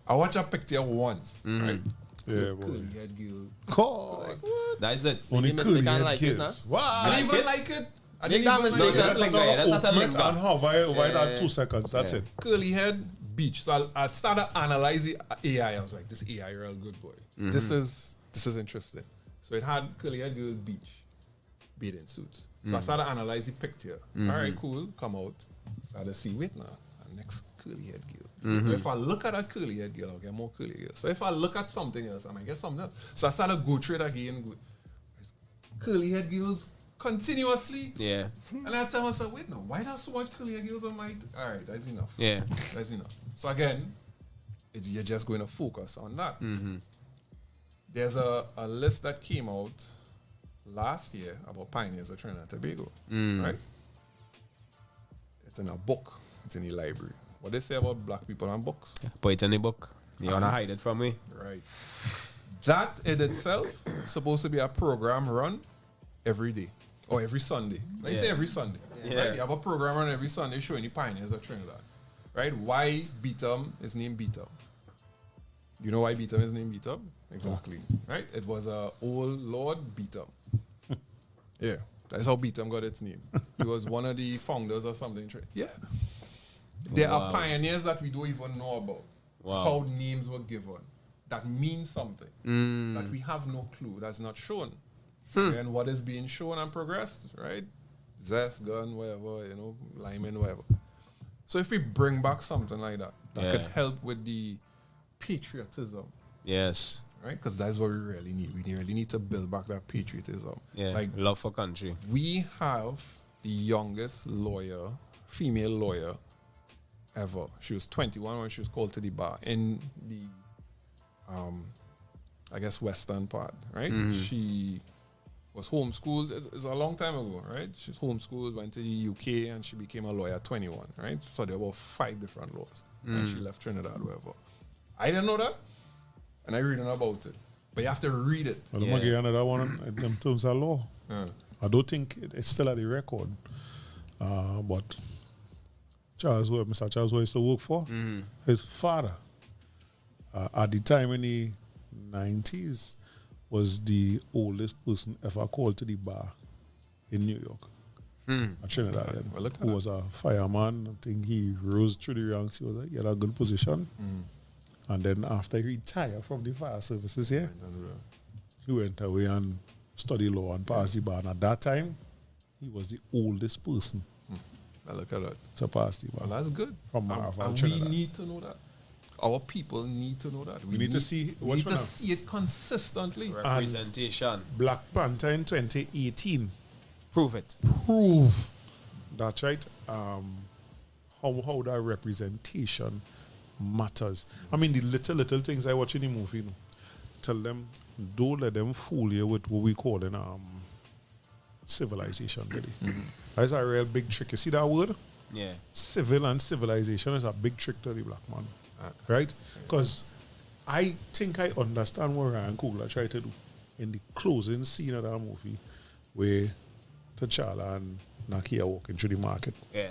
I watch a picture once, right? Yeah, curly head girl. God. Like, what? That is it. Only curly head like girls. it, Wow. I didn't even like it. I didn't that even was like not it. just linger. That's not a linger. And how? Why that 2 seconds? That's it. Curly head beach. So I started analyzing AI. I was like, this AI real good boy. This is interesting. So it had curly head girl beach bathing suits. So I started analyzing picture. All right, cool. Come out. Started see wait now. Next curly head girl. If I look at a curly head girl, I'll get more curly girl. So if I look at something else, I might get something else. So I started go through it again. Curly head girls continuously. Yeah. And I tell myself, wait, no, why there's so much curly hair girls on my... All right, that's enough. Yeah. That's enough. So again, you're just going to focus on that. There's a list that came out last year about pioneers of Trinidad Tobago, right? It's in a book. It's in the library. What they say about black people and books. Put it in the book. You want to hide it from me? Right. That in itself is supposed to be a program run every day or every Sunday. Let's say every Sunday. Yeah. Right? You have a program run every Sunday showing the pioneers of Trinidad. Right? Why Beatum is named Beatum? You know why Beatum is named Beatum? Exactly. Right? It was a old Lord Beatum. Yeah. That's how Beatum got its name. He was one of the founders or something. Yeah. There are pioneers that we don't even know about. How names were given. That means something. That we have no clue. That's not shown. And what is being shown and progressed, right? Zest, gun, whatever, lineman, whatever. So if we bring back something like that, that could help with the patriotism. Yes. right? Because that's what we really need. We really need to build back that patriotism. Yeah, like love for country. We have the youngest lawyer, female lawyer, ever. She was 21 when she was called to the bar in the, I guess, western part, right? She was homeschooled. It's a long time ago, right? She's homeschooled, went to the UK, and she became a lawyer at 21, right? So there were 5 different laws, and she left Trinidad, whatever. I didn't know that, and I reading about it. But you have to read it. Well, I'm going to get another one in terms of law. I don't think it's still at the record, but Mr. Charles, who I used to work for, his father, at the time in the 90s, was the oldest person ever called to the bar in New York. At Trinidad. Who was a fireman. I think he rose through the ranks. He had a good position. And then after he retired from the fire services here, he went away and studied law and passed the bar. And at that time, he was the oldest person Look at that. to pass the bar. Well, that's good. From and we need to know that. Our people need to know that. We need to see. We need to see it consistently. Representation. Black Panther in 2018 Prove it. prove that, right? How that representation matters. I mean, the little things I watch in the movie, you know, tell them, don't let them fool you with what we call in civilization. Really. That's a real big trick. You see that word? Yeah. Civil and civilization is a big trick to the black man. Right? Because I think I understand what Ryan Coogler tried to do in the closing scene of that movie where T'Challa and Nakia walking through the market. Yeah.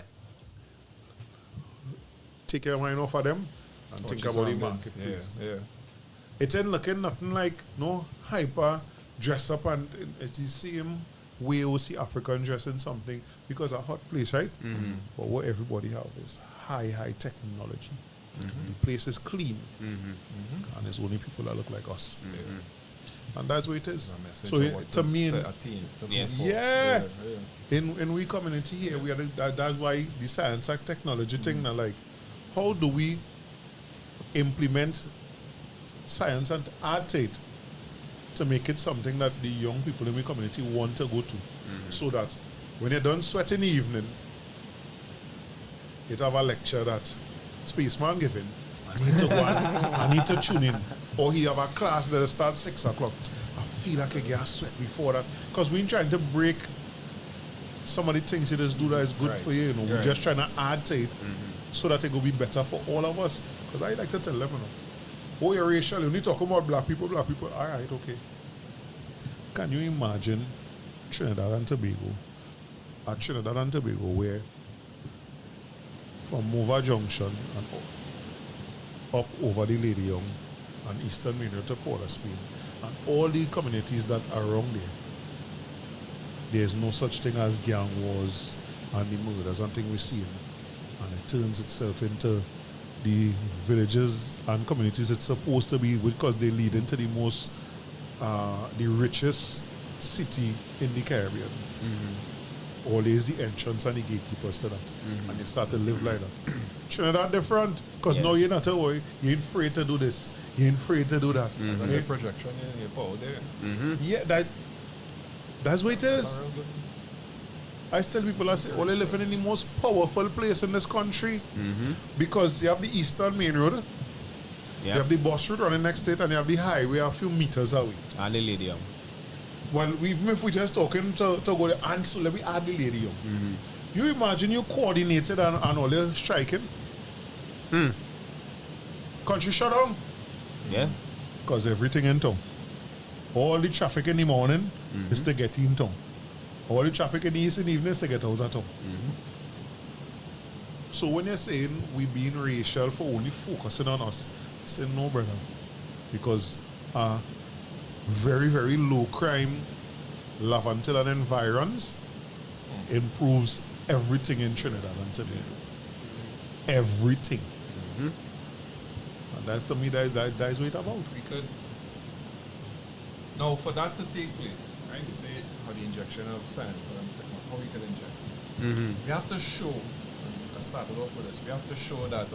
Take your mind off of them and think about the marketplace. Yeah. It ain't looking nothing like no hyper dress up, and it's the same way we see African dress in something because a hot place, right? But what everybody have is high technology. The place is clean, and there's only people that look like us, and that's what it is. So to me, in we community here, we are that's why the science and technology thing. Now, like, how do we implement science and art to make it something that the young people in the community want to go to, so that when you're done sweat in the evening, you have a lecture that Spaceman giving, I need to go I need to tune in. Or he have a class that starts 6 o'clock. I feel like I get a sweat before that. Because we're trying to break some of the things you just do that is good for you. You know, we're just trying to add to it so that it will be better for all of us. Because I like to tell them, you know, oh, you're racial, you need to talk about black people. All right, okay. Can you imagine Trinidad and Tobago? At Trinidad and Tobago, where from Mova Junction and up over the Lady Young and Eastern Main Road to Port of Spain and all the communities that are around there, there's no such thing as gang wars and the murders and things we're seeing. And it turns itself into the villages and communities it's supposed to be, because they lead into the most, the richest city in the Caribbean. Always the entrance and the gatekeepers to that. And they start to live like that. Trinidad different, because now you're not a worry, you ain't afraid to do this, you ain't afraid to do that. The projection in your power there. Yeah, that's what it is. I tell people, I say, oh, they're living in the most powerful place in this country, because you have the Eastern Main Road, you have the bus route running next to it, and you have the highway a few meters away. And the Lady Young. Well, even if we're just talking to go there, and so let me add the Lady Young. You imagine you coordinated and all your striking? Country shut down. Yeah. Because everything in town. All the traffic in the morning is to get in town. All the traffic in the east and evening is to get out of town. So when you're saying we being racial for only focusing on us, I say no, brother. Because very, very low crime, Laventille and environs improves everything in Trinidad and Tobago. Everything. And that, to me, that is what it's about. We could. Now, for that to take place, right, you say how the injection of science and technology, how we can inject. We have to show, and I started off with this, we have to show that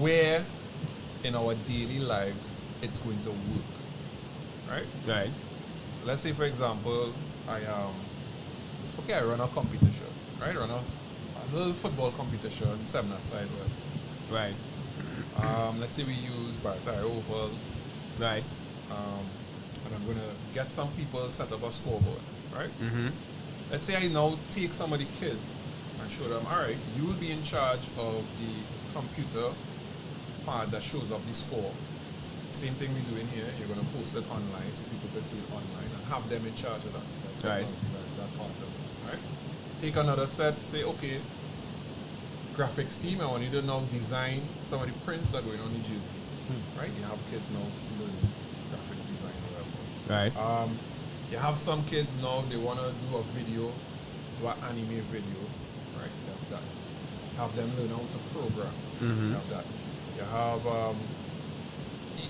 where in our daily lives, it's going to work. Right? Right. So let's say, for example, I run a competition, right? Run a little football competition, 7-a-side. Right. Let's say we use Baratari Oval. Right. And I'm going to get some people set up a scoreboard, right? Mm-hmm. Let's say I now take some of the kids and show them, all right, you will be in charge of the computer part that shows up the score. Same thing we do in here. You're going to post it online so people can see it online and have them in charge of that. That's right. That's that part of it, right? Take another set, say, okay, graphics team, I want you to now design some of the prints that are going on the jersey, right? You have kids now learning graphic design or whatever. Right. You have some kids now, they want to do a video, do an anime video, right? You have that. Have them learn how to program. You have that. You have,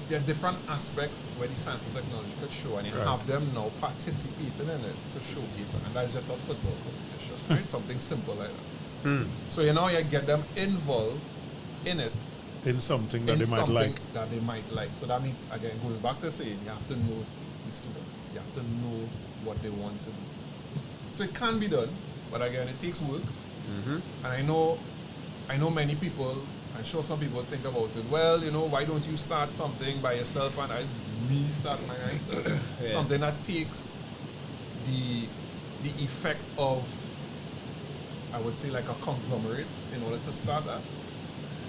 there are different aspects where the science and technology could show, and you have them now participating in it to showcase it. And that's just a football competition, right? Something simple like that. So you get them involved in it. In something that they might like. That they might like. So that means, again, it goes back to saying you have to know the student. You have to know what they want to do. So it can be done, but again, it takes work. And I know many people, I'm sure some people think about it, well, why don't you start something by yourself? And I really start by myself. Something that takes the effect of, I would say, like a conglomerate in order to start that.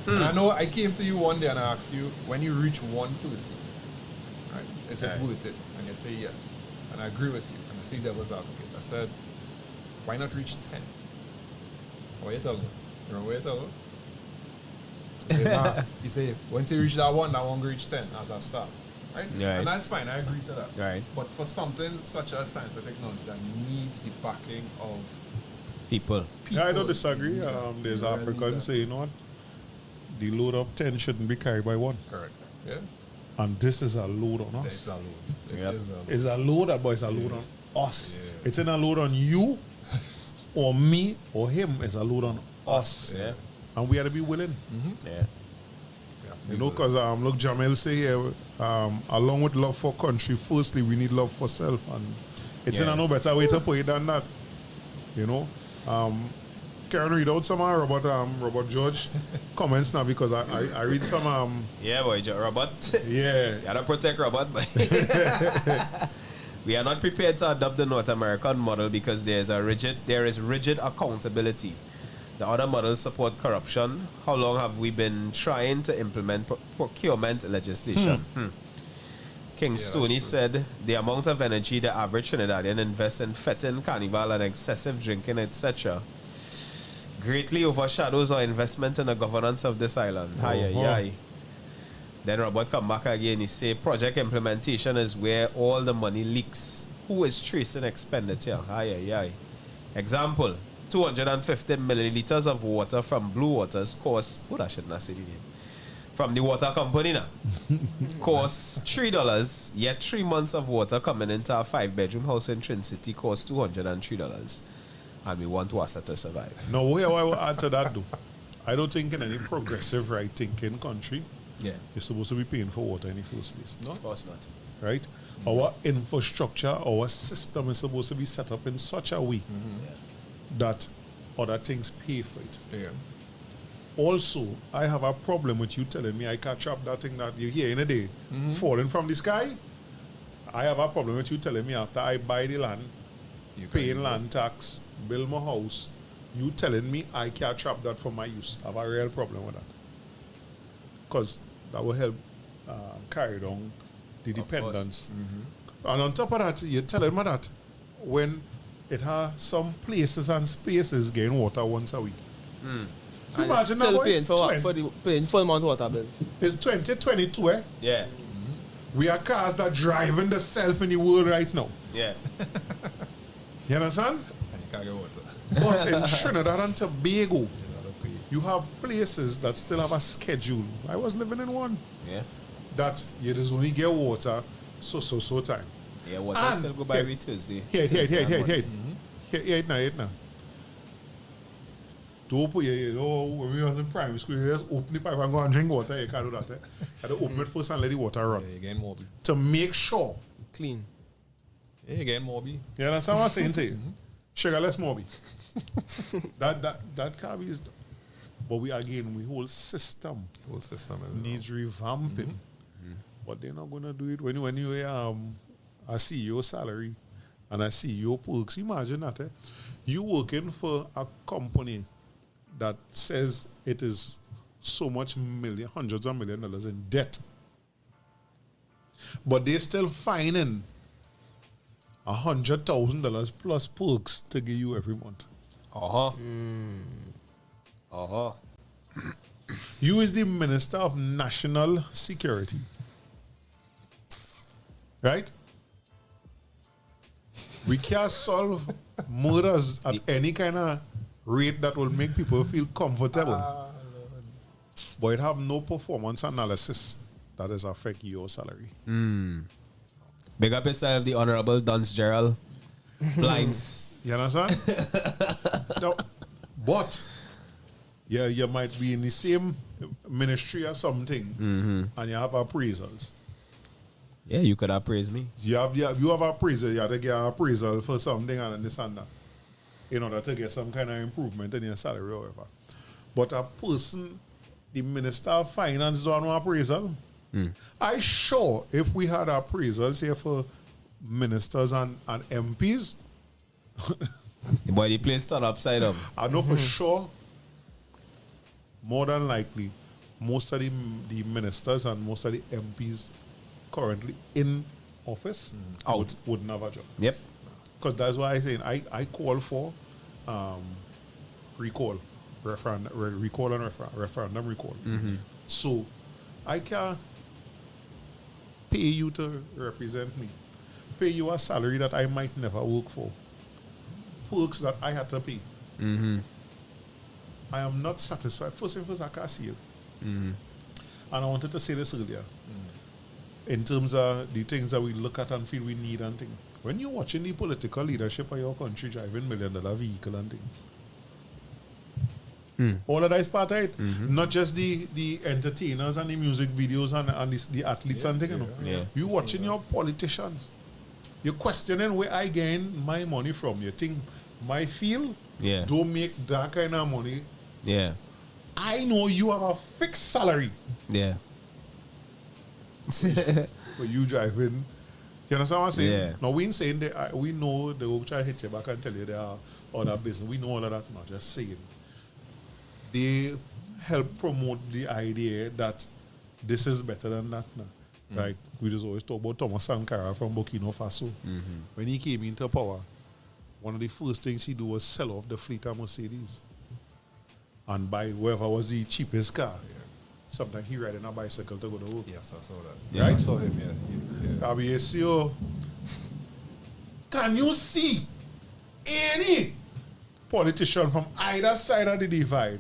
And I know I came to you one day and I asked you, when you reach one person, right, is it worth it? And you say yes. And I agree with you. And I say devil's advocate. I said, why not reach 10? What you tell me? You know what you tell me? You say, once you reach that one will reach 10 as a start. Right? And that's fine, I agree to that. Right. But for something such as science and technology that needs the backing of people. Yeah, I don't disagree. There's Africans say, what? The load of 10 shouldn't be carried by one. Correct. Yeah. And this is a load on us. It's a load. It is a load. It's a load, but it's a load on us. Yeah. It's in a load on you, or me, or him. It's a load on us. Yeah. And we have to be willing. Yeah. Because look, Jamil say here, along with love for country, firstly, we need love for self. And it's in a no better way to put it than that. Karen, read out some Robert George comments now, because I read some yeah, boy, Robert. Yeah. You gotta protect Robert, but we are not prepared to adopt the North American model because there is rigid accountability. The other models support corruption. How long have we been trying to implement procurement legislation? King Stoney said the amount of energy the average Trinidadian invests in fetting, carnival, and excessive drinking, etc., greatly overshadows our investment in the governance of this island. Then Robert come back again. He say project implementation is where all the money leaks. Who is tracing expenditure? Example: 250 milliliters of water from Blue Waters costs, I shouldn't have said the name, from the water company now, costs $3, yet 3 months of water coming into a 5-bedroom house in Trin City costs $203. And we want water to survive. No, way I will add to that though. I don't think in any progressive right thinking country, you're supposed to be paying for water in the first place. No, of course not. Right? Our infrastructure, our system is supposed to be set up in such a way that other things pay for it. Yeah. Also, I have a problem with you telling me I catch up that thing that you hear in a day falling from the sky. I have a problem with you telling me after I buy the land, paying land tax, build my house, you telling me I can't trap that for my use. I have a real problem with that. Because that will help carry down the dependence. And on top of that, you're telling me that when it has some places and spaces getting water once a week. And imagine still paying for the paying full amount of water bill. It's 2022, eh? Yeah. We are cars that driving the self in the world right now. Yeah. You understand? And you can't get water. But in Trinidad and Tobago, you have places that still have a schedule. I was living in one. Yeah. That you just only get water so time. Yeah, water still go by every Tuesday. Here now. Don't put you know, when we was in primary school, you just open the pipe and go and drink water. You can't do that. You have to open it first and let the water run. Yeah, you're getting more. To make sure. Clean. Yeah, you're getting more. You understand what I'm saying to you? Sugarless Moby. that can't be. But we whole system needs revamping. But they're not gonna do it when you a CEO salary and a CEO perks. Imagine that. You working for a company that says it is so much hundreds of millions of dollars in debt, but they're still fining $100,000 plus perks to give you every month. You is the Minister of National Security, right? We can't solve murders at any kind of rate that will make people feel comfortable. But it have no performance analysis that is affect your salary. Big up yourself, the Honorable Duns Gerald. Blinds. You understand? No, but you might be in the same ministry or something, and you have appraisals. Yeah, you could appraise me. You have appraisal. You have to get an appraisal for something and this and that in order to get some kind of improvement in your salary or whatever. But a person, the Minister of Finance, don't have appraisal. I sure if we had appraisals here for ministers and MPs, but the place turned upside down. I know for sure, more than likely, most of the ministers and most of the MPs currently in office out wouldn't have a job. Yep. Because that's why I say I call for recall, referendum recall. So I can pay you to represent me, pay you a salary that I might never work for, perks that I had to pay. I am not satisfied. First and first, I can't see you. And I wanted to say this earlier. In terms of the things that we look at and feel we need and things. When you're watching the political leadership of your country driving $1 million vehicle and things, all of that is part of it. Not just the entertainers and the music videos and the athletes and things. You watching your politicians. You're questioning where I gain my money from. You think my field don't make that kind of money. I know you have a fixed salary. For you driving. You understand what I'm saying? Now, we ain't saying that we know they will try to hit you back and tell you there are other business. We know all of that, not just saying. They help promote the idea that this is better than that now. Like, we just always talk about Thomas Sankara from Burkina Faso. When he came into power, one of the first things he did was sell off the fleet of Mercedes and buy whoever was the cheapest car. Sometimes he ride in a bicycle to go to work. Yes, I saw that. Right? I saw him, Can you see any politician from either side of the divide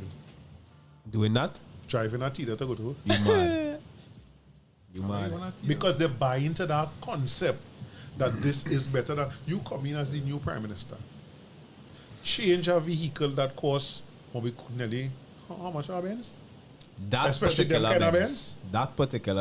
doing that? Driving a Tita to go to work? You mad. You mad. Because they buy into that concept that this is better than you come in as the new prime minister. Change a vehicle that costs maybe nearly how much are Benz? That particular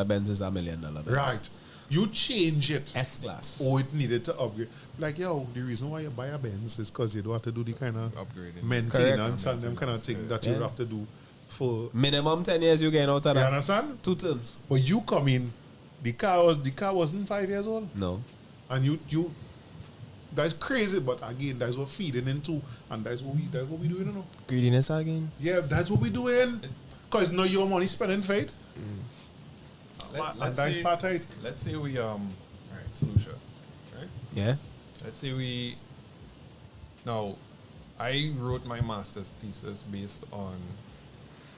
Benz is $1 million Benz. Right. You change it. S-Class. Or it needed to upgrade. Like, the reason why you buy a Benz is because you don't have to do the kind of upgrading, maintenance and them kind of thing that you have to do for minimum 10 years you get out of that. You understand? 2 terms. But you come in, the car wasn't 5 years old. No. And you that's crazy, but again, that's what feeding into, and that's what we doing, you know. Greediness again. Yeah, that's what we doing. Because now your money spending for it. Let's that's part of it. Let's say we solutions, right? Yeah. Let's say we. Now, I wrote my master's thesis based on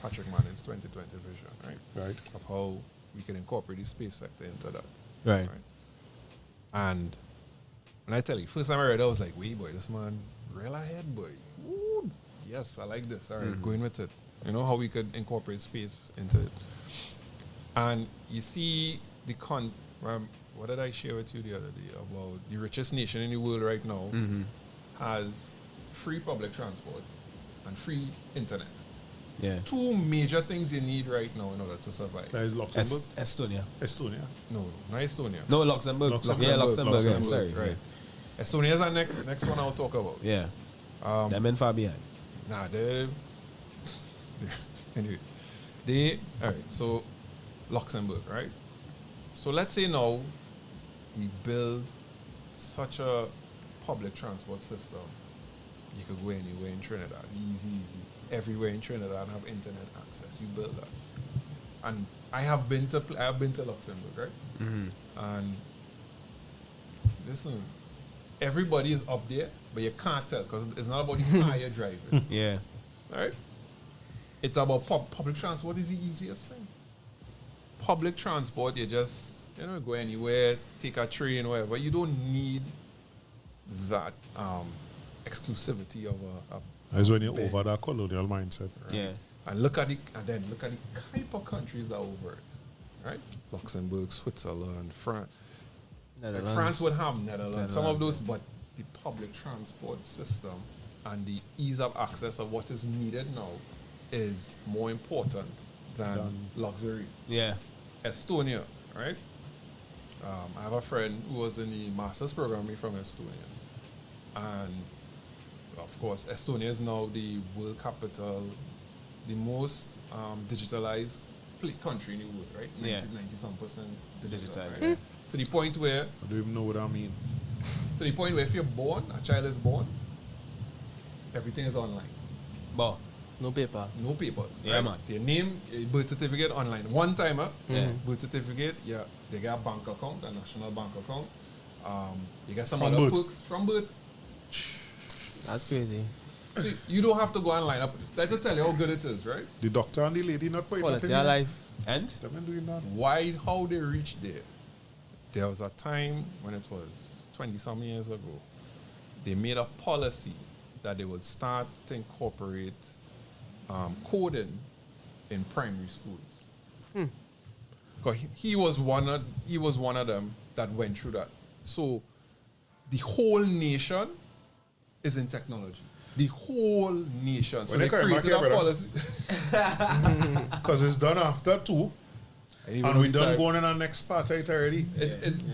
Patrick Manning's 2020 vision, right? Right. Of how we can incorporate the space sector into that. Right. And when I tell you, first time I read it, I was like, wait, boy, this man, real ahead, boy. Ooh, yes, I like this. All right, going with it. You know how we could incorporate space into it. And you see the what did I share with you the other day about the richest nation in the world right now has free public transport and free internet. Yeah. Two major things you need right now in order to survive. That is Luxembourg. Estonia. No, not Estonia. No, Luxembourg. Yeah, Luxembourg. Yeah, sorry. Right. Estonia is the next one I'll talk about. Yeah. Them in far behind. Nah, anyway. Alright, so Luxembourg, right? So let's say now we build such a public transport system. You could go anywhere in Trinidad, easy. Everywhere in Trinidad have internet access. You build that, and I have been to Luxembourg, right? Mm-hmm. And listen, everybody is up there, but you can't tell because it's not about the car you're driving. Yeah. All right. It's about public transport is the easiest thing. Public transport, you just go anywhere, take a train, whatever. You don't need that exclusivity of a That's when you're over that colonial mindset. Right? Yeah. And look at the type of countries that are over it. Right? Luxembourg, Switzerland, France. Like France would have Netherlands, some of those, but the public transport system and the ease of access of what is needed now is more important than luxury. Yeah. Estonia, right? I have a friend who was in the master's program from Estonia. And of course, Estonia is now the world capital, the most digitalized country in the world, right? 90-some% digital. Right? To the point where... I don't even know what I mean. To the point where if you're born, a child is born, everything is online. But no paper. No papers. Yeah, right? man. So your name, your birth certificate online. One timer, birth certificate, they get a bank account, a national bank account. You get some From other birth. perks from birth. That's crazy. So you don't have to go online up. That's to tell you how good it is, right? The doctor and the lady not putting Quality nothing of in. life. and Them ain't doing that. How they reached there? There was a time when it was 20-some years ago, they made a policy that they would start to incorporate coding in primary schools. Because he was one of them that went through that. So the whole nation is in technology. The whole nation. So When they they come back created here, a brother. policy. Because it's done after 2. And we done going in our next part of it already.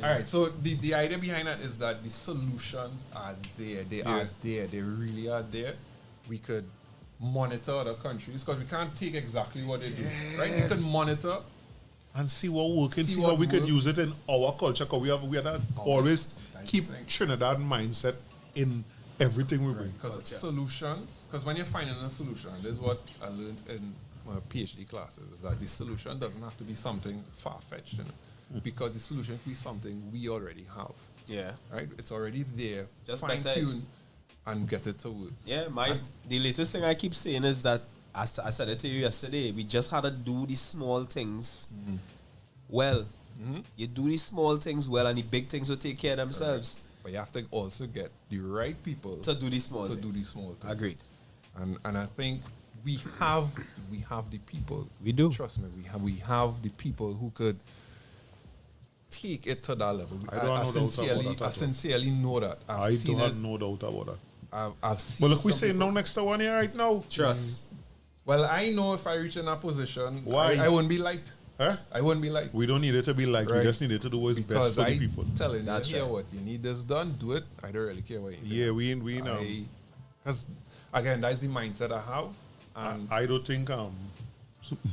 All right, so the idea behind that is that the solutions are there. They are there. They really are there. We could monitor other countries because we can't take exactly what they do. Right? We could monitor And see what working, see what how we could works. use it in our culture. Because we have to always that's keep the thing. Trinidad mindset in everything we bring. because solutions. Because when you're finding a solution, this is what I learned in my PhD classes: is that the solution doesn't have to be something far fetched, because the solution can be something we already have. yeah. Right? It's already there. Just fine better it. tune and get it to work. Yeah, the latest thing I keep saying is that I said it to you yesterday. We just had to do the small things well. You do the small things well, and the big things will take care of themselves. But you have to also get the right people To do the small to things. do the small things. Agreed. And I think we have the people. We do. Trust me, we have the people who could take it to that level. I don't have no doubt about that at I all. sincerely know that. I've I seen don't it. have no doubt about that. I've seen. But look, we some say people- no next to 1 year right now. Trust. Well, I know if I reach in that position, Why? I wouldn't be liked. Huh? I wouldn't be liked. We don't need it to be like, we Right. just need it to do what's best Because for the I people. telling That's you, here right. what you need this done, do it. I don't really care what you think. Yeah, we know. Because again, that's the mindset I have. And I don't think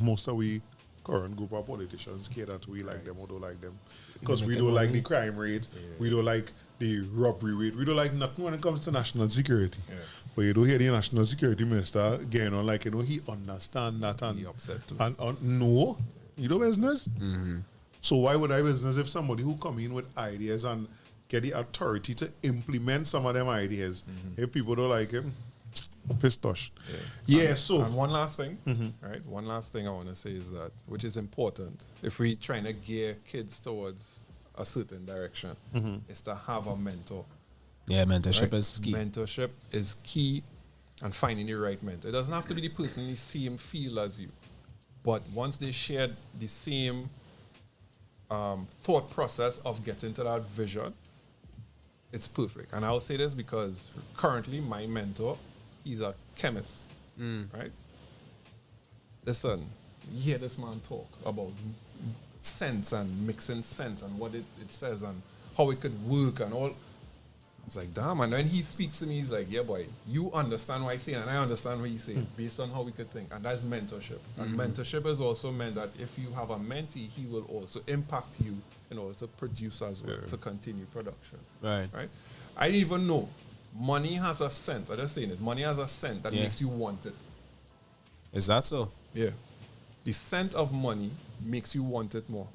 most of we current group of politicians care that we like them or don't like them. Because we don't like the crime rate, we don't like the robbery rate, we don't like nothing when it comes to national security. Yeah. But you don't hear the national security minister getting on like, he understand that and He upset too. And no, you do business. So why would I business if somebody who come in with ideas and get the authority to implement some of them ideas, if people don't like him, pistosh. Yeah, so And one last thing, right? One last thing I want to say is that, which is important, if we're trying to gear kids towards a certain direction, is to have a mentor. Yeah, mentorship Right? is key. Mentorship is key, and finding the right mentor. It doesn't have to be the person in the same field as you, but once they share the same thought process of getting to that vision, it's perfect. And I'll say this because currently my mentor, he's a chemist. right? Listen, you hear this man talk about sense and mixing sense and what it says and how it could work and all. It's like, damn, and when he speaks to me, he's like, yeah, boy, you understand what I say, and I understand what you say, based on how we could think. And that's mentorship. And mentorship is also meant that if you have a mentee, he will also impact you in order to produce as well, to continue production. Right. I didn't even know. Money has a scent. I'm just saying it. Money has a scent that makes you want it. Is that so? Yeah. The scent of money makes you want it more.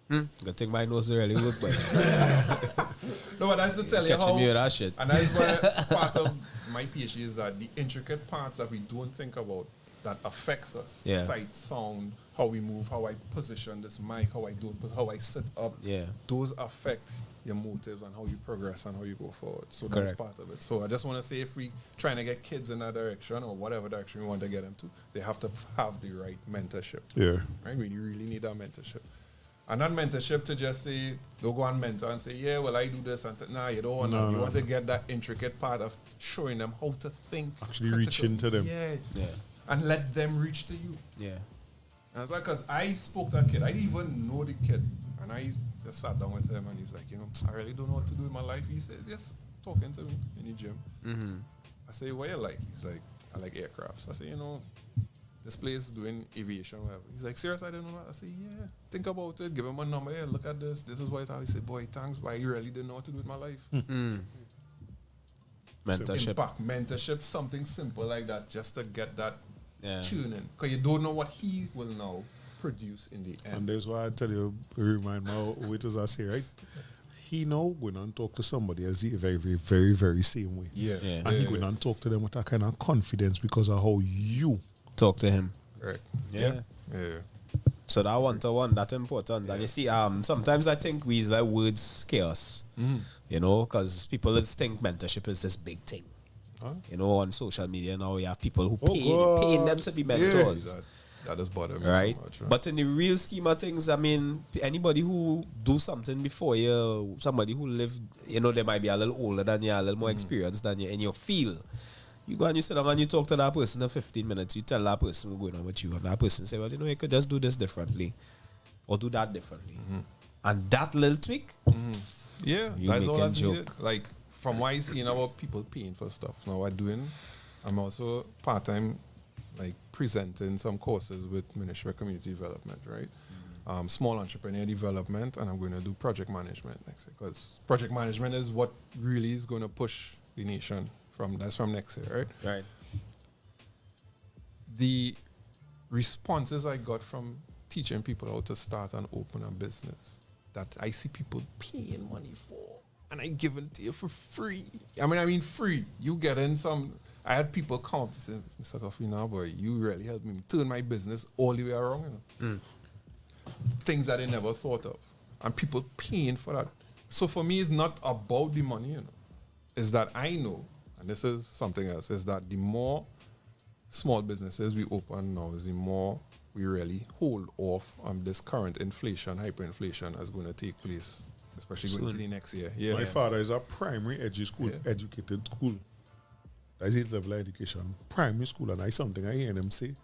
Good thing my nose really work, but no, but that's to tell you how. Me with that shit. And that's where part of my PhD is that the intricate parts that we don't think about that affects us. Yeah. Sight, sound, how we move, how I position this mic, how I do it, how I sit up. Yeah. Those affect your motives and how you progress and how you go forward. So that's part of it. So I just want to say, if we trying to get kids in that direction or whatever direction we want to get them to, they have to have the right mentorship. Yeah. Right? We really need that mentorship. And not mentorship to just say, don't go and mentor and say, yeah, well, I do this. And nah, you don't want that. You want to get that intricate part of showing them how to think. Actually reach into them. Yeah. Yeah. And let them reach to you. Yeah. And it's like, because I spoke to a kid. I didn't even know the kid. And I just sat down with him and he's like, I really don't know what to do in my life. He says, just talking to me in the gym. I say, what you like? He's like, I like aircrafts. I say, this place is doing aviation, whatever. He's like, serious, I didn't know that. I say, yeah, think about it. Give him a number. Yeah, look at this. This is what it is. He said, boy, thanks, but I really didn't know what to do with my life. Mentorship. Impact, mentorship, something simple like that, just to get that tuning. Because you don't know what he will now produce in the end. And that's why I tell you, remind my waiters I say, right? He now going and talk to somebody as the very, very, very, very same way. Yeah. And he going and talk to them with that kind of confidence because of how you talk to him. Correct. Yeah. So that one-to-one, that's important. And you see, sometimes I think we use like words scare us. Because people just think mentorship is this big thing. On social media now we have people who paying them to be mentors. That does bother me right? so much. But in the real scheme of things, I mean, anybody who do something before you, somebody who lived, they might be a little older than you, a little more experienced than you, and you feel. You go and you sit down and you talk to that person in 15 minutes, you tell that person what's going on with you, and that person say, well, you could just do this differently, or do that differently. And that little tweak, yeah, that's all that's needed. Like, from what I see about people paying for stuff, now I'm also part-time, like, presenting some courses with Ministry of Community Development, right? Small entrepreneur development, and I'm going to do project management next year, because project management is what really is going to push the nation. That's from next year, right? Right. The responses I got from teaching people how to start and open a business that I see people paying money for, and I give it to you for free. I mean free. You get in some. I had people come up to say, Mr. Cuffie, now, boy, you really helped me turn my business all the way around. Things that I never thought of, and people paying for that. So for me, it's not about the money. It's that I know. And this is something else, is that the more small businesses we open now, is the more we really hold off on this current inflation, hyperinflation that's going to take place, especially going into the next year. Yeah. My father is a primary educated school. That's his level of education. Primary school, and that's something I hear them say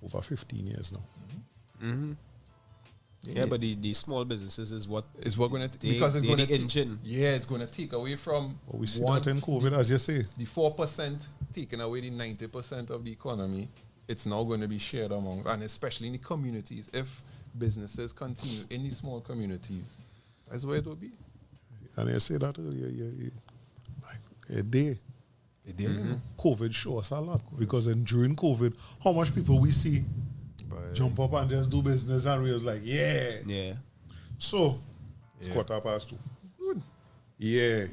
over 15 years now. Yeah, but the small businesses is what going to because it's going to engine. Yeah, it's going to take away from. Well, we see that in COVID, as you say. The 4% taking away the 90% of the economy. It's now going to be shared among, and especially in the communities. If businesses continue in the small communities, that's where it will be. And I say that earlier, a day. COVID show us a lot because during COVID, how much people we see jump up and just do business, and we was like, yeah. So, it's 2:15. Good. Yeah.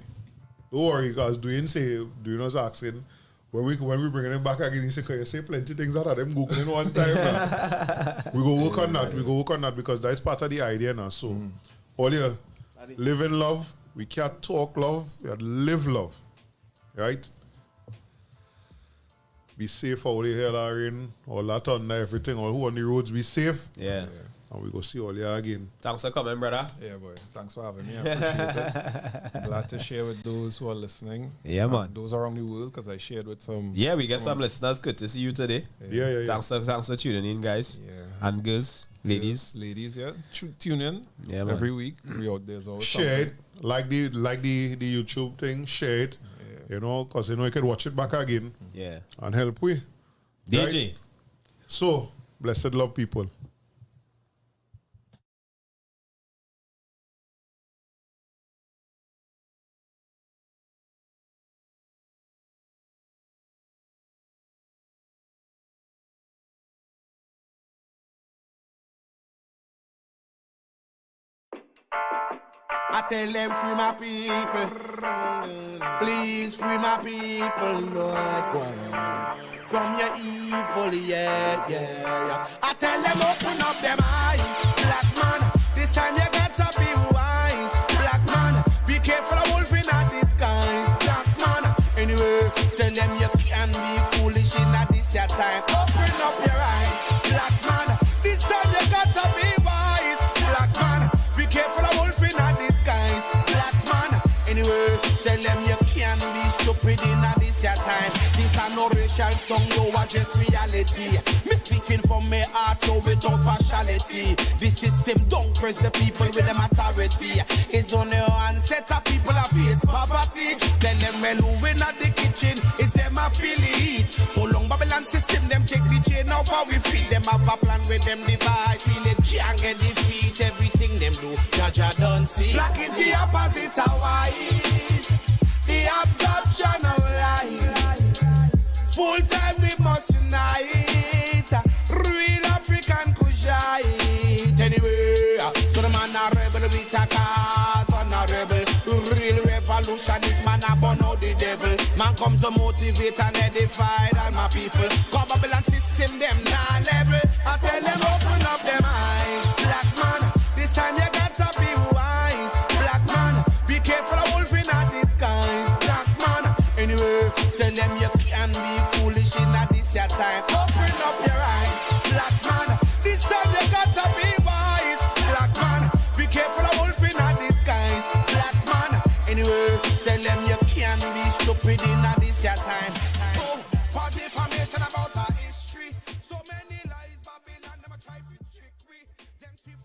Don't worry, because Dwayne was asking, when we bring him back again, he said, can you say plenty things that are them Googling one time? We go work on that. We go work on that because that's part of the idea now. So, all you live in love. We can't talk love. We have to live love. Right? Be safe out the hell are in, all that on everything, or who on the roads be safe. Yeah. And we go see all you again. Thanks for coming, brother. Yeah, boy. Thanks for having me. I appreciate it. Glad to share with those who are listening. Yeah, man. Those around the world, because I shared with some. Yeah, we get some listeners. Good to see you today. Yeah. Thanks for tuning in, guys. Yeah. And girls, ladies. Ladies, yeah. Tune in. Yeah, man. Every week. We out there's always Share it. something. Like the YouTube thing. Share it. Yeah. You know, because you can watch it back again. Yeah. And help we. DJ. Right? So, blessed love people. I tell them free my people, please free my people, Lord God, from your evil, yeah. I tell them open up them eyes, black man, this time you gotta be wise, black man, be careful of wolf in a disguise, black man, anyway, tell them you can be foolish in a this your time, open up your eyes, black man, this time you gotta be wise, black man, be careful of wolf in a disguise, black man. Anyway, tell them you can be stupid in a this your time. This a no racial song, you are just reality. Me speaking from my heart, no without partiality. The system don't press the people with them authority. It's only one set of people that face poverty. Tell them well who in at the kitchen is them affiliate. So long Babylon system, them take the chain off how we feed them. Have a plan with them divide. Feel it can't get defeat. Everything them do, Jaja don't see. Black is the opposite of white. The absorption of light. Full time we must unite. Real African Kushite. Anyway, so the man a rebel with a cause on a rebel. Real revolutionist man a burn out the devil. Man come to motivate and edify all my people. Cause Babylon system them now level. I tell them open up them eyes. Black man, this time you gotta be wise. Black man, be careful of wolf in a disguise. Black man, anyway, tell them you can be foolish in a this your time. Open up your eyes. Black man, this time you gotta be wise. Black man, be careful of wolf in a disguise. Black man, anyway, tell them you can be stupid in a this your time.